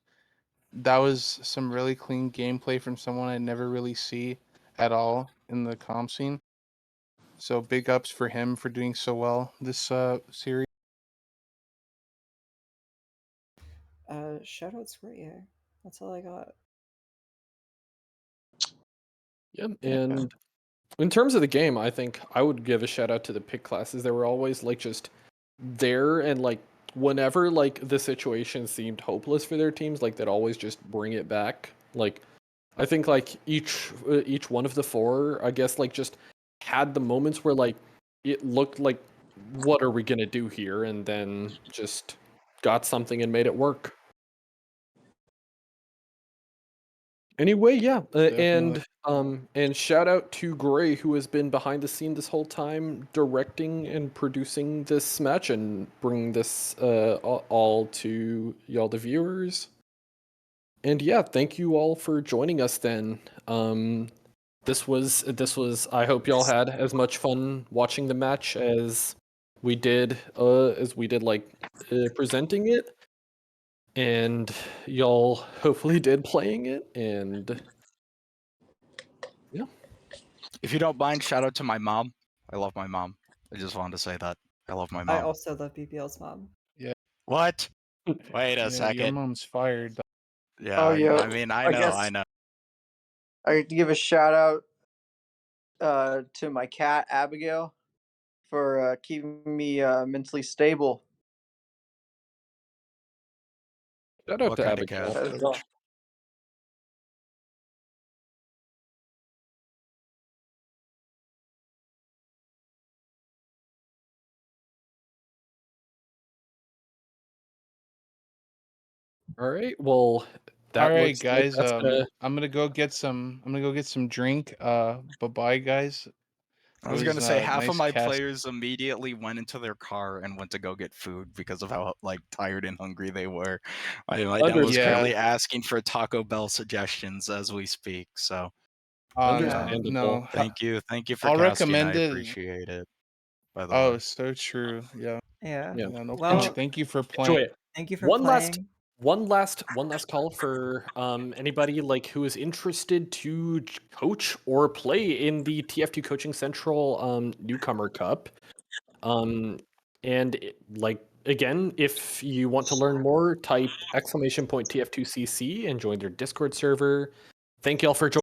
That was some really clean gameplay from someone I never really see at all in the comp scene. So big ups for him for doing so well this series. shoutouts great. Yeah, that's all I got. Yep. Yeah. And in terms of the game, I think I would give a shout out to the pick classes. They were always like just there, and like whenever like the situation seemed hopeless for their teams, like they'd always just bring it back. Like I think like each one of the four, I guess, like just had the moments where like it looked like what are we gonna do here, and then just got something and made it work. Anyway, yeah, Definitely. and shout out to Gray, who has been behind the scene this whole time, directing and producing this match and bringing this all to y'all, the viewers. And yeah, thank you all for joining us. Then, this was. I hope y'all had as much fun watching the match as we did. Like presenting it, and y'all hopefully did playing it. And yeah. If you don't mind, shout out to my mom. I love my mom. I just wanted to say that. I love my I mom. also love BBL's mom. What? Wait a Yeah, your second. mom's fired. Yeah, Oh, yeah. I mean, I I know, guess- I know. I like to give a shout out to my cat Abigail for keeping me mentally stable. Shout out What to kind of Abigail. cat? That's all. All right. Well, that All right, looks like guys. that's gonna. I'm gonna go get some. I'm gonna go get some drink. Bye bye, guys. I was It was, gonna say half of nice my cast. players immediately went into their car and went to go get food because of how like tired and hungry they were. My dad was Yeah. currently asking for Taco Bell suggestions as we speak. So No, Understandable. no. thank you for I'll casting. recommend I it. appreciate it. By the Oh, way, so true. Yeah. Yeah. Yeah. Yeah. No Well, problem. Thank you for Enjoy playing. it. Thank you for One playing. last call for anybody like who is interested to coach or play in the TF2 Coaching Central Newcomer Cup. Like again, if you want to learn more, type !TF2CC and join their Discord server. Thank y'all for joining.